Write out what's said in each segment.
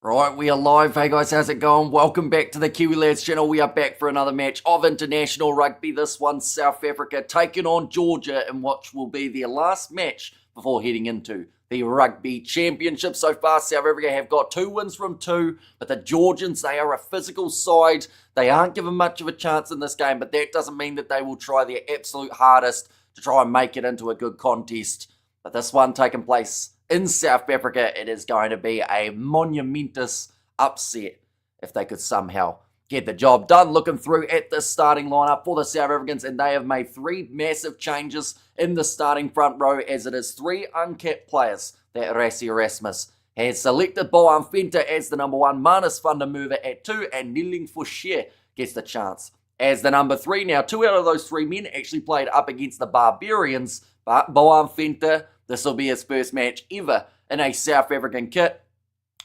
Right, we are live. Hey guys, how's it going? Welcome back to the Kiwi Lads channel. We are back for another match of international rugby. This one, South Africa taking on Georgia in what will be their last match before heading into the Rugby Championship. So far, South Africa have got 2 wins from 2, but the Georgians, they are a physical side. They aren't given much of a chance in this game, but that doesn't mean that they will try their absolute hardest to try and make it into a good contest. But this one taking place in South Africa, it is going to be a monumentous upset if they could somehow get the job done. Looking through at the starting lineup for the South Africans, and they have made 3 massive changes in the starting front row, as it is 3 uncapped players that Rassie Erasmus has selected. Mbombela as the number 1, Manus van der Merwe at 2, and Niling Forshare gets the chance as the number 3. Now, 2 out of those 3 men actually played up against the Barbarians, but Mbombela, this will be his first match ever in a South African kit.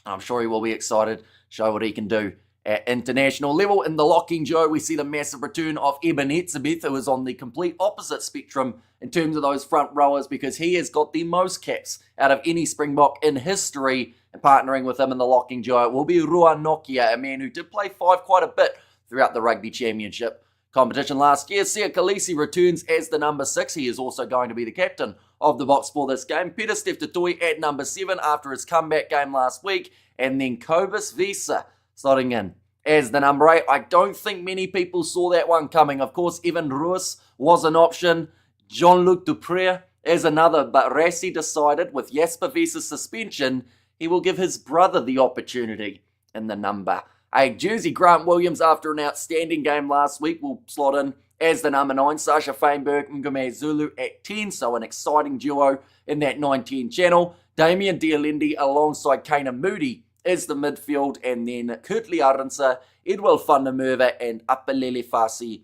I'm sure he will be excited to show what he can do at international level. In the locking duo, we see the massive return of Eben Etzebeth, who is on the complete opposite spectrum in terms of those front rowers, because he has got the most caps out of any Springbok in history. And partnering with him in the locking duo will be Rua Nokia, a man who did play 5 quite a bit throughout the Rugby Championship competition last year. Siya Kolisi returns as the number 6. He is also going to be the captain of the box for this game. Peter Steph at number 7 after his comeback game last week. And then Cobus Visa slotting in as the number 8. I don't think many people saw that one coming. Of course, Evan Roos was an option. Jean-Luc Dupré as another. But Rassie decided with Jasper Visa's suspension, he will give his brother the opportunity in the number 8 jersey. Grant Williams, after an outstanding game last week, will slot in as the number 9. Sasha Feinberg, Ngome Zulu at 10. So an exciting duo in that 9-10 channel. Damian Dialendi alongside Kana Moody is the midfield. And then Kurtley Arendse, Edwil van der Merwe and Apelele Fasi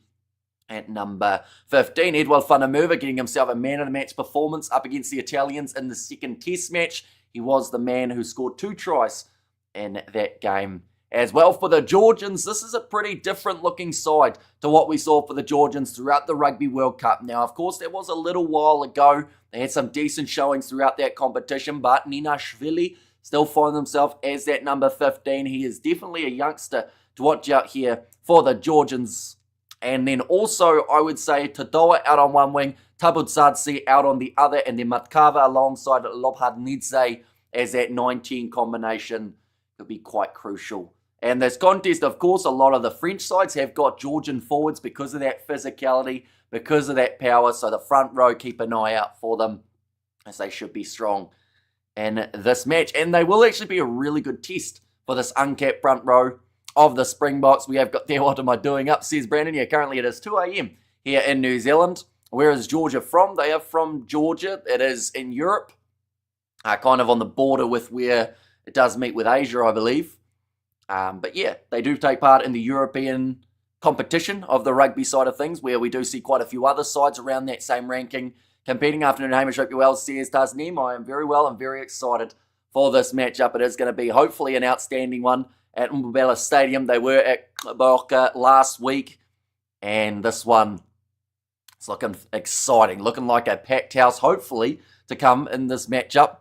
at number 15. Edwil van der Merwe getting himself a man of the match performance up against the Italians in the second test match. He was the man who scored 2 tries in that game. As well, for the Georgians, this is a pretty different looking side to what we saw for the Georgians throughout the Rugby World Cup. Now, of course, that was a little while ago. They had some decent showings throughout that competition, but Ninashvili still finds himself as that number 15. He is definitely a youngster to watch out here for the Georgians. And then also, I would say Tadoa out on one wing, Tabudzadze out on the other, and then Matkava alongside Lobhadnidze as that 19 combination could be quite crucial. And this contest, of course, a lot of the French sides have got Georgian forwards because of that physicality, because of that power. So the front row, keep an eye out for them, as they should be strong in this match. And they will actually be a really good test for this uncapped front row of the Springboks. We have got there, what am I doing up, says Brandon. Yeah, currently it is 2 a.m. here in New Zealand. Where is Georgia from? They are from Georgia. It is in Europe, kind of on the border with where it does meet with Asia, I believe. But yeah, they do take part in the European competition of the rugby side of things, where we do see quite a few other sides around that same ranking competing. Afternoon, Hamish. Hope you're well, says Tasneem. I am very well. I'm very excited for this matchup. It is going to be hopefully an outstanding one at Mbombela Stadium. They were at Boca last week, and this one is looking exciting, looking like a packed house, hopefully, to come in this matchup.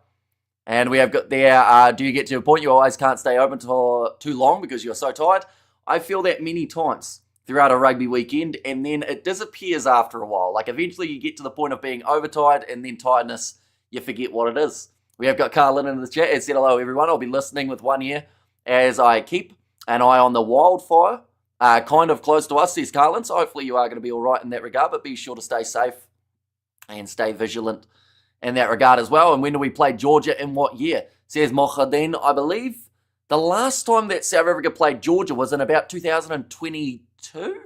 And we have got there, do you get to a point you always can't stay open for too long because you're so tired? I feel that many times throughout a rugby weekend, and then it disappears after a while. Like, eventually you get to the point of being overtired, and then tiredness, you forget what it is. We have got Carlin in the chat. It said, hello, everyone. I'll be listening with one ear as I keep an eye on the wildfire, kind of close to us, says Carlin. So hopefully you are going to be all right in that regard, but be sure to stay safe and stay vigilant in that regard as well. And when do we play Georgia, in what year? Says Mohadin. I believe the last time that South Africa played Georgia was in about 2022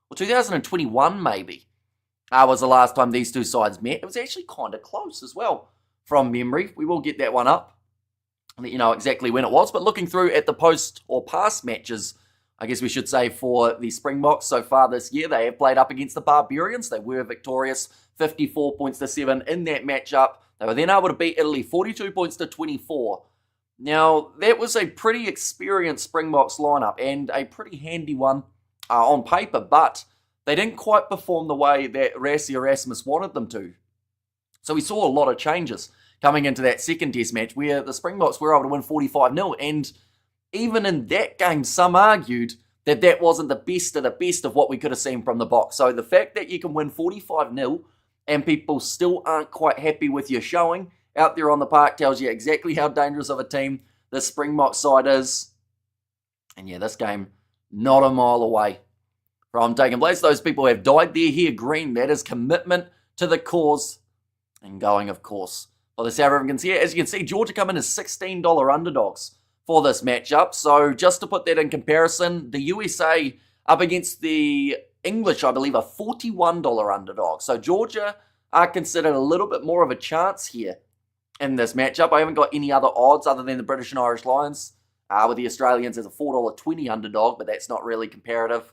or 2021 maybe. Was the last time these two sides met. It was actually kind of close as well from memory. We will get that one up and let you know exactly when it was. But looking through at the post or past matches, I guess we should say, for the Springboks so far this year, they have played up against the Barbarians. They were victorious, 54 points to 7 in that matchup. They were then able to beat Italy 42 points to 24. Now, that was a pretty experienced Springboks lineup and a pretty handy one on paper, but they didn't quite perform the way that Rassie Erasmus wanted them to. So we saw a lot of changes coming into that second test match where the Springboks were able to win 45-0, and even in that game, some argued that that wasn't the best of what we could have seen from the box. So the fact that you can win 45-0 and people still aren't quite happy with your showing out there on the park tells you exactly how dangerous of a team the Springboks side is. And yeah, this game, not a mile away from taking place. Those people have dyed their hair green. That is commitment to the cause. And going, of course, for the South Africans here. As you can see, Georgia come in as $16 underdogs for this matchup. So just to put that in comparison, the USA up against the English, I believe, are $41 underdogs. So Georgia are considered a little bit more of a chance here in this matchup. I haven't got any other odds other than the British and Irish Lions, with the Australians as a $4.20 underdog, but that's not really comparative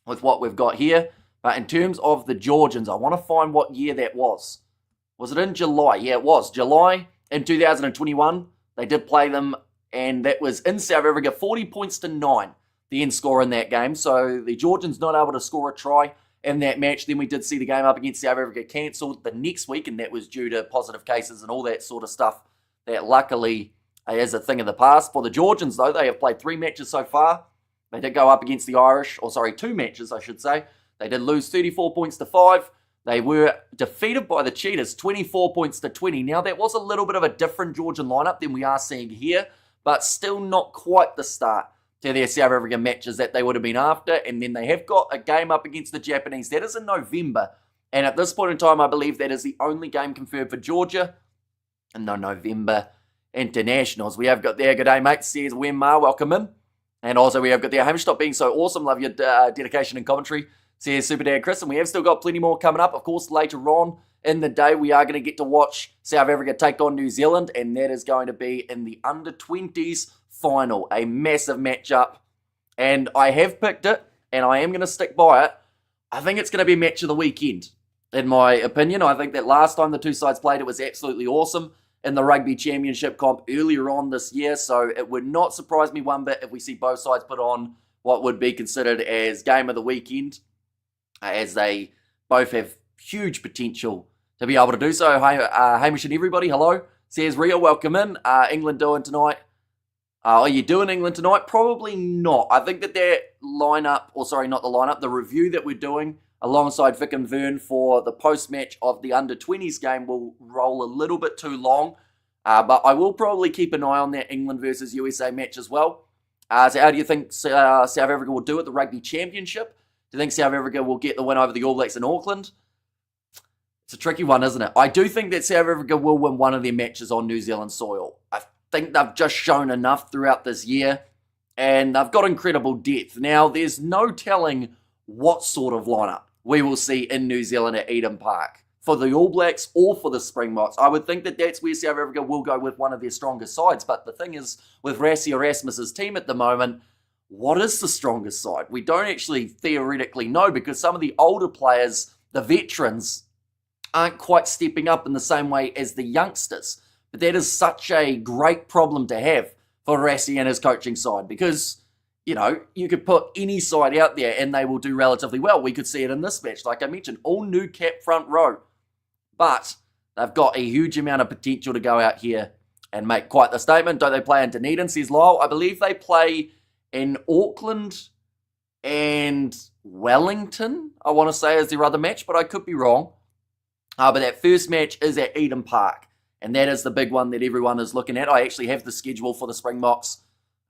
with what we've got here. But in terms of the Georgians, I want to find what year that was. Was it in July? Yeah, it was. July in 2021. They did play them, and that was in South Africa, 40 points to 9, the end score in that game. So the Georgians not able to score a try in that match. Then we did see the game up against South Africa cancelled the next week, and that was due to positive cases and all that sort of stuff that luckily is a thing of the past. For the Georgians, though, they have played 3 matches so far. They did go up against the Irish, 2 matches, I should say. They did lose 34 points to 5. They were defeated by the Cheetahs, 24 points to 20. Now, that was a little bit of a different Georgian lineup than we are seeing here, but still not quite the start to their South African matches that they would have been after. And then they have got a game up against the Japanese. That is in November. And at this point in time, I believe that is the only game confirmed for Georgia in the November internationals. We have got there, good day, mate, says Wemma, welcome in. And also we have got there, Hamish, stop being so awesome, love your dedication and commentary, says Super Dad Chris. And we have still got plenty more coming up. Of course, later on in the day, we are going to get to watch South Africa take on New Zealand, and that is going to be in the under-20s final, a massive matchup. And I have picked it, and I am going to stick by it. I think it's going to be match of the weekend, in my opinion. I think that last time the two sides played, it was absolutely awesome in the Rugby Championship comp earlier on this year, so it would not surprise me one bit if we see both sides put on what would be considered as game of the weekend, as they both have huge potential to be able to do so. Hamish and everybody, hello. Says Rio, welcome in. England doing tonight? Are you doing England tonight? Probably not. I think that their lineup, not the lineup, the review that we're doing alongside Vic and Vern for the post-match of the under-20s game will roll a little bit too long. But I will probably keep an eye on that England versus USA match as well. So how do you think South Africa will do at the Rugby Championship? Do you think South Africa will get the win over the All Blacks in Auckland? It's a tricky one, isn't it? I do think that South Africa will win one of their matches on New Zealand soil. I think they've just shown enough throughout this year, and they've got incredible depth. Now, there's no telling what sort of lineup we will see in New Zealand at Eden Park for the All Blacks or for the Springboks. I would think that that's where South Africa will go with one of their strongest sides. But the thing is, with Rassie Erasmus's team at the moment, what is the strongest side? We don't actually theoretically know, because some of the older players, the veterans, aren't quite stepping up in the same way as the youngsters. But that is such a great problem to have for Rassie and his coaching side, because you could put any side out there and they will do relatively well. We could see it in this match. Like I mentioned, all new cap front row. But they've got a huge amount of potential to go out here and make quite the statement. Don't they play in Dunedin, says Lyle? I believe they play in Auckland and Wellington, I want to say, is their other match, but I could be wrong. But that first match is at Eden Park, and that is the big one that everyone is looking at. I actually have the schedule for the Springboks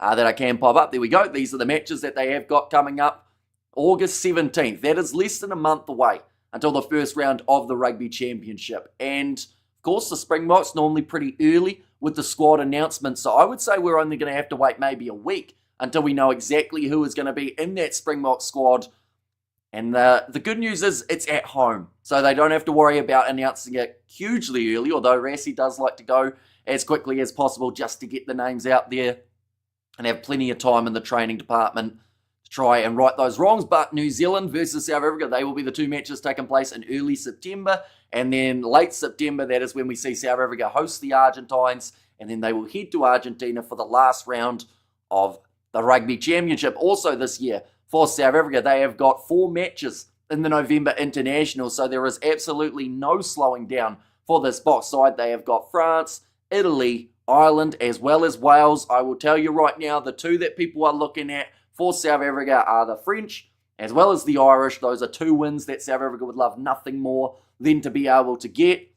that I can pop up. There we go. These are the matches that they have got coming up. August 17th. That is less than a month away until the first round of the Rugby Championship. And, of course, the Springboks normally pretty early with the squad announcement. So I would say we're only going to have to wait maybe a week until we know exactly who is going to be in that Springbok squad. And the good news is it's at home, so they don't have to worry about announcing it hugely early, although Rassie does like to go as quickly as possible just to get the names out there and have plenty of time in the training department to try and right those wrongs. But New Zealand versus South Africa, they will be the two matches taking place in early September, and then late September, that is when we see South Africa host the Argentines, and then they will head to Argentina for the last round of the Rugby Championship. Also this year, for South Africa, they have got 4 matches in the November International, so there is absolutely no slowing down for this box side. They have got France, Italy, Ireland, as well as Wales. I will tell you right now, the two that people are looking at for South Africa are the French as well as the Irish. Those are 2 wins that South Africa would love nothing more than to be able to get.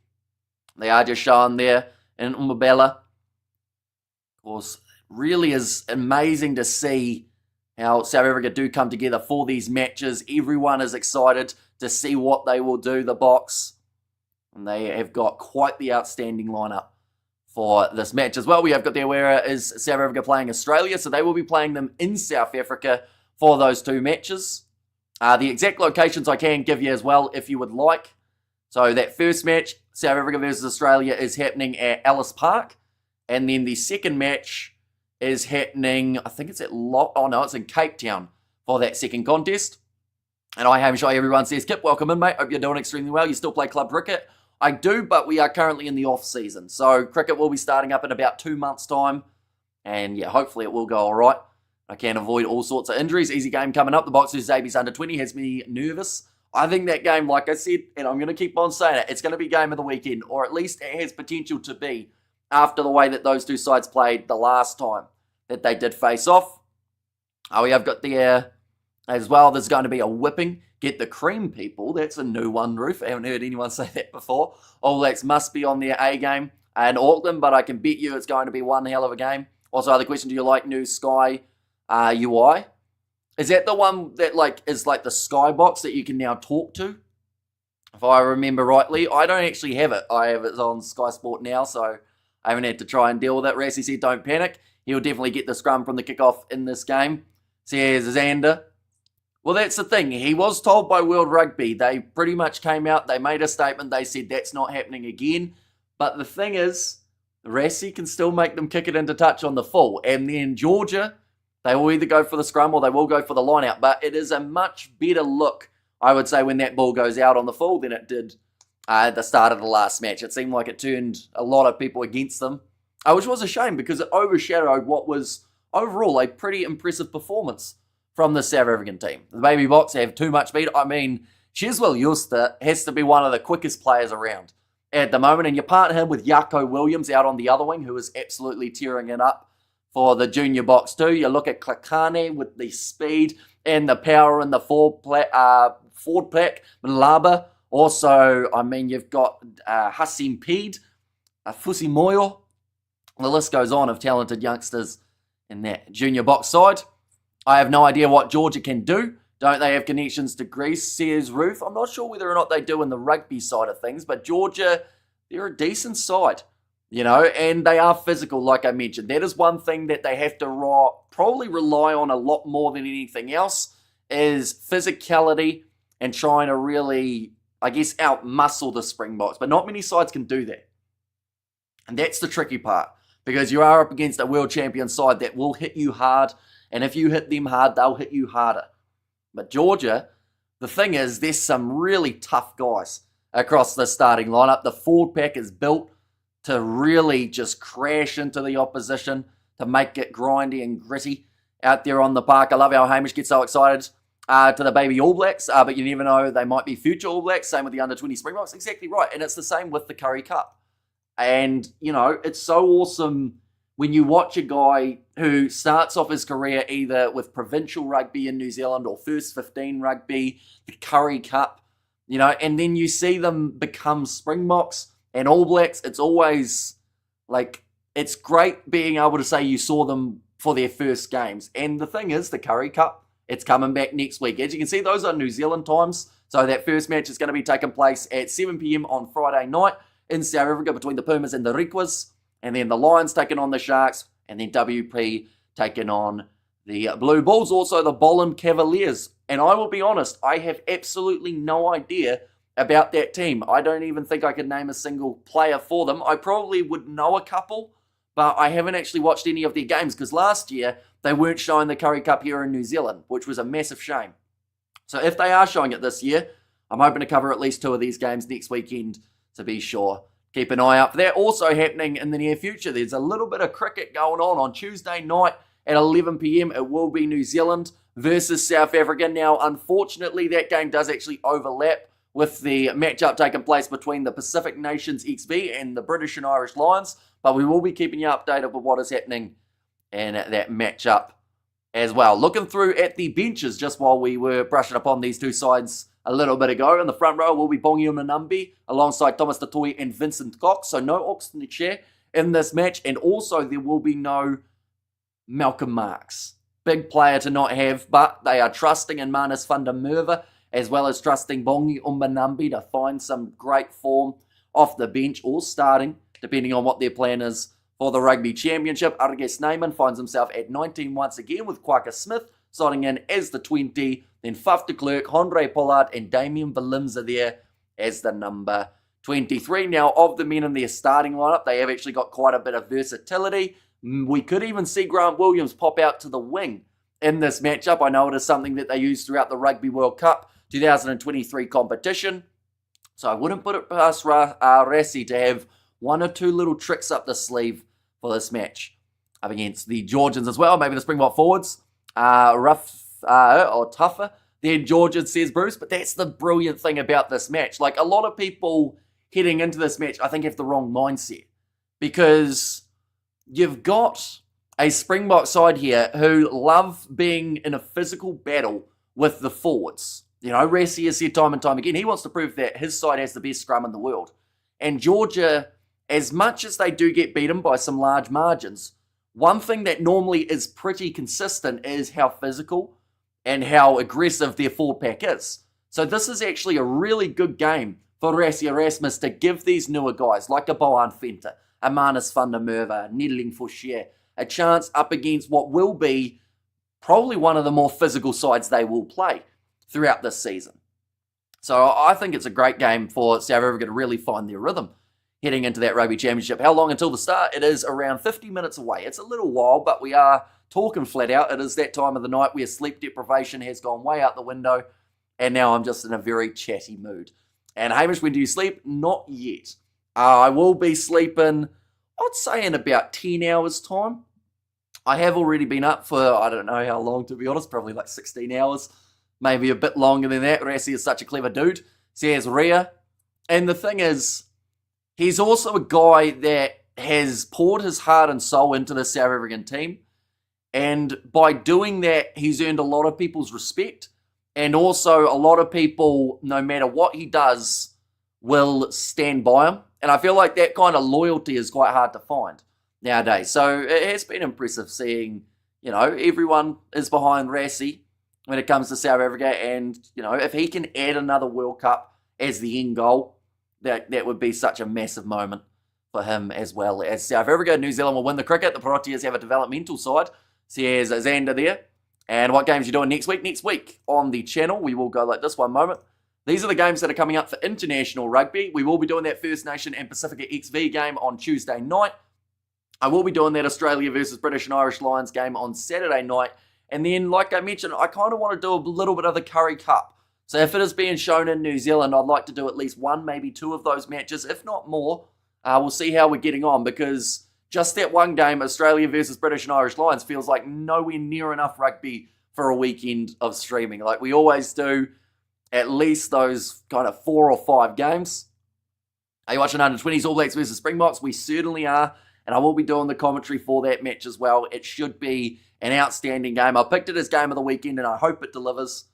They are just shown there in Mbombela. Of course, really is amazing to see how South Africa do come together for these matches. Everyone is excited to see what they will do, the Boks. And they have got quite the outstanding lineup for this match as well. We have got there where is South Africa playing Australia, so they will be playing them in South Africa for those 2 matches. The exact locations I can give you as well if you would like. So that first match, South Africa versus Australia, is happening at Ellis Park. And then the second match is happening, I think it's at it's in Cape Town for that second contest. And I am sure everyone says, Kip, welcome in, mate. Hope you're doing extremely well. You still play club cricket? I do, but we are currently in the off season. So cricket will be starting up in about 2 months' time. And yeah, hopefully it will go all right. I can avoid all sorts of injuries. Easy game coming up. The Boks versus AB's under 20 has me nervous. I think that game, like I said, and I'm going to keep on saying it, it's going to be game of the weekend, or at least it has potential to be after the way that those 2 sides played the last time that they did face off. We have got there as well. There's going to be a whipping. Get the cream, people. That's a new one, Roof. I haven't heard anyone say that before. All Blacks must be on their A game in Auckland, but I can bet you it's going to be one hell of a game. Also, other question, do you like new Sky UI? Is that the one that is like the Skybox that you can now talk to? If I remember rightly. I don't actually have it. I have it on Sky Sport now, so I haven't had to try and deal with it. Rassie said don't panic. He'll definitely get the scrum from the kickoff in this game. Says Xander. Well, that's the thing. He was told by World Rugby. They pretty much came out. They made a statement. They said that's not happening again. But the thing is, Rassie can still make them kick it into touch on the full. And then Georgia, they will either go for the scrum or they will go for the line out. But it is a much better look, I would say, when that ball goes out on the full than it did at the start of the last match. It seemed like it turned a lot of people against them, which was a shame because it overshadowed what was overall a pretty impressive performance from the South African team. The Baby Boks have too much speed. I mean, Chiswell Juster has to be one of the quickest players around at the moment, and you partner him with Jaco Williams out on the other wing, who is absolutely tearing it up for the junior Boks too. You look at Klakane with the speed and the power in the forward pack, Malaba. Also, I mean, you've got Hassim Pede, Fusi Moyo. The list goes on of talented youngsters in that junior Boks side. I have no idea what Georgia can do. Don't they have connections to Greece, says Ruth? I'm not sure whether or not they do in the rugby side of things, but Georgia, they're a decent side, and they are physical, like I mentioned. That is one thing that they have to probably rely on a lot more than anything else is physicality and trying to really, I guess, out-muscle the Springboks. But not many sides can do that. And that's the tricky part because you are up against a world champion side that will hit you hard. And if you hit them hard, they'll hit you harder. But Georgia, the thing is, there's some really tough guys across the starting lineup. The forward pack is built to really just crash into the opposition, to make it grindy and gritty out there on the park. I love how Hamish gets so excited to the baby All Blacks, but you never know, they might be future All Blacks. Same with the under-20 Springboks. Exactly right. And it's the same with the Currie Cup. And, it's so awesome when you watch a guy who starts off his career either with provincial rugby in New Zealand or first 15 rugby, the Currie Cup, and then you see them become Springboks and All Blacks. It's always it's great being able to say you saw them for their first games. And the thing is, the Currie Cup, it's coming back next week. As you can see, those are New Zealand times. So that first match is going to be taking place at 7 p.m. on Friday night in South Africa between the Pumas and the Rikwas. And then the Lions taking on the Sharks, and then WP taking on the Blue Bulls, also the Boland Cavaliers. And I will be honest, I have absolutely no idea about that team. I don't even think I could name a single player for them. I probably would know a couple, but I haven't actually watched any of their games because last year they weren't showing the Currie Cup here in New Zealand, which was a massive shame. So if they are showing it this year, I'm hoping to cover at least 2 of these games next weekend to be sure. Keep an eye out for that. Also happening in the near future, there's a little bit of cricket going on Tuesday night at 11 p.m. It will be New Zealand versus South Africa. Now, unfortunately, that game does actually overlap with the matchup taking place between the Pacific Nations XV and the British and Irish Lions, but we will be keeping you updated with what is happening in that matchup as well. Looking through at the benches just while we were brushing upon these two sides a little bit ago. In the front row will be Bongi Manambi alongside Thomas Tatoi and Vincent Cox. So no Oxton Chair in this match. And also there will be no Malcolm Marks. Big player to not have, but they are trusting in Manus van der Merwe as well as trusting Bongi Manambi to find some great form off the bench or starting, depending on what their plan is for the Rugby Championship. Arge Snyman finds himself at 19 once again with Kwaka Smith slotting in as the 20. Then Faf de Klerk, Andre Pollard and Damien Williams are there as the number 23. Now, of the men in their starting lineup, they have actually got quite a bit of versatility. We could even see Grant Williams pop out to the wing in this matchup. I know it is something that they use throughout the Rugby World Cup 2023 competition. So I wouldn't put it past Rassi to have one or two little tricks up the sleeve for this match up against the Georgians as well. Maybe the Springbok forwards rough or tougher than Georgians, says Bruce. But that's the brilliant thing about this match. Like, a lot of people heading into this match, I think, have the wrong mindset, because you've got a Springbok side here who love being in a physical battle with the forwards. You know, Rassi has said time and time again, he wants to prove that his side has the best scrum in the world. And Georgia, as much as they do get beaten by some large margins, one thing that normally is pretty consistent is how physical and how aggressive their forward pack is. So this is actually a really good game for Rassi Erasmus to give these newer guys like a Bohan Venter, a Manus van der Merwe, Nedeling Fouchier, a chance up against what will be probably one of the more physical sides they will play throughout this season. So I think it's a great game for South Africa to really find their rhythm heading into that Rugby Championship. How long until the start? It is around 50 minutes away. It's a little while, but we are talking flat out. It is that time of the night where sleep deprivation has gone way out the window, and now I'm just in a very chatty mood. And Hamish, when do you sleep? Not yet. I will be sleeping, I'd say, in about 10 hours' time. I have already been up for, I don't know how long, to be honest, probably like 16 hours, maybe a bit longer than that. Rassi is such a clever dude, says Rhea. And the thing is, he's also a guy that has poured his heart and soul into the South African team. And by doing that, he's earned a lot of people's respect. And also a lot of people, no matter what he does, will stand by him. And I feel like that kind of loyalty is quite hard to find nowadays. So it has been impressive seeing, you know, everyone is behind Rassi when it comes to South Africa. And, you know, if he can add another World Cup as the end goal, that would be such a massive moment for him, as well as South Africa. New Zealand will win the cricket. The Proteas have a developmental side. Says Xander there. And what games are you doing next week? Next week on the channel, we will go like this. One moment. These are the games that are coming up for international rugby. We will be doing that First Nation and Pacifica XV game on Tuesday night. I will be doing that Australia versus British and Irish Lions game on Saturday night. And then, like I mentioned, I kind of want to do a little bit of the Curry Cup. So if it is being shown in New Zealand, I'd like to do at least one, maybe two of those matches, if not more. We'll see how we're getting on, because just that one game, Australia versus British and Irish Lions, feels like nowhere near enough rugby for a weekend of streaming. Like we always do, at least those kind of 4 or 5 games. Are you watching under-20s All Blacks versus Springboks? We certainly are, and I will be doing the commentary for that match as well. It should be an outstanding game. I picked it as game of the weekend, and I hope it delivers.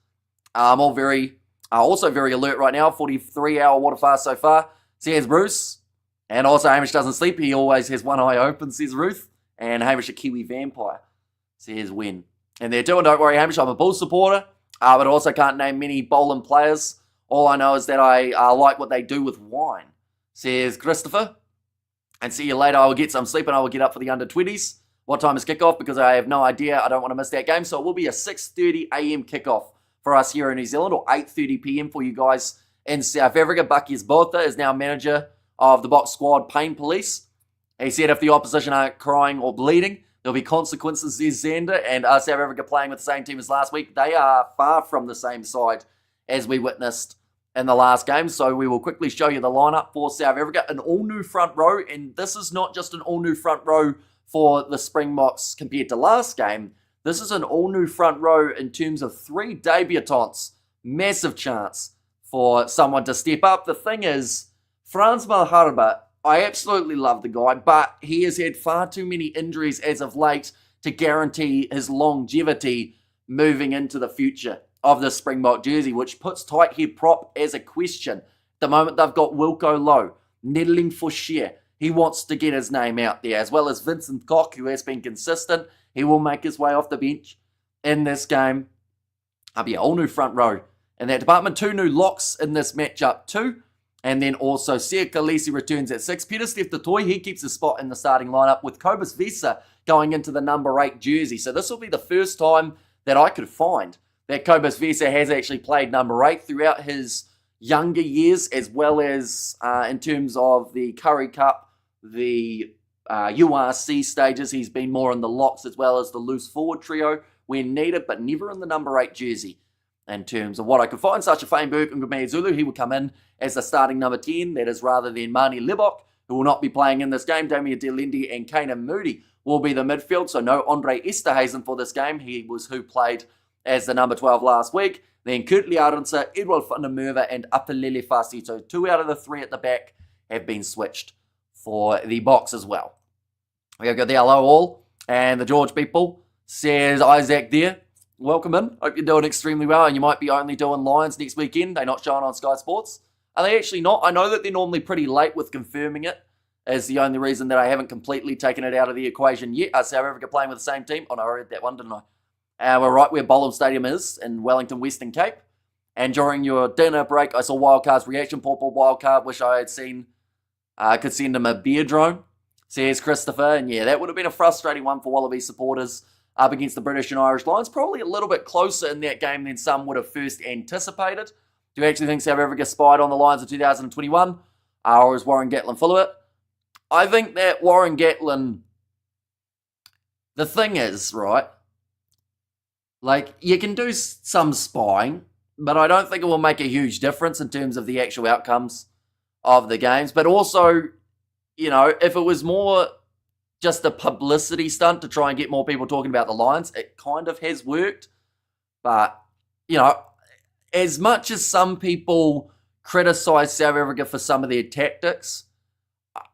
I'm also very alert right now. 43-hour water fast so far, says Bruce. And also, Hamish doesn't sleep. He always has one eye open, says Ruth. And Hamish, a Kiwi vampire, says Win. And there too, and don't worry, Hamish, I'm a Bulls supporter, but I also can't name many bowling players. All I know is that I like what they do with wine, says Christopher. And see you later. I will get some sleep and I will get up for the under-20s. What time is kickoff? Because I have no idea. I don't want to miss that game. So it will be a 6:30 a.m. kickoff for us here in New Zealand, or 8:30 p.m. for you guys in South Africa. Bucky Botha is now manager of the Box Squad Pain Police. He said if the opposition aren't crying or bleeding, there'll be consequences, says Xander. And South Africa playing with the same team as last week, they are far from the same side as we witnessed in the last game. So we will quickly show you the lineup for South Africa. An all-new front row, and this is not just an all-new front row for the Springboks compared to last game. This is an all-new front row in terms of 3 debutants. Massive chance for someone to step up. The thing is, Franz Malharba, I absolutely love the guy, but he has had far too many injuries as of late to guarantee his longevity moving into the future of the Springbok jersey, which puts tight head prop as a question. At the moment, they've got Wilco Low, Nedeling Forshare. He wants to get his name out there, as well as Vincent Koch, who has been consistent. He will make his way off the bench in this game. I'll be a whole new front row in that department. 2 new locks in this matchup too. And then also Sia Khaleesi returns at 6. Peter Steph Toy, he keeps his spot in the starting lineup with Kobus Vesa going into the number 8 jersey. So this will be the first time that I could find that Kobus Vesa has actually played number 8 throughout his younger years, as well as in terms of the Currie Cup, the URC stages. He's been more in the locks as well as the loose forward trio when needed, but never in the number 8 jersey. In terms of what I could find, such a Feinberg and Gumea Zulu, he will come in as the starting number 10. That is rather than Mani Libok, who will not be playing in this game. Damien Delendi and Kanan Moody will be the midfield. So no Andre Esterhazen for this game. He was who played as the number 12 last week. Then Kurtley Arendse, Edward van der Merwe, and Apelele Fasi. So 2 out of the 3 at the back have been switched for the box as well. We got the hello all. And the George people, says Isaac there. Welcome in. Hope you're doing extremely well, and you might be only doing Lions next weekend. They're not showing on Sky Sports. Are they actually not? I know that they're normally pretty late with confirming it, is the only reason that I haven't completely taken it out of the equation yet. South Africa playing with the same team. Oh no, I read that one, didn't I? We're right where Bolam Stadium is in Wellington, Western Cape. And during your dinner break, I saw Wildcard's reaction. Poor Wildcard, wish I had seen, could send him a beer drone, says Christopher. And yeah, that would have been a frustrating one for Wallaby supporters up against the British and Irish Lions. Probably a little bit closer in that game than some would have first anticipated. Do you actually think South Africa spied on the Lions of 2021? Or is Warren Gatland full of it? I think that Warren Gatland, the thing is, right, like, you can do some spying, but I don't think it will make a huge difference in terms of the actual outcomes of the games. But also, you know, if it was more just a publicity stunt to try and get more people talking about the Lions, it kind of has worked. But, you know, as much as some people criticize South Africa for some of their tactics,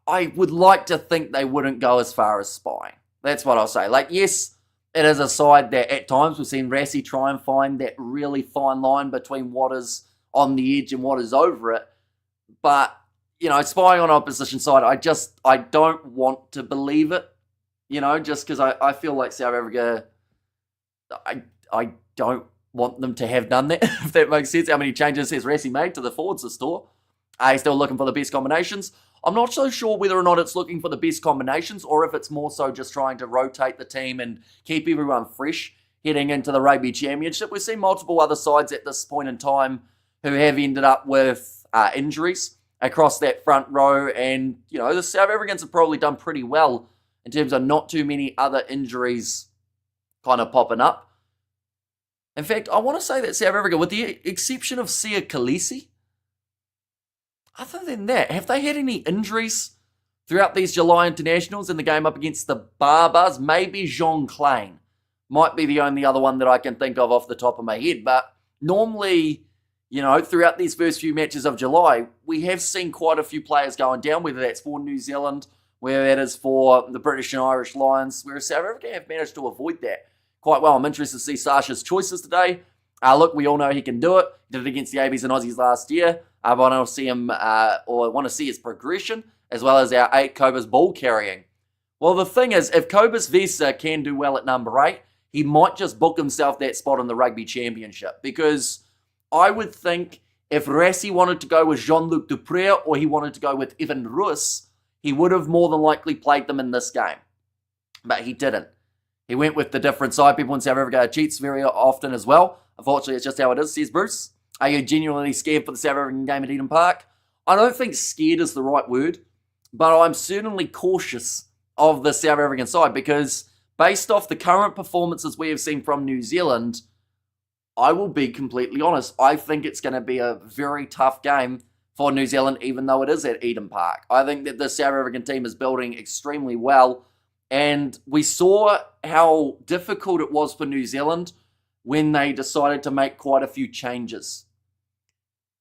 I would like to think they wouldn't go as far as spying. That's what I'll say. Like, yes, it is a side that at times we've seen Rassie try and find that really fine line between what is on the edge and what is over it. But, you know, spying on opposition side, I don't want to believe it, you know, just because I feel like South Africa, I don't want them to have done that, if that makes sense. How many changes has Rassie made to the forwards this tour? He's still looking for the best combinations. I'm not so sure whether or not it's looking for the best combinations or if it's more so just trying to rotate the team and keep everyone fresh heading into the Rugby Championship. We've seen multiple other sides at this point in time who have ended up with injuries across that front row, and, you know, the South Africans have probably done pretty well in terms of not too many other injuries kind of popping up. In fact, I want to say that South Africa, with the exception of Sia Khaleesi, other than that, have they had any injuries throughout these July internationals in the game up against the Barbars? Maybe Jean Klein might be the only other one that I can think of off the top of my head, but normally, you know, throughout these first few matches of July, we have seen quite a few players going down, whether that's for New Zealand, whether that is for the British and Irish Lions, whereas South Africa have managed to avoid that quite well. I'm interested to see Sasha's choices today. Look, we all know he can do it. He did it against the ABs and Aussies last year. I want to see him, or want to see his progression, as well as our 8 Cobus ball carrying. Well, the thing is, if Kobus Vesa can do well at number 8, he might just book himself that spot in the Rugby Championship, because I would think if Rassie wanted to go with Jean-Luc Dupré or he wanted to go with Evan Roos, he would have more than likely played them in this game. But he didn't. He went with the different side. People in South Africa cheats very often as well. Unfortunately, it's just how it is, says Bruce. Are you genuinely scared for the South African game at Eden Park? I don't think scared is the right word, but I'm certainly cautious of the South African side, because based off the current performances we have seen from New Zealand, I will be completely honest, I think it's going to be a very tough game for New Zealand, even though it is at Eden Park. I think that the South African team is building extremely well, and we saw how difficult it was for New Zealand when they decided to make quite a few changes.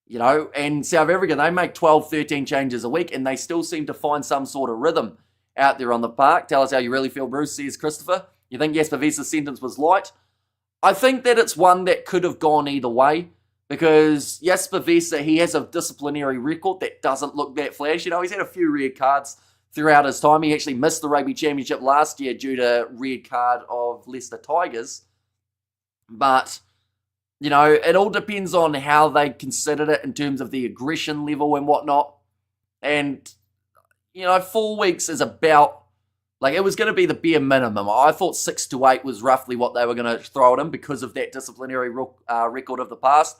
And South Africa, they make 12, 13 changes a week, and they still seem to find some sort of rhythm out there on the park. Tell us how you really feel, Bruce, says Christopher. You think Jasper Wiese's sentence was light? I think that it's one that could have gone either way, because Jasper Wiese, he has a disciplinary record that doesn't look that flash. He's had a few red cards throughout his time. He actually missed the Rugby Championship last year due to red card of Leicester Tigers. But it all depends on how they considered it in terms of the aggression level and whatnot. And, 4 weeks is about, it was going to be the bare minimum. I thought 6 to 8 was roughly what they were going to throw at him because of that disciplinary record of the past.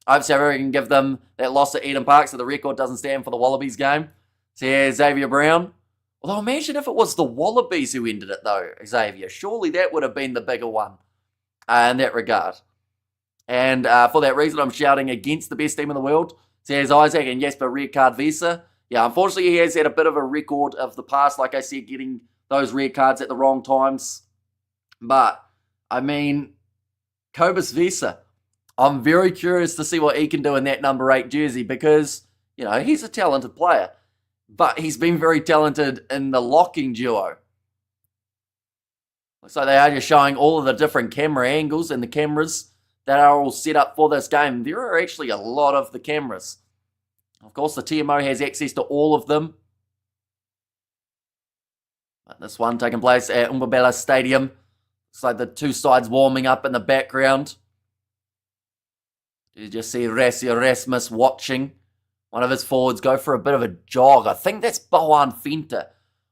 I hope South Africa can give them that loss at Eden Park so the record doesn't stand for the Wallabies game. So yeah, Xavier Brown. Although imagine if it was the Wallabies who ended it though, Xavier. Surely that would have been the bigger one in that regard. And for that reason, I'm shouting against the best team in the world. Says Isaac and Jasper red card Visa. Yeah, unfortunately, he has had a bit of a record of the past, like I said, getting those red cards at the wrong times. But, Cobus Visa, I'm very curious to see what he can do in that number 8 jersey because, he's a talented player. But he's been very talented in the locking duo. Looks like they are just showing all of the different camera angles and the cameras that are all set up for this game. There are actually a lot of the cameras. Of course, the TMO has access to all of them. But this one taking place at Mbombela Stadium. Looks like the two sides warming up in the background. You just see Rassie Erasmus watching one of his forwards go for a bit of a jog. I think that's Boan Venter,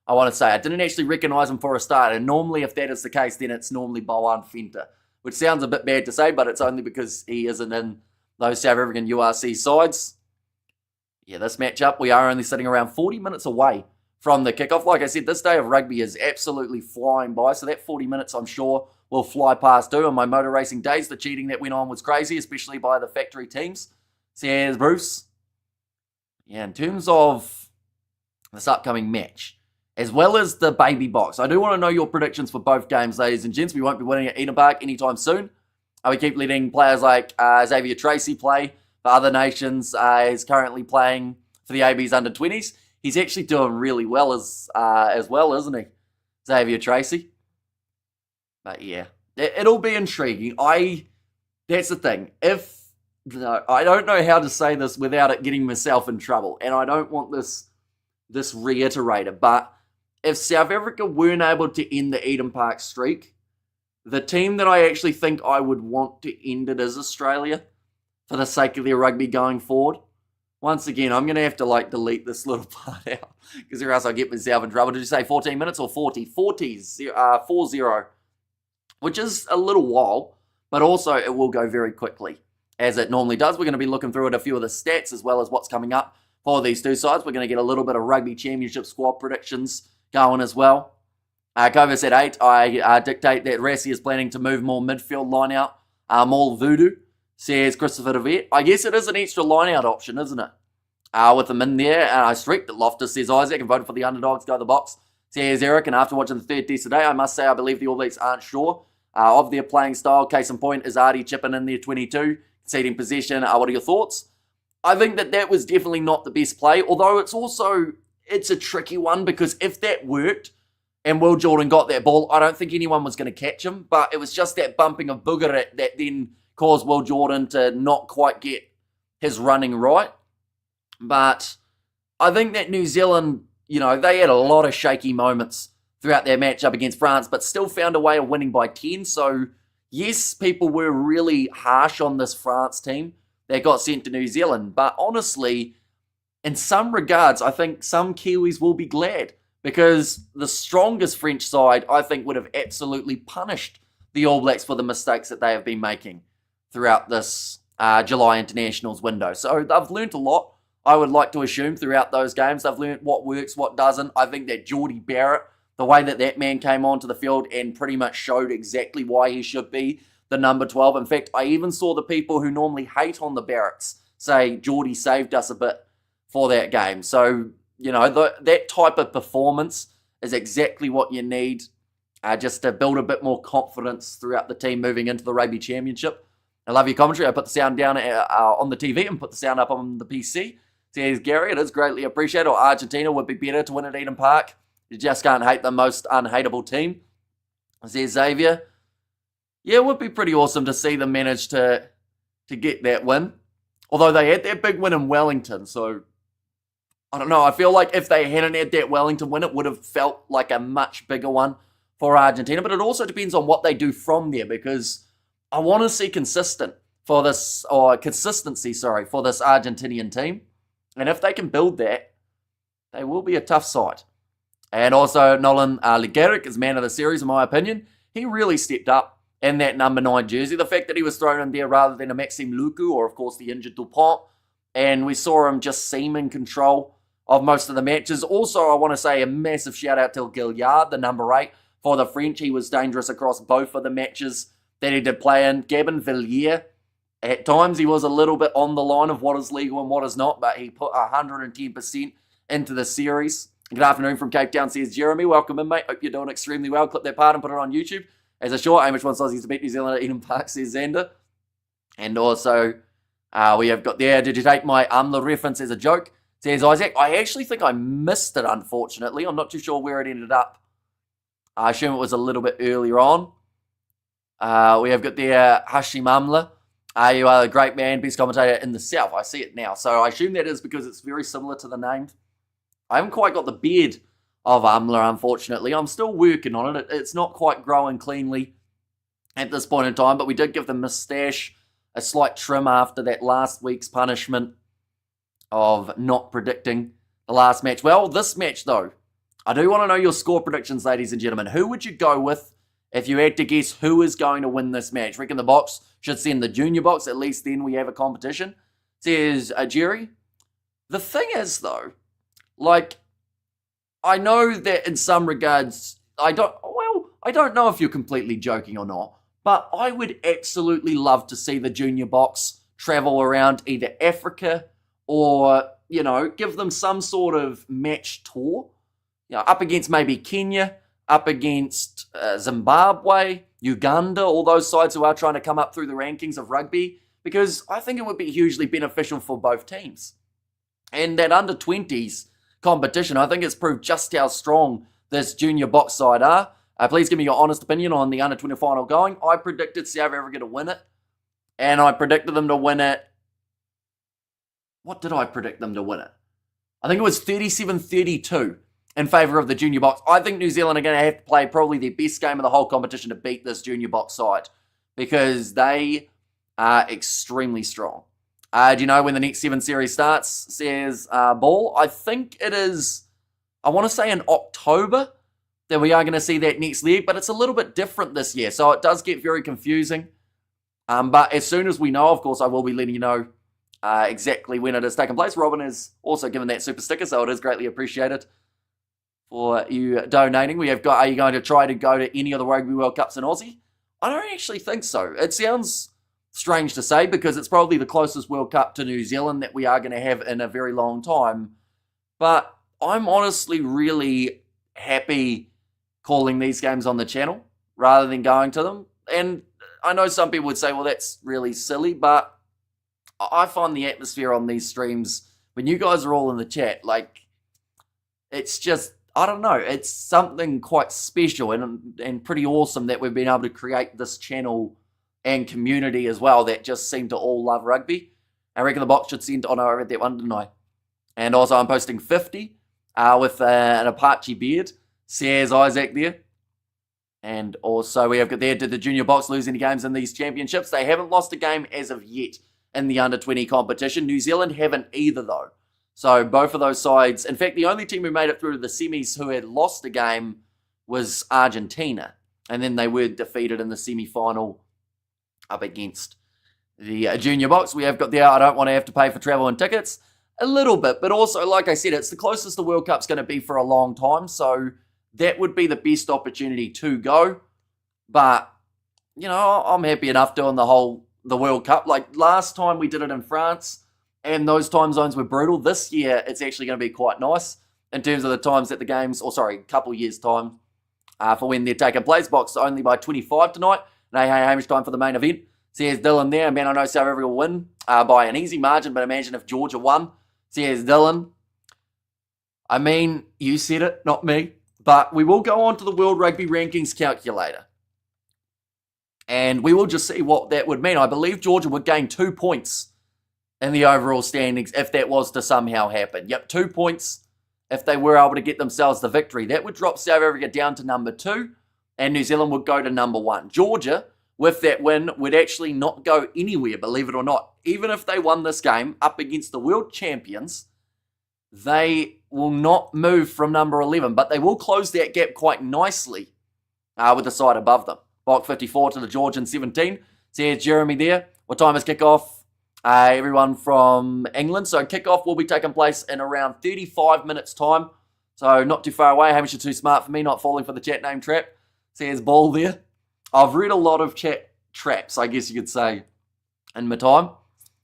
I want to say. I didn't actually recognise him for a start. And normally, if that is the case, then it's normally Boan Venter. Which sounds a bit bad to say, but it's only because he isn't in those South African URC sides. Yeah, this matchup, we are only sitting around 40 minutes away from the kickoff. Like I said, this day of rugby is absolutely flying by, so that 40 minutes, I'm sure, will fly past too. On my motor racing days, the cheating that went on was crazy, especially by the factory teams. So here's Bruce. Yeah, in terms of this upcoming match, as well as the baby box, I do want to know your predictions for both games, ladies and gents. We won't be winning at Eden Park anytime soon. We keep letting players like Xavier Tracy play for other nations. He's currently playing for the AB's under-20s. He's actually doing really well as well, isn't he? Xavier Tracy. But yeah, it'll be intriguing. That's the thing. I don't know how to say this without it getting myself in trouble, and I don't want this reiterated, but if South Africa weren't able to end the Eden Park streak, the team that I actually think I would want to end it is Australia for the sake of their rugby going forward. Once again, I'm going to have to delete this little part out because or else I'll get myself in trouble. Did you say 14 minutes or 40? 40, which is a little while, but also it will go very quickly as it normally does. We're going to be looking through at a few of the stats as well as what's coming up for these two sides. We're going to get a little bit of rugby championship squad predictions going as well. Kovas at 8, I dictate that Rassie is planning to move more midfield line out. More voodoo, says Christopher DeVette. I guess it is an extra line out option, isn't it? With them in there, I streaked at Loftus, says Isaac, and voted for the underdogs, go the box, says Eric. And after watching the third test today, I must say I believe the All Blacks aren't sure of their playing style. Case in point is Artie chipping in there 22, conceding possession. What are your thoughts? I think that was definitely not the best play, although it's a tricky one because if that worked and Will Jordan got that ball, I don't think anyone was going to catch him, but it was just that bumping of Booger that then caused Will Jordan to not quite get his running right. But I think that New Zealand, they had a lot of shaky moments throughout their matchup against France, but still found a way of winning by 10. So, yes, people were really harsh on this France team that got sent to New Zealand. But honestly, in some regards, I think some Kiwis will be glad because the strongest French side, I think, would have absolutely punished the All Blacks for the mistakes that they have been making throughout this July internationals window. So they've learnt a lot, I would like to assume, throughout those games. They've learnt what works, what doesn't. I think that Geordie Barrett, the way that man came onto the field and pretty much showed exactly why he should be the number 12. In fact, I even saw the people who normally hate on the Barretts say Geordie saved us a bit for that game. So, that type of performance is exactly what you need just to build a bit more confidence throughout the team moving into the Rugby Championship. I love your commentary. I put the sound down on the TV and put the sound up on the PC. Says Gary, it is greatly appreciated. Or Argentina would be better to win at Eden Park. You just can't hate the most unhateable team. Says Xavier. Yeah, it would be pretty awesome to see them manage to get that win. Although they had their big win in Wellington, so I don't know. I feel like if they hadn't had that Wellington win, it would have felt like a much bigger one for Argentina. But it also depends on what they do from there, because I want to see consistency for this Argentinian team. And if they can build that, they will be a tough side. And also, Nolan Ligeric is man of the series, in my opinion. He really stepped up in that number 9 jersey. The fact that he was thrown in there rather than a Maxime Luku or, of course, the injured Dupont. And we saw him just seem in control of most of the matches. Also, I want to say a massive shout out to Gilliard, the number 8, for the French. He was dangerous across both of the matches that he did play in. Gabin Villiers, at times he was a little bit on the line of what is legal and what is not, but he put 110% into the series. Good afternoon from Cape Town, says Jeremy. Welcome in, mate. Hope you're doing extremely well. Clip that part and put it on YouTube. As a short, Amish wants Aussies to beat New Zealand at Eden Park, says Xander. And also, we have got there, did you take my Umla reference as a joke? Says Isaac. I actually think I missed it, unfortunately. I'm not too sure where it ended up. I assume it was a little bit earlier on. We have got there Hashim Amla. You are a great man, best commentator in the South. I see it now. So I assume that is because it's very similar to the name. I haven't quite got the beard of Amla, unfortunately. I'm still working on it. It's not quite growing cleanly at this point in time, but we did give the moustache a slight trim after that last week's punishment of not predicting the last match. Well, this match, though, I do want to know your score predictions, ladies and gentlemen. Who would you go with if you had to guess who is going to win this match? Reckon the box should send the junior box. At least then we have a competition. Says Jerry. The thing is, though, like, I know that in some regards, I don't know if you're completely joking or not, but I would absolutely love to see the junior box travel around either Africa or, give them some sort of match tour, up against maybe Kenya, up against Zimbabwe, Uganda, all those sides who are trying to come up through the rankings of rugby, because I think it would be hugely beneficial for both teams. And that under-20s competition, I think it's proved just how strong this junior box side are. Please give me your honest opinion on the under-20 final going. I predicted South Africa to win it, and I predicted them to win it. What did I predict them to win it? I think it was 37-32 in favour of the junior box. I think New Zealand are going to have to play probably their best game of the whole competition to beat this junior box side, because they are extremely strong. Do you know when the next 7 series starts, says Ball? I think it is, I want to say in October that we are going to see that next leg, but it's a little bit different this year, so it does get very confusing. But as soon as we know, of course, I will be letting you know exactly when it is taking place. Robin has also given that super sticker, so it is greatly appreciated for you donating. We have got, are you going to try to go to any of the Rugby World Cups in Aussie? I don't actually think so. It sounds strange to say, because it's probably the closest World Cup to New Zealand that we are going to have in a very long time. But I'm honestly really happy calling these games on the channel rather than going to them. And I know some people would say, well, that's really silly, but I find the atmosphere on these streams, when you guys are all in the chat, like, it's just, I don't know, it's something quite special and pretty awesome that we've been able to create this channel and community as well that just seem to all love rugby. I reckon the box should send, oh no, I read that one, didn't I? And also I'm posting 50 with an Apache beard, says Isaac there. And also we have got there, did the junior box lose any games in these championships? They haven't lost a game as of yet in the under-20 competition. New Zealand haven't either though. So both of those sides, in fact, the only team who made it through to the semis who had lost a game was Argentina. And then they were defeated in the semi-final up against the junior box. We have got there, I don't want to have to pay for travel and tickets. A little bit, but also, like I said, it's the closest the World Cup's going to be for a long time. So that would be the best opportunity to go. But, I'm happy enough doing the World Cup. Like last time we did it in France, and those time zones were brutal. This year, it's actually going to be quite nice in terms of the times that the games, couple years' time for when they're taking place. Boxed only by 25 tonight. Hey, Hamish, time for the main event, Says Dylan there. Man, I know South Africa will win by an easy margin, but imagine if Georgia won. Says Dylan. I mean, you said it, not me. But we will go on to the World Rugby Rankings calculator. And we will just see what that would mean. I believe Georgia would gain 2 points in the overall standings if that was to somehow happen. Yep, 2 points if they were able to get themselves the victory. That would drop South Africa down to number 2, and New Zealand would go to number 1. Georgia, with that win, would actually not go anywhere, believe it or not. Even if they won this game up against the world champions, they will not move from number 11, but they will close that gap quite nicely with the side above them. Block 54 to the Georgians 17. So here's Jeremy there. What time is kickoff? Everyone from England. So kickoff will be taking place in around 35 minutes time. So not too far away. Hamish, you're too smart for me, not falling for the chat name trap. So here's Ball there. I've read a lot of chat traps, I guess you could say, in my time.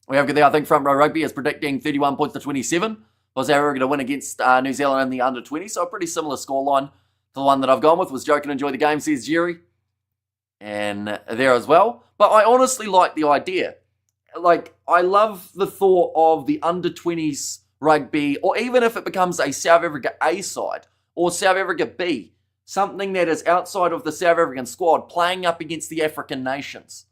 We have there, I think Front Row Rugby is predicting 31 points to 27. Was South Africa to win against New Zealand in the under 20. So a pretty similar scoreline to the one that I've gone with. Was joking, enjoy the game, says Jerry. And there as well. But I honestly like the idea. Like, I love the thought of the under-20s rugby, or even if it becomes a South Africa A side, or South Africa B, something that is outside of the South African squad, playing up against the African nations.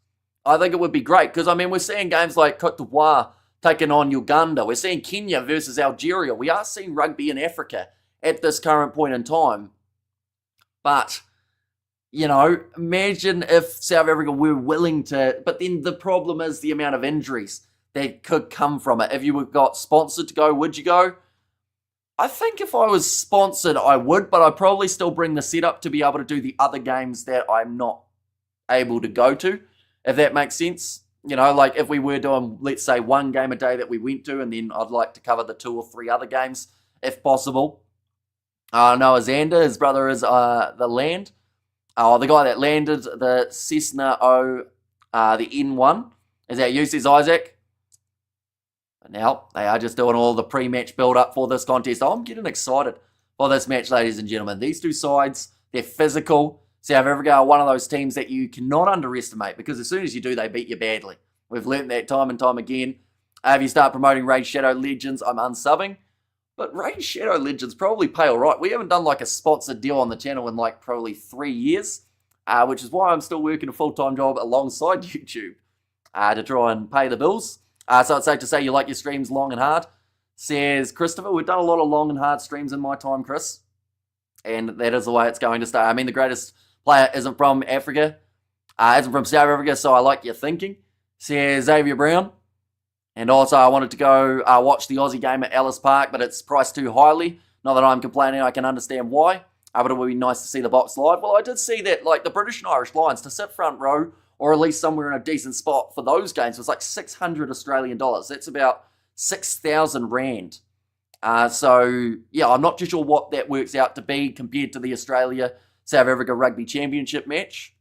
I think it would be great, because, I mean, we're seeing games like Côte d'Ivoire taking on Uganda. We're seeing Kenya versus Algeria. We are seeing rugby in Africa at this current point in time. But you know, imagine if South Africa were willing to, but then the problem is the amount of injuries that could come from it. If you got sponsored to go, would you go? I think if I was sponsored, I would, but I'd probably still bring the setup to be able to do the other games that I'm not able to go to, if that makes sense. You know, like if we were doing, let's say, one game a day that we went to, and then I'd like to cover the 2 or 3 other games, if possible. Noah Zander, his brother is the Land. The guy that landed the Cessna the N1. Is that you, says Isaac? But now, they are just doing all the pre-match build-up for this contest. I'm getting excited for this match, ladies and gentlemen. These two sides, they're physical. South Africa are one of those teams that you cannot underestimate, because as soon as you do, they beat you badly. We've learned that time and time again. If you start promoting Raid Shadow Legends, I'm unsubbing. But Raid Shadow Legends probably pay all right. We haven't done like a sponsored deal on the channel in like probably 3 years, which is why I'm still working a full-time job alongside YouTube to try and pay the bills. So it's safe to say you like your streams long and hard, says Christopher. We've done a lot of long and hard streams in my time, Chris, and that is the way it's going to stay. I mean, the greatest player isn't from Africa, isn't from South Africa, so I like your thinking, says Xavier Brown. And also, I wanted to go watch the Aussie game at Ellis Park, but it's priced too highly. Not that I'm complaining, I can understand why. But it would be nice to see the box live. Well, I did see that, like, the British and Irish Lions, to sit front row, or at least somewhere in a decent spot for those games, was like 600 Australian dollars. That's about 6,000 Rand. So, yeah, I'm not too sure what that works out to be compared to the Australia-South Africa Rugby Championship match.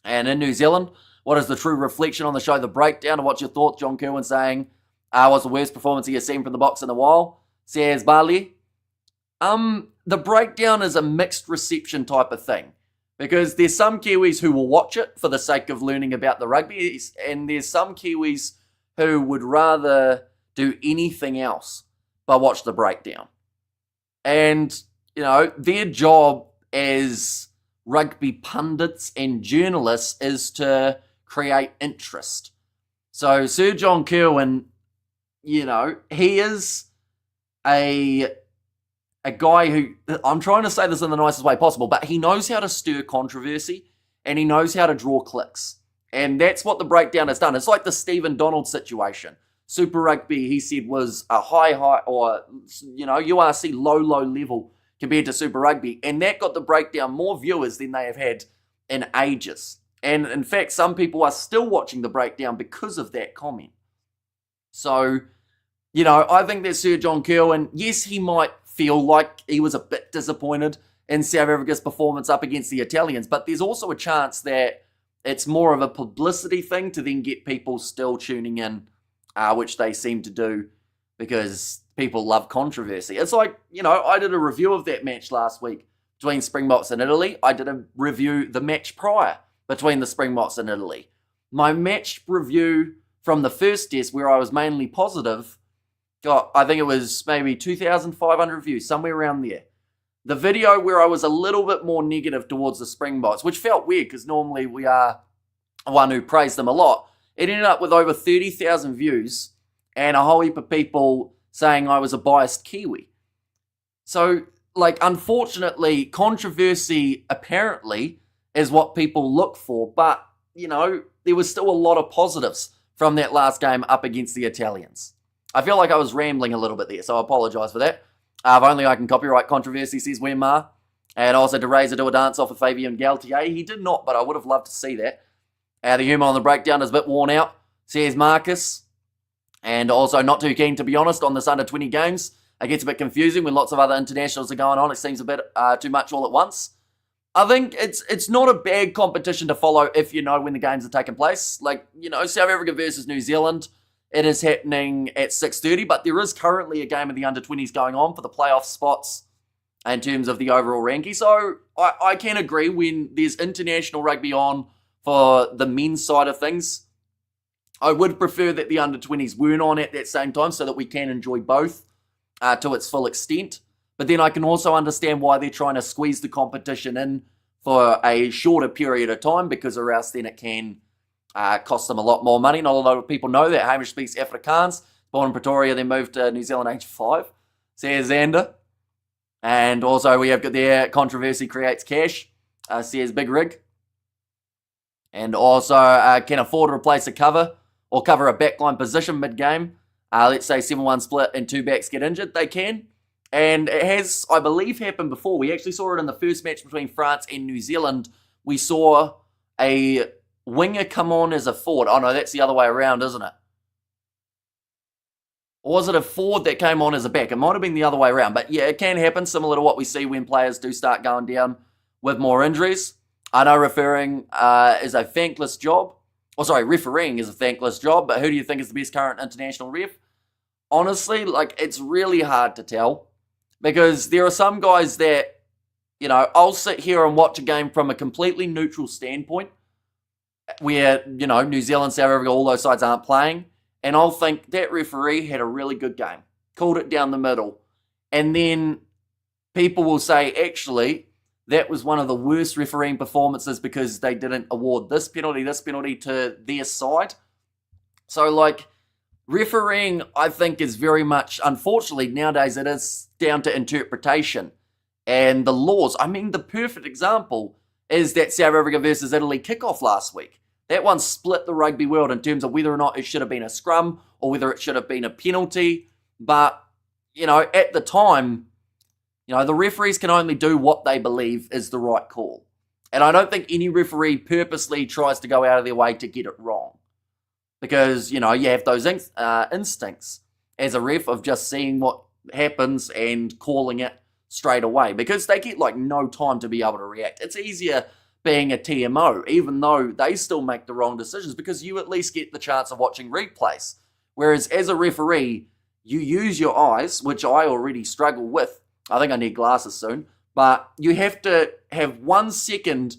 And in New Zealand, what is the true reflection on the show, The Breakdown? And what's your thoughts? John Kerwin saying, what's the worst performance he has seen from the Box in a while? Says Bali. The Breakdown is a mixed reception type of thing, because there's some Kiwis who will watch it for the sake of learning about the rugby, and there's some Kiwis who would rather do anything else but watch The Breakdown. And, you know, their job as rugby pundits and journalists is to create interest. So Sir John Kerwin, you know, he is a guy who, I'm trying to say this in the nicest way possible, but he knows how to stir controversy, and he knows how to draw clicks. And that's what The Breakdown has done. It's like the Stephen Donald situation. Super Rugby, he said, was a high, or, you know, URC low level compared to Super Rugby. And that got The Breakdown more viewers than they have had in ages. And in fact, some people are still watching The Breakdown because of that comment. So, you know, I think that Sir John Kerwin, yes, he might feel like he was a bit disappointed in South Africa's performance up against the Italians, but there's also a chance that it's more of a publicity thing to then get people still tuning in, which they seem to do because people love controversy. It's like, you know, I did a review of that match last week between Springboks and Italy. I did a review the match prior between the Springboks and Italy. my match review from the first test, where I was mainly positive, got, I think it was maybe 2,500 views, somewhere around there. The video where I was a little bit more negative towards the Springboks, which felt weird because normally we are one who praised them a lot, it ended up with over 30,000 views and a whole heap of people saying I was a biased Kiwi. So, like, unfortunately, controversy apparently is what people look for, but, you know, there was still a lot of positives from that last game up against the Italians. I feel like I was rambling a little bit there, so I apologise for that. If only I can copyright controversy, says Wemar. And also to raise do a dance off of Fabian Galtier. He did not, but I would have loved to see that. The humour on the breakdown is a bit worn out, says Marcus. And also not too keen, to be honest, on this under-20 games. It gets a bit confusing when lots of other internationals are going on. It seems a bit too much all at once. I think it's not a bad competition to follow if you know when the games are taking place. Like, you know, South Africa versus New Zealand, it is happening at 6:30, but there is currently a game of the under-20s going on for the playoff spots in terms of the overall ranking. So I can agree when there's international rugby on for the men's side of things. I would prefer that the under-20s weren't on at that same time so that we can enjoy both to its full extent. But then I can also understand why they're trying to squeeze the competition in for a shorter period of time, because or else then it can cost them a lot more money. Not a lot of people know that Hamish speaks Afrikaans. Born in Pretoria, then moved to New Zealand age 5, says Xander. And also we have got there, controversy creates cash, says Big Rig. And also can afford to replace a cover or cover a backline position mid-game. Let's say 7-1 split and 2 backs get injured. They can. And it has, I believe, happened before. We actually saw it in the first match between France and New Zealand. We saw a winger come on as a forward. Oh, no, that's the other way around, isn't it? Or was it a forward that came on as a back? It might have been the other way around. But yeah, it can happen, similar to what we see when players do start going down with more injuries. I know referring is a thankless job. Oh, sorry, refereeing is a thankless job. But who do you think is the best current international ref? Honestly, like, it's really hard to tell. Because there are some guys that, you know, I'll sit here and watch a game from a completely neutral standpoint where, you know, New Zealand, South Africa, all those sides aren't playing. And I'll think that referee had a really good game. Called it down the middle. And then people will say, actually, that was one of the worst refereeing performances because they didn't award this penalty to their side. So, like, refereeing, I think, is very much, unfortunately, nowadays it is down to interpretation and the laws. I mean, the perfect example is that South Africa versus Italy kickoff last week. That one split the rugby world in terms of whether or not it should have been a scrum or whether it should have been a penalty. But, you know, at the time, you know, the referees can only do what they believe is the right call. And I don't think any referee purposely tries to go out of their way to get it wrong. Because, you know, you have those instincts as a ref of just seeing what happens and calling it straight away. Because they get, like, no time to be able to react. It's easier being a TMO, even though they still make the wrong decisions, because you at least get the chance of watching replays. Whereas as a referee, you use your eyes, which I already struggle with. I think I need glasses soon. But you have to have 1 second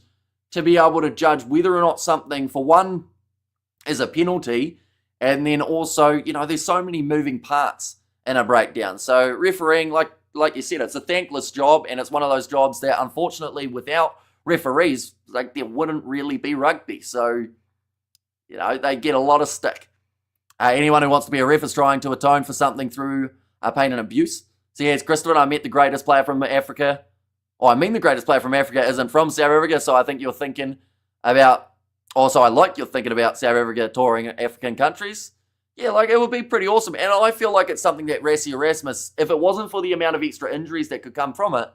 to be able to judge whether or not something, for one, is a penalty, and then also, you know, there's so many moving parts in a breakdown. So refereeing, like you said, it's a thankless job, and it's one of those jobs that, unfortunately, without referees, like, there wouldn't really be rugby. So, you know, they get a lot of stick. Anyone who wants to be a ref is trying to atone for something through pain and abuse. So yeah, it's Christopher. I met the greatest player from Africa. Oh, I mean, the greatest player from Africa isn't from South Africa, so I think you're thinking about, also I like you're thinking about South Africa touring African countries. Yeah, like, it would be pretty awesome. And I feel like it's something that Rassie Erasmus, if it wasn't for the amount of extra injuries that could come from it,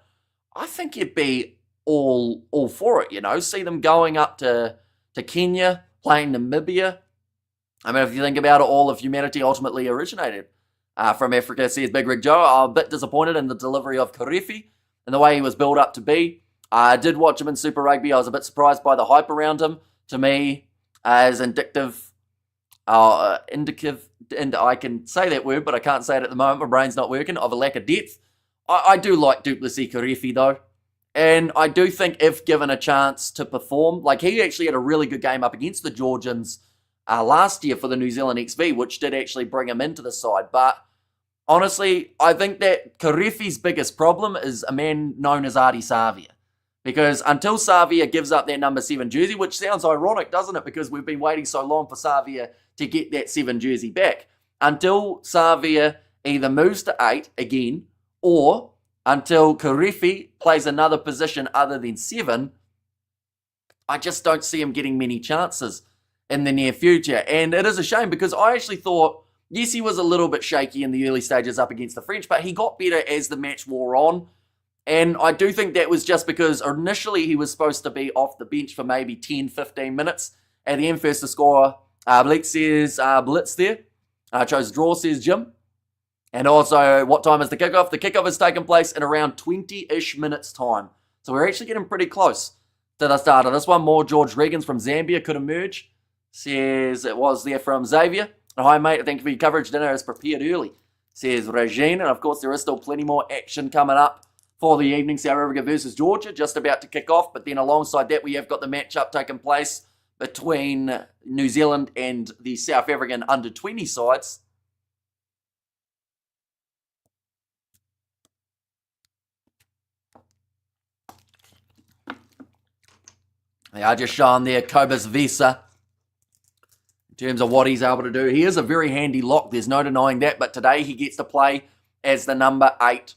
I think he'd be all for it, you know. See them going up to Kenya, playing Namibia. I mean, if you think about it, all of humanity ultimately originated from Africa, says Big Rig Joe. I'm a bit disappointed in the delivery of Karifi and the way he was built up to be. I did watch him in Super Rugby. I was a bit surprised by the hype around him. To me, as indicative, and I can say that word, but I can't say it at the moment. My brain's not working, of a lack of depth. I do like Duplessis Karifi, though. And I do think if given a chance to perform, like, he actually had a really good game up against the Georgians last year for the New Zealand XV, which did actually bring him into the side. But honestly, I think that Karefi's biggest problem is a man known as Ardie Savea. Because until Savea gives up that number 7 jersey, which sounds ironic, doesn't it? Because we've been waiting so long for Savea to get that 7 jersey back. Until Savea either moves to 8 again, or until Karefi plays another position other than 7, I just don't see him getting many chances in the near future. And it is a shame because I actually thought, yes, he was a little bit shaky in the early stages up against the French, but he got better as the match wore on. And I do think that was just because initially he was supposed to be off the bench for maybe 10, 15 minutes. At the end, first to score, Blake says Blitz there. Chose draw, says Jim. And also, what time is the kickoff? The kickoff has taken place in around 20-ish minutes time. So we're actually getting pretty close to the start of this one. More George Regans from Zambia could emerge. Says it was there from Xavier. Hi, mate. Thank you for your coverage. Dinner is prepared early. Says Regine. And of course, there is still plenty more action coming up for the evening. South Africa versus Georgia, just about to kick off. But then alongside that, we have got the matchup taking place between New Zealand and the South African under-20 sides. They are just showing there Cobus Visa in terms of what he's able to do. He is a very handy lock. There's no denying that. But today he gets to play as the number 8.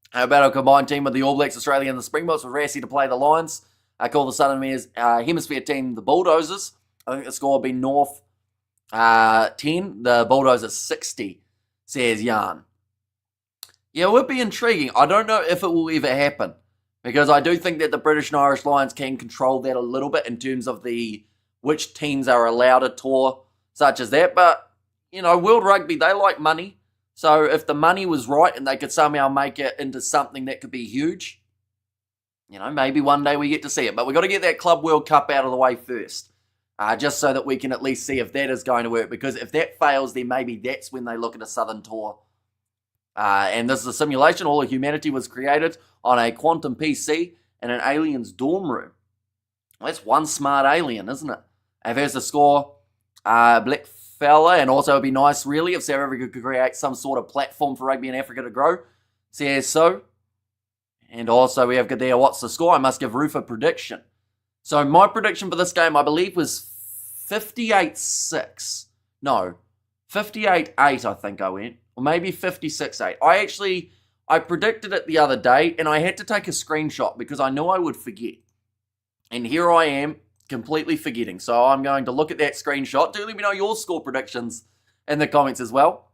How about a combined team with the All Blacks, Australia, and the Springboks with Rassie to play the Lions? I call the Southern Hemisphere team the Bulldozers. I think the score will be North 10, the Bulldozers 60, says Jan. Yeah, it would be intriguing. I don't know if it will ever happen, because I do think that the British and Irish Lions can control that a little bit in terms of which teams are allowed a tour such as that. But, World Rugby, they like money. So if the money was right and they could somehow make it into something that could be huge, maybe one day we get to see it. But we've got to get that Club World Cup out of the way first, just so that we can at least see if that is going to work. Because if that fails, then maybe that's when they look at a Southern tour. And this is a simulation. All of humanity was created on a quantum PC in an alien's dorm room. Well, that's one smart alien, isn't it? And there's the score, Black Fella, and also it'd be nice, really, if South Africa could create some sort of platform for rugby in Africa to grow. Says so. And also we have there, what's the score? I must give Ruth a prediction. So my prediction for this game, I believe, was 58-6. No, 58-8, I think I went. Or maybe 56-8. I predicted it the other day, and I had to take a screenshot because I knew I would forget. And here I am, completely forgetting. So I'm going to look at that screenshot. Do let me know your score predictions in the comments as well.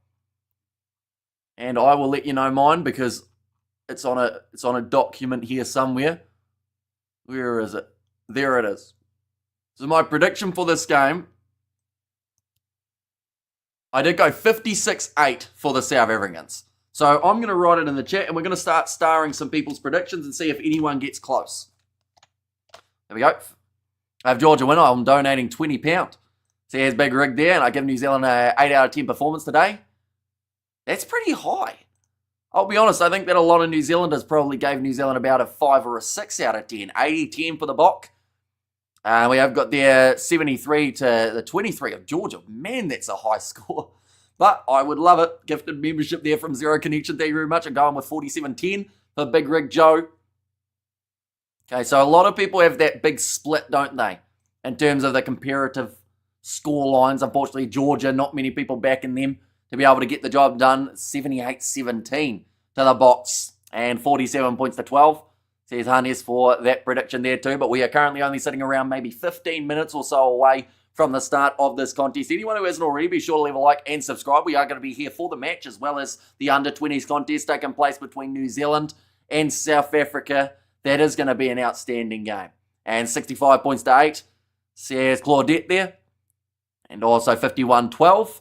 And I will let you know mine because it's on a document here somewhere. Where is it? There it is. So my prediction for this game, I did go 56-8 for the South Africans. So I'm going to write it in the chat and we're going to start starring some people's predictions and see if anyone gets close. There we go. I have Georgia winner. I'm donating £20. See, there's Big Rig there, and I give New Zealand an 8 out of 10 performance today. That's pretty high. I'll be honest, I think that a lot of New Zealanders probably gave New Zealand about a 5 or a 6 out of 10. 80-10 for the Bok. We have got there 73 to the 23 of Georgia. Man, that's a high score. But I would love it. Gifted membership there from Zero Connection. Thank you very much. I'm going with 47-10 for Big Rig Joe. Okay, so a lot of people have that big split, don't they? In terms of the comparative score lines. Unfortunately, Georgia, not many people backing them to be able to get the job done. 78-17 to the Boks and 47 points to 12. Says Hannes for that prediction there too. But we are currently only sitting around maybe 15 minutes or so away from the start of this contest. Anyone who hasn't already, be sure to leave a like and subscribe. We are going to be here for the match as well as the under-20s contest taking place between New Zealand and South Africa. That is going to be an outstanding game. And 65 points to 8, says Claudette there. And also 51-12,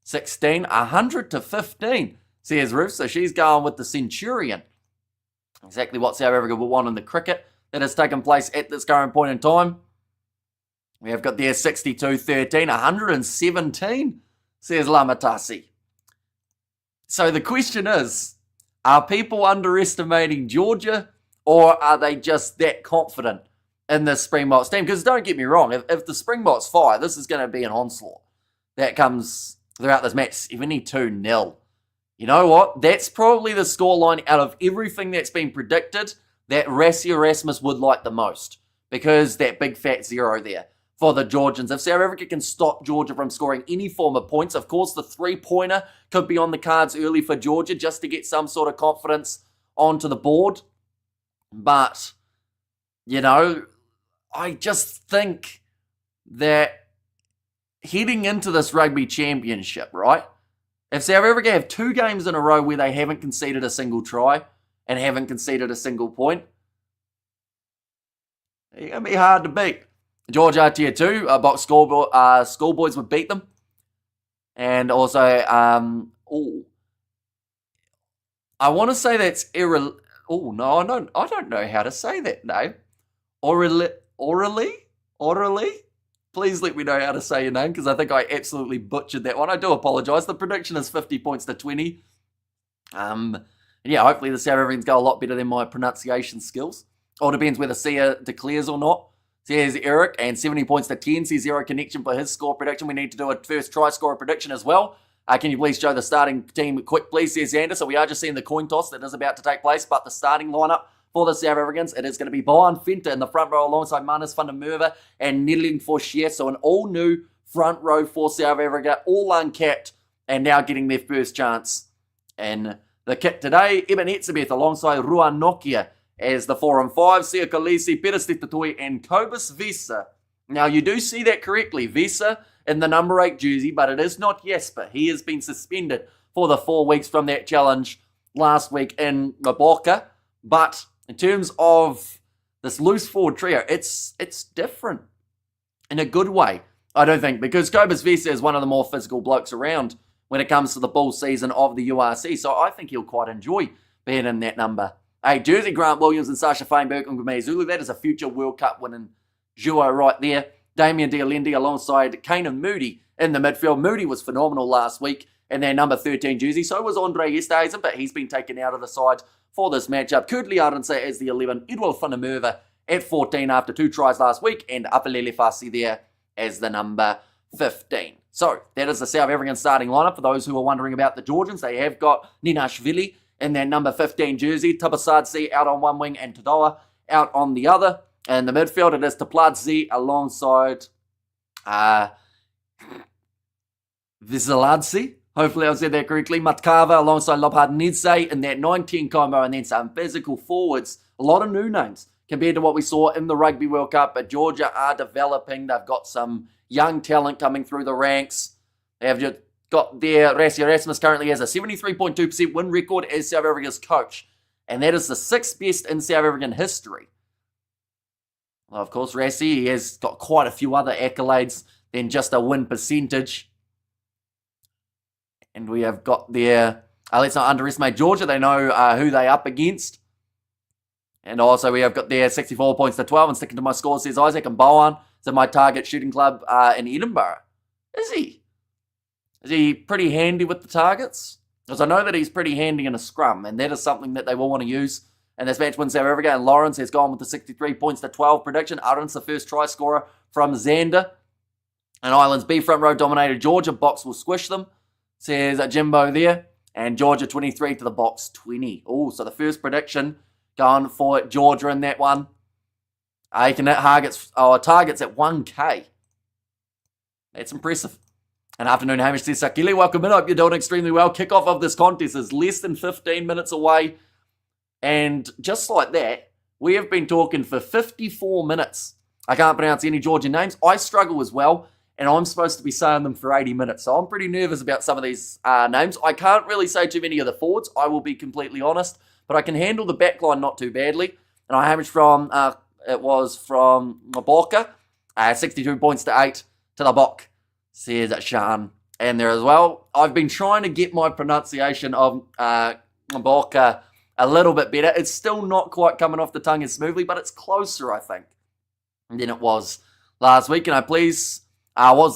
52-16, 100 to 15, says Ruth. So she's going with the Centurion. Exactly what South Africa will want in the cricket that has taken place at this current point in time. We have got there 62-13, 117, says Lamatasi. So the question is, are people underestimating Georgia, or are they just that confident in the Springboks team. Because don't get me wrong, if the Springboks fire, this is going to be an onslaught that comes throughout this match. 72-0. You know what? That's probably the scoreline out of everything that's been predicted that Rassie Erasmus would like the most. Because that big fat 0 there for the Georgians. If South Africa can stop Georgia from scoring any form of points, of course the 3-pointer could be on the cards early for Georgia just to get some sort of confidence onto the board. But, you know, I just think that heading into this rugby championship, right? If South Africa have 2 games in a row where they haven't conceded a single try and haven't conceded a single point, it's going to be hard to beat. Georgia Tier 2, box schoolboys would beat them. And also, I want to say that's no, I don't know how to say that name. Orally? Please let me know how to say your name, because I think I absolutely butchered that one. I do apologise. The prediction is 50 points to 20. Yeah, hopefully the South Africans go a lot better than my pronunciation skills. All depends whether Sia declares or not. Says Eric, and 70 points to 10. Says Zero Connection for his score prediction. We need to do a first try scorer prediction as well. Can you please show the starting team quick, please, says Xander. So we are just seeing the coin toss that is about to take place, but the starting lineup for the South Africans, it is going to be Bohan Venter in the front row alongside Manus van der Merwe and Nedeling Fortier. So an all-new front row for South Africa, all uncapped, and now getting their first chance in the kit today. Eben Etzebeth alongside Ruan Nokia as the 4 and 5, Sia Kolisi, Peter Stetatoi, and Kobus Vesa. Now, you do see that correctly. Vesa in the number 8 jersey, but it is not Jesper. He has been suspended for the 4 weeks from that challenge last week in Mboka. But in terms of this loose forward trio, it's different in a good way, I don't think, because Kobus Vesa is one of the more physical blokes around when it comes to the bull season of the URC. So I think he'll quite enjoy being in that number 8 jersey. Grant Williams and Sasha Feinberg and Ngumei Zulu. That is a future World Cup winning duo right there. Damien Dialendi alongside Kane and Moody in the midfield. Moody was phenomenal last week in their number 13 jersey. So was Andre Esterhuizen, but he's been taken out of the side for this matchup. Kudli Arendse as the 11. Edward van der Merwe at 14 after 2 tries last week. And Apelele Fassi there as the number 15. So that is the South African starting lineup. For those who are wondering about the Georgians, they have got Ninashvili in their number 15 jersey. Tabasadze out on one wing and Tadoa out on the other. And the midfield, it is Tapladze alongside Vizaladze. Hopefully I said that correctly. Matkava alongside Lobhard in that 9-10 combo. And then some physical forwards. A lot of new names compared to what we saw in the Rugby World Cup. But Georgia are developing. They've got some young talent coming through the ranks. They have just got their Rassie Erasmus currently has a 73.2% win record as South Africa's coach. And that is the 6th best in South African history. Well, of course, Rassie, he has got quite a few other accolades than just a win percentage. And we have got their, let's not underestimate Georgia. They know who they're up against. And also we have got their 64 points to 12. And sticking to my score, says Isaac and Bowen. Is at my target shooting club in Edinburgh. Is he? Is he pretty handy with the targets? Because I know that he's pretty handy in a scrum. And that is something that they will want to use. And this match wins South Africa, and Lawrence has gone with the 63 points to 12 prediction. Arons, the first try scorer from Xander. And Ireland's B front row dominated Georgia. Box will squish them, says Jimbo there. And Georgia 23 to the box 20. Oh, so the first prediction going for Georgia in that one. He can hit targets at 1K. That's impressive. And afternoon, Hamish says, Sakili, welcome in. Hope you're doing extremely well. Kickoff of this contest is less than 15 minutes away. And just like that, we have been talking for 54 minutes. I can't pronounce any Georgian names. I struggle as well, and I'm supposed to be saying them for 80 minutes. So I'm pretty nervous about some of these names. I can't really say too many of the forwards, I will be completely honest, but I can handle the backline not too badly. And I averaged from, it was from Mboka, 62 points to 8 to the Bok, says Sean. And there as well, I've been trying to get my pronunciation of Mboka a little bit better. It's still not quite coming off the tongue as smoothly, but it's closer, I think, than it was last week. And was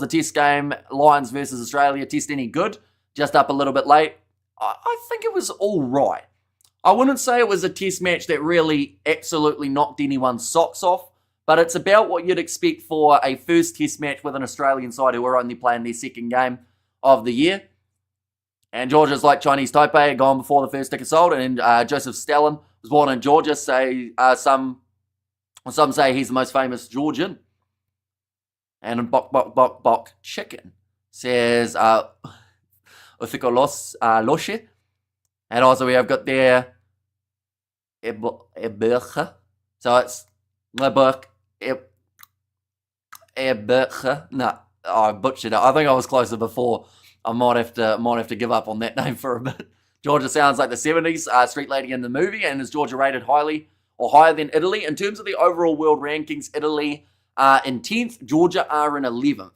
the test game, Lions versus Australia, test any good? Just up a little bit late. I think it was all right. I wouldn't say it was a test match that really absolutely knocked anyone's socks off, but it's about what you'd expect for a first test match with an Australian side who are only playing their second game of the year. And Georgia's like Chinese Taipei, gone before the first ticket sold, and Joseph Stalin was born in Georgia. Some say he's the most famous Georgian. And Bok Chicken says Uthiko Loshe. And also we have got there Ebercha. So it's Ebercha. No, I butchered it. I think I was closer before. I might have to give up on that name for a bit. Georgia sounds like the 70s street lady in the movie, and is Georgia rated highly or higher than Italy? In terms of the overall world rankings, Italy are in 10th, Georgia are in 11th.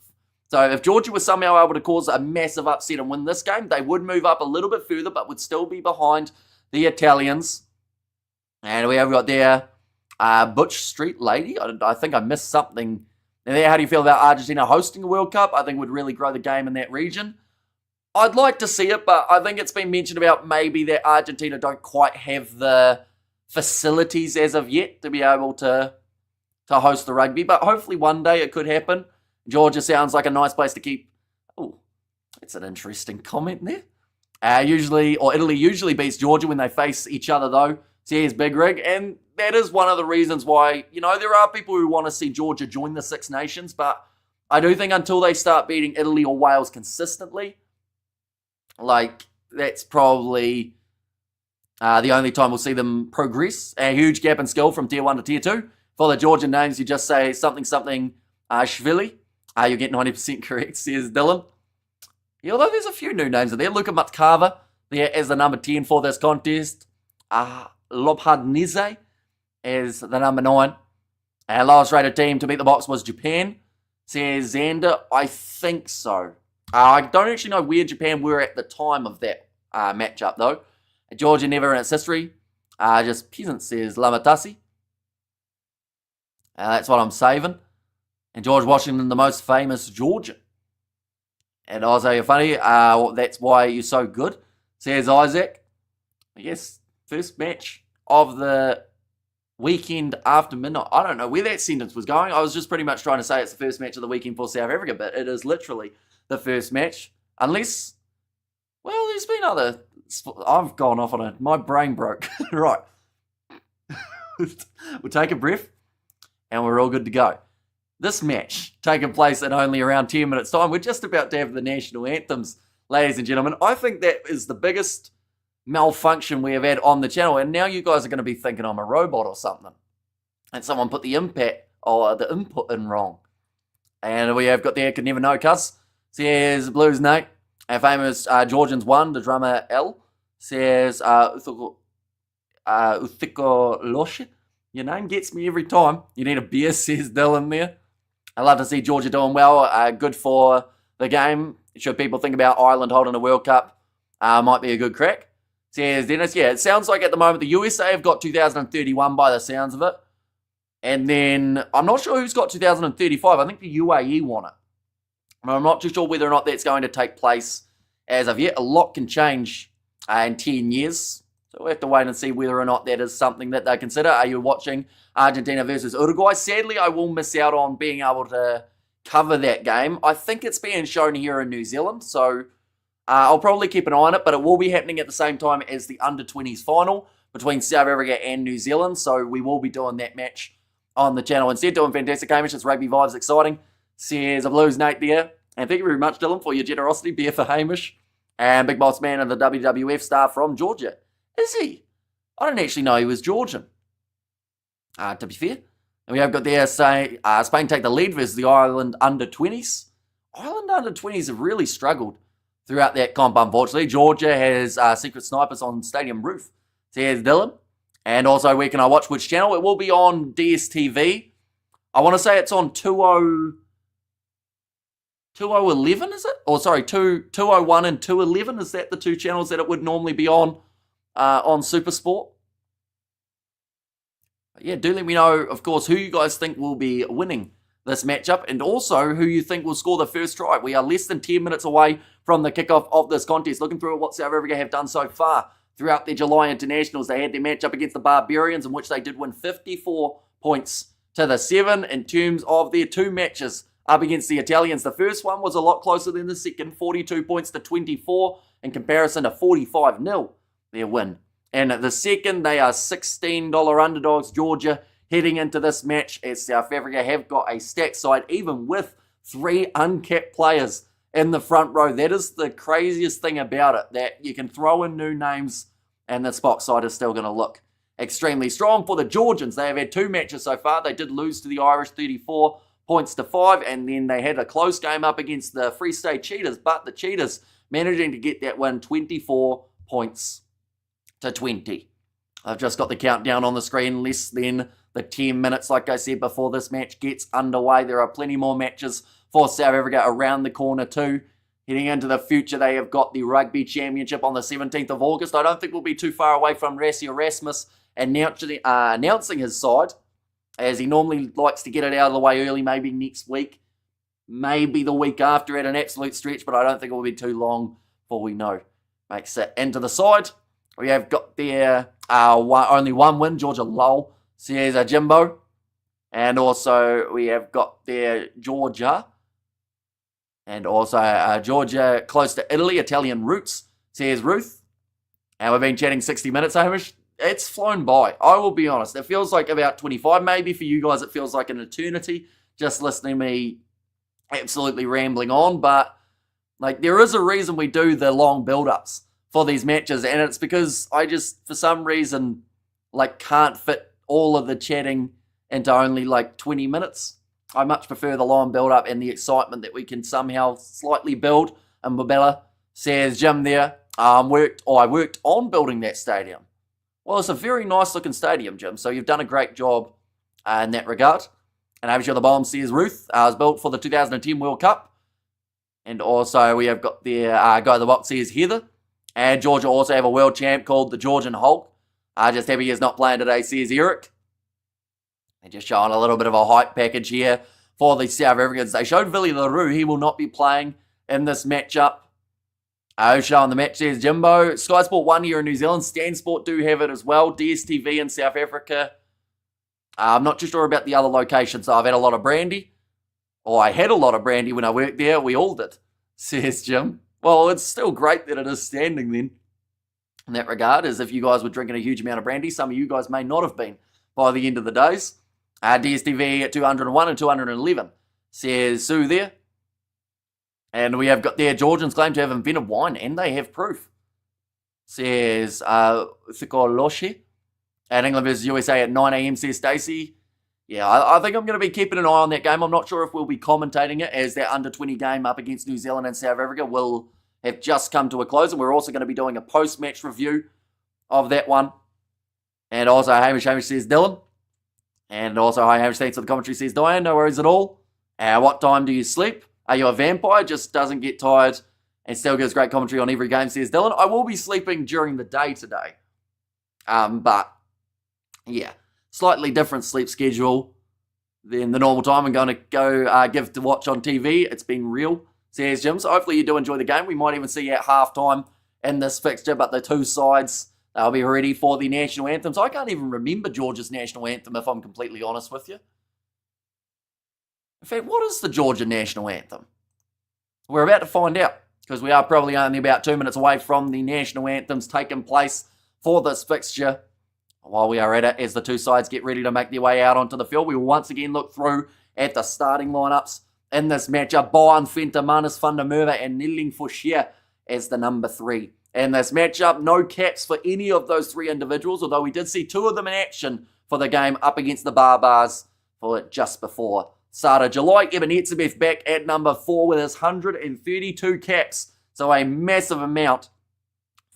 So if Georgia was somehow able to cause a massive upset and win this game, they would move up a little bit further, but would still be behind the Italians. And we have got there Butch Street Lady. I think I missed something there. How do you feel about Argentina hosting a World Cup? I think would really grow the game in that region. I'd like to see it, but I think it's been mentioned about maybe that Argentina don't quite have the facilities as of yet to be able to host the rugby. But hopefully one day it could happen. Georgia sounds like a nice place to keep. Oh, that's an interesting comment there. Italy usually beats Georgia when they face each other, though. So here's Big Rig, and that is one of the reasons why, there are people who want to see Georgia join the Six Nations, but I do think until they start beating Italy or Wales consistently, that's probably the only time we'll see them progress. A huge gap in skill from Tier 1 to Tier 2. For the Georgian names, you just say something, Shvili. You get 90% correct, says Dylan. Yeah, although there's a few new names in there. Luka Matkava there as the number 10 for this contest. Lobhadnize as the number 9. Our lowest rated team to beat the Box was Japan, says Xander. I think so. I don't actually know where Japan were at the time of that matchup, though. Georgia never in its history. Just peasant, says Lamatasi. That's what I'm saving. And George Washington, the most famous Georgian. And Isaiah Funny, that's why you're so good, says Isaac. Yes, first match of the weekend after midnight. I don't know where that sentence was going. I was just pretty much trying to say it's the first match of the weekend for South Africa, but it is literally the first match. Unless, well, there's been other... I've gone off on it. My brain broke. Right. We'll take a breath, and we're all good to go. This match, taking place in only around 10 minutes' time, we're just about to have the national anthems, ladies and gentlemen. I think that is the biggest malfunction we have had on the channel, and now you guys are going to be thinking I'm a robot or something. And someone put the input in wrong. And we have got there, could never know, cuss. Says Blues Nate. Our famous Georgians won, the drummer L. Says Uthiko Loshe. Your name gets me every time. You need a beer, says Dylan there. I love to see Georgia doing well. Good for the game. Should people think about Ireland holding a World Cup? Might be a good crack. Says Dennis. Yeah, it sounds like at the moment the USA have got 2031 by the sounds of it. And then I'm not sure who's got 2035. I think the UAE want it. I'm not too sure whether or not that's going to take place as of yet. A lot can change in 10 years. So we'll have to wait and see whether or not that is something that they consider. Are you watching Argentina versus Uruguay? Sadly, I will miss out on being able to cover that game. I think it's being shown here in New Zealand, so I'll probably keep an eye on it, but it will be happening at the same time as the under-20s final between South Africa and New Zealand, so we will be doing that match on the channel instead. Doing fantastic, Hamish. It's Rugby Vibes exciting, says a Blues Nate there. And thank you very much, Dylan, for your generosity. Beer for Hamish. And Big Boss Man of the WWF star from Georgia. Is he? I didn't actually know he was Georgian. To be fair. And we have got there saying Spain take the lead versus the Ireland under-20s. Ireland under-20s have really struggled throughout that comp, unfortunately. Georgia has secret snipers on stadium roof, says Dylan. And also, where can I watch which channel? It will be on DSTV. I want to say it's on 2011, is it? Or sorry, 201 and 211. Is that the two channels that it would normally be on SuperSport? Yeah, do let me know, of course, who you guys think will be winning this matchup, and also who you think will score the first try. We are less than 10 minutes away from the kickoff of this contest. Looking through at what South Africa have done so far throughout their July internationals. They had their matchup against the Barbarians, in which they did win 54 points to the 7 in terms of their 2 matches up against the Italians. The first one was a lot closer than the second, 42 points to 24 in comparison to 45-0, their win. And the second, they are $16 underdogs, Georgia, heading into this match as South Africa have got a stacked side, even with 3 uncapped players in the front row. That is the craziest thing about it, that you can throw in new names and the spot side is still going to look extremely strong. For the Georgians, they have had 2 matches so far. They did lose to the Irish 34 points to 5, and then they had a close game up against the Free State Cheetahs, but the Cheetahs managing to get that win 24 points to 20. I've just got the countdown on the screen, less than the 10 minutes, like I said, before this match gets underway. There are plenty more matches for South Africa around the corner too. Heading into the future, they have got the Rugby Championship on the 17th of August. I don't think we'll be too far away from Rassie Erasmus announcing his side, as he normally likes to get it out of the way early, maybe next week, maybe the week after at an absolute stretch, but I don't think it will be too long before we know. Makes it into the side. We have got their only one win, Georgia Lowell, says Jimbo. And also we have got their Georgia. And also Georgia close to Italy, Italian roots, says Ruth. And we've been chatting 60 minutes, Hamish. It's flown by. I will be honest. It feels like about 25 maybe. For you guys, it feels like an eternity just listening to me absolutely rambling on. But like, there is a reason we do the long build-ups for these matches, and it's because I just, for some reason, like, can't fit all of the chatting into only like 20 minutes. I much prefer the long build-up and the excitement that we can somehow slightly build. And Mbombela says, Jim there, I worked on building that stadium. Well, it's a very nice looking stadium, Jim, so you've done a great job in that regard. And over here the bomb says Ruth, was built for the 2010 World Cup. And also we have got their guy in the box says Heather. And Georgia also have a world champ called the Georgian Hulk. Just happy he's not playing today, says Eric. They're just showing a little bit of a hype package here for the South Africans. They showed Billy LaRue. He will not be playing in this matchup. Showing the match says Jimbo. Sky Sport 1 here in New Zealand. Stan Sport do have it as well. DSTV in South Africa. I'm not too sure about the other locations. So I've had a lot of brandy. Or I had a lot of brandy when I worked there. We all did, says Jim. Well, it's still great that it is standing then. In that regard, as if you guys were drinking a huge amount of brandy. Some of you guys may not have been by the end of the days. DSTV at 201 and 211, says Sue there. And we have got their Georgians claim to have invented wine, and they have proof, says Physicality. And England versus USA at 9 a.m, says Stacey. Yeah, I think I'm going to be keeping an eye on that game. I'm not sure if we'll be commentating it, as that under-20 game up against New Zealand and South Africa will have just come to a close. And we're also going to be doing a post-match review of that one. And also, Hamish says Dylan. And also, hi Hamish, thanks for the commentary, says Diane. No worries at all. What time do you sleep? Are you a vampire? Just doesn't get tired and still gives great commentary on every game, says Dylan. I will be sleeping during the day today. But, yeah, slightly different sleep schedule than the normal time. I'm going to go give to watch on TV. It's been real, says Jim. So hopefully you do enjoy the game. We might even see you at halftime in this fixture, but the two sides, they'll be ready for the national anthems. I can't even remember Georgia's national anthem, if I'm completely honest with you. In fact, what is the Georgia national anthem? We're about to find out, because we are probably only about 2 minutes away from the national anthems taking place for this fixture. While we are at it, as the two sides get ready to make their way out onto the field, we will once again look through at the starting lineups in this matchup. Bohan, Venter, Manus, van der Merwe and Nilling Forshare as the number 3. In this matchup, no caps for any of those 3 individuals, although we did see 2 of them in action for the game up against the Barbars for just before start of July. Eben Etzebeth back at number 4 with his 132 caps, so a massive amount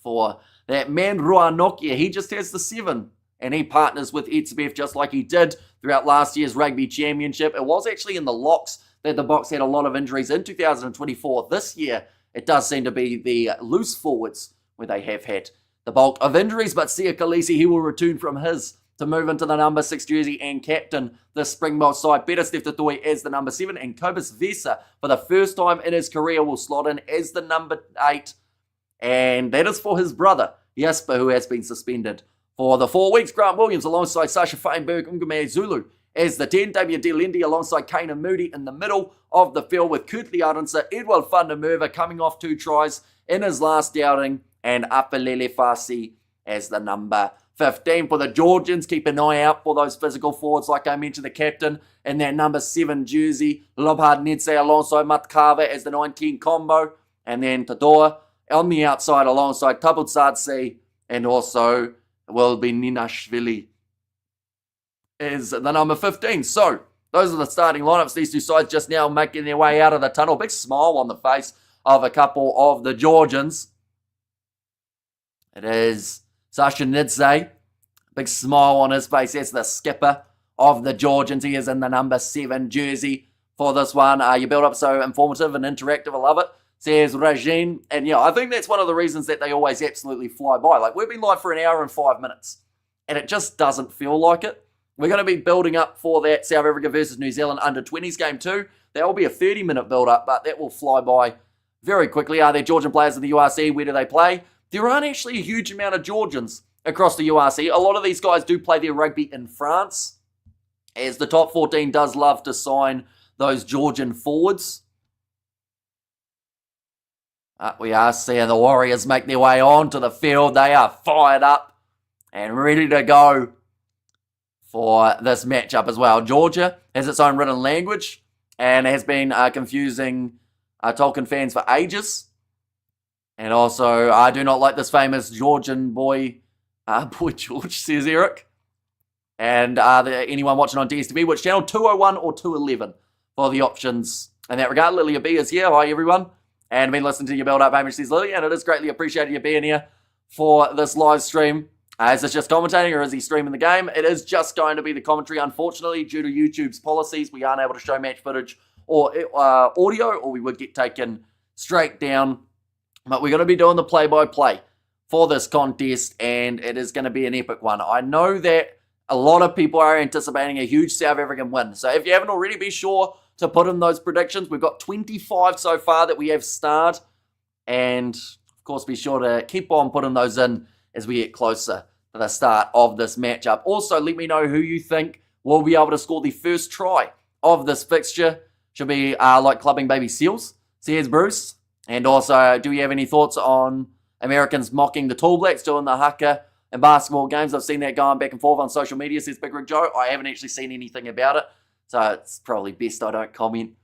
for that man. Rua Nokia, he just has the 7, and he partners with Etzebeth just like he did throughout last year's Rugby Championship. It was actually in the locks that the Boks had a lot of injuries in 2024. This year, it does seem to be the loose forwards where they have had the bulk of injuries, but Sia Khaleesi, he will return from his to move into the number 6 jersey and captain the Springboks side. Peter Steftotoy as the number 7, and Kobus Vesa, for the first time in his career, will slot in as the number 8, and that is for his brother, Jasper, who has been suspended for the 4 weeks. Grant Williams alongside Sasha Feinberg, Ngume Zulu as the 10. Damien Delendi alongside Kane Moody in the middle of the field with Kurtley Arendse, Edward van der Merwe coming off 2 tries in his last outing, and Apelele Fasi as the number 15 for the Georgians. Keep an eye out for those physical forwards, like I mentioned, the captain in that number 7 jersey, Lobhard Nedze alongside Matkava as the 19 combo, and then Tador on the outside alongside Tabutsadze, and also will be Ninashvili is the number 15. So those are the starting lineups. These two sides just now making their way out of the tunnel. Big smile on the face of a couple of the Georgians. It is Sasha Nidze. Big smile on his face. That's the skipper of the Georgians. He is in the number 7 jersey for this one. Your build-up so informative and interactive. I love it. Says Rajin. And yeah, I think that's one of the reasons that they always absolutely fly by. Like, we've been live for an hour and 5 minutes, and it just doesn't feel like it. We're going to be building up for that South Africa versus New Zealand under-20s game too. That will be a 30-minute build-up, but that will fly by very quickly. Are there Georgian players in the URC? Where do they play? There aren't actually a huge amount of Georgians across the URC. A lot of these guys do play their rugby in France, as the top 14 does love to sign those Georgian forwards. We are seeing the Warriors make their way onto the field. They are fired up and ready to go for this matchup as well. Georgia has its own written language and has been confusing Tolkien fans for ages. And also, I do not like this famous Georgian boy, Boy George, says Eric. And anyone watching on DSTV, which channel? 201 or 211 for the options in that regard. Lilia B is here. Hi, everyone. And been listening to your build-up, Hamish, says Lily, and it is greatly appreciated you being here for this live stream. Is this just commentating or is he streaming the game? It is just going to be the commentary, unfortunately, due to YouTube's policies. We aren't able to show match footage or audio, or we would get taken straight down. But we're going to be doing the play-by-play for this contest, and it is going to be an epic one. I know that a lot of people are anticipating a huge South African win. So if you haven't already, be sure to put in those predictions. We've got 25 so far that we have starred. And, of course, be sure to keep on putting those in as we get closer to the start of this matchup. Also, let me know who you think will be able to score the first try of this fixture. Should be like clubbing baby seals, says Bruce. And also, do you have any thoughts on Americans mocking the Tall Blacks doing the haka in basketball games? I've seen that going back and forth on social media, says Big Rig Joe. I haven't actually seen anything about it, so it's probably best I don't comment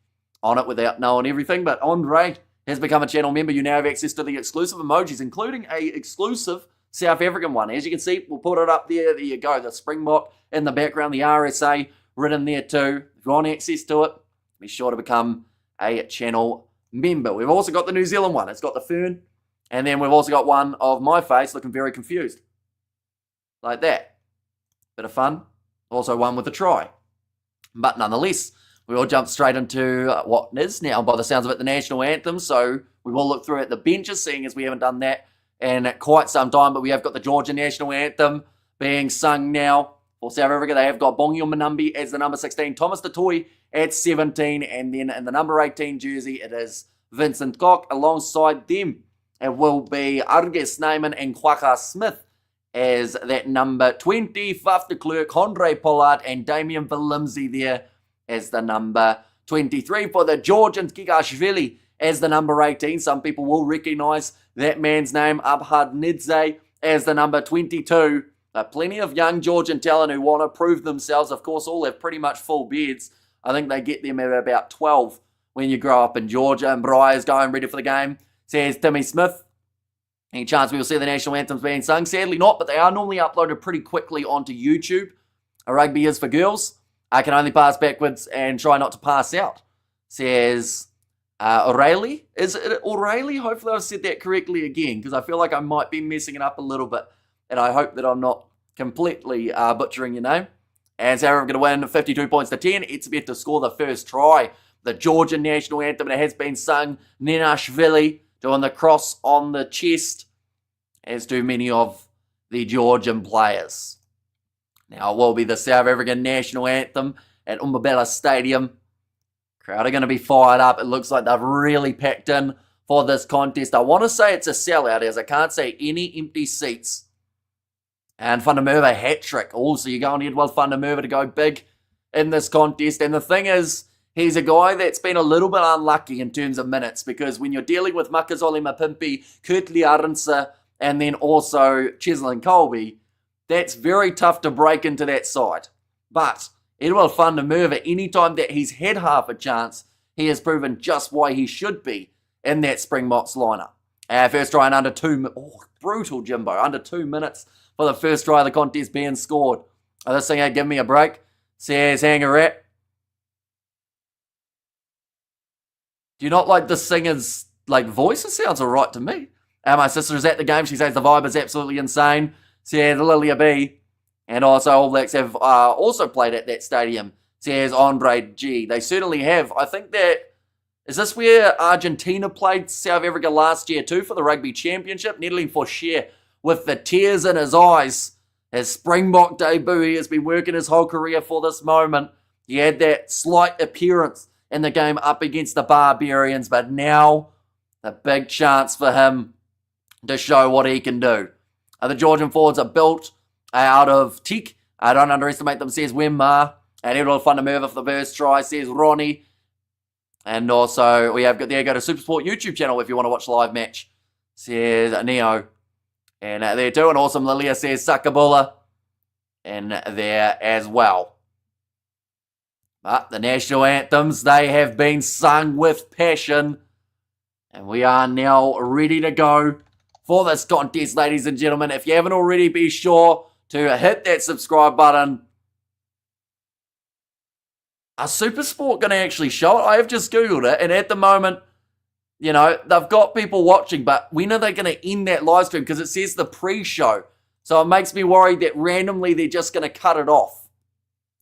on it without knowing everything. But Andre has become a channel member. You now have access to the exclusive emojis, including a exclusive South African one. As you can see, we'll put it up there. There you go. The Springbok in the background, the RSA written there too. If you want access to it, be sure to become a channel member. We've also got the New Zealand one. It's got the fern. And then we've also got one of my face looking very confused. Like that. Bit of fun. Also one with a try. But nonetheless, we will jump straight into what is now, by the sounds of it, the national anthem. So we will look through at the benches, seeing as we haven't done that in quite some time. But we have got the Georgian national anthem being sung now for South Africa. They have got Bongio Manambi as the number 16, Thomas Tatoi at 17, and then in the number 18 jersey, it is Vincent Koch. Alongside them, it will be Arges Snyman and Kwaka Smith as that number 20, Faf de Klerk, Andre Pollard, and Damian Vilimzi there as the number 23. For the Georgians, Gigashvili as the number 18. Some people will recognise that man's name, Abhad Nedze, as the number 22. Plenty of young Georgian talent who want to prove themselves. Of course, all have pretty much full beards. I think they get them at about 12 when you grow up in Georgia. And Briar's going ready for the game, says Timmy Smith. Any chance we will see the national anthems being sung? Sadly not, but they are normally uploaded pretty quickly onto YouTube. A rugby is for girls. I can only pass backwards and try not to pass out, says O'Reilly. Is it O'Reilly? Hopefully I've said that correctly again, because I feel like I might be messing it up a little bit, and I hope that I'm not completely butchering your name. And South Africa going to win 52 points to 10. It's about to score the first try. The Georgian national anthem, and it has been sung. Ninashvili doing the cross on the chest, as do many of the Georgian players. Now it will be the South African national anthem at Mbombela Stadium. Crowd are going to be fired up. It looks like they've really packed in for this contest. I want to say it's a sellout, as I can't see any empty seats. And Van der Merwe hat-trick. Also, you're going Edward Van der Merwe to go big in this contest. And the thing is, he's a guy that's been a little bit unlucky in terms of minutes, because when you're dealing with Makazole Mapimpi, Kurtley Arunsa, and then also Cheslin Colby, that's very tough to break into that side. But Edward van der Merwe, any time that he's had half a chance, he has proven just why he should be in that Springboks lineup. First try in under 2 minutes. Oh, brutal, Jimbo. Under 2 minutes for the first try of the contest being scored. This thing ain't giving me a break, says Hangarat. Do you not like the singer's voice? It sounds alright to me. My sister is at the game. She says the vibe is absolutely insane. Says Lilia B. And also All Blacks have also played at that stadium, says Andre G. They certainly have. I think that, is this where Argentina played South Africa last year too for the Rugby Championship? Nettling for share with the tears in his eyes. His Springbok debut, he has been working his whole career for this moment. He had that slight appearance in the game up against the Barbarians, but now a big chance for him to show what he can do. The Georgian forwards are built out of Tik. I don't underestimate them, says Wemma. And Edward van der Merwe for the first try, says Ronnie. And also, we have got there, go to Supersport YouTube channel if you want to watch live match, says Neo. And there too, and Awesome Lilia says Sakabula. And there as well. But the national anthems, they have been sung with passion. And we are now ready to go for this contest, ladies and gentlemen. If you haven't already, be sure to hit that subscribe button. Are Supersport going to actually show it? I have just Googled it, and at the moment, you know, they've got people watching, but when are they going to end that live stream? Because it says the pre-show. So it makes me worried that randomly they're just going to cut it off.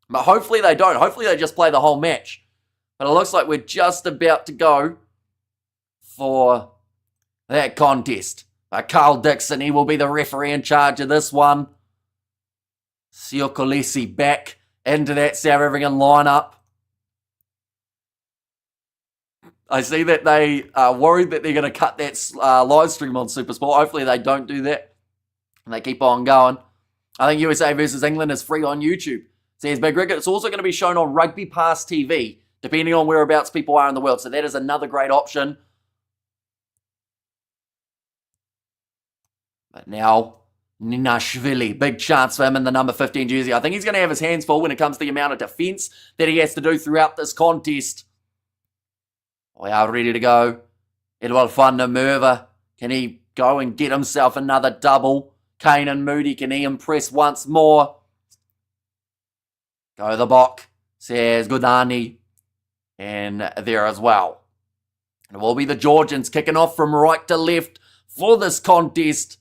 But hopefully they don't. Hopefully they just play the whole match. But it looks like we're just about to go for that contest. Carl Dixon, he will be the referee in charge of this one. Sio Kolisi back into that South African lineup. I see that they are worried that they're going to cut that live stream on Supersport. Hopefully they don't do that. And they keep on going. I think USA versus England is free on YouTube, says Big Ricket. It's also going to be shown on Rugby Pass TV, depending on whereabouts people are in the world. So that is another great option. But now, Ninashvili, big chance for him in the number 15 jersey. I think he's going to have his hands full when it comes to the amount of defence that he has to do throughout this contest. We are ready to go. Edward van der Merwe, can he go and get himself another double? Kane and Moody, can he impress once more? Go the Bok, says Godani. And there as well. It will be the Georgians kicking off from right to left for this contest.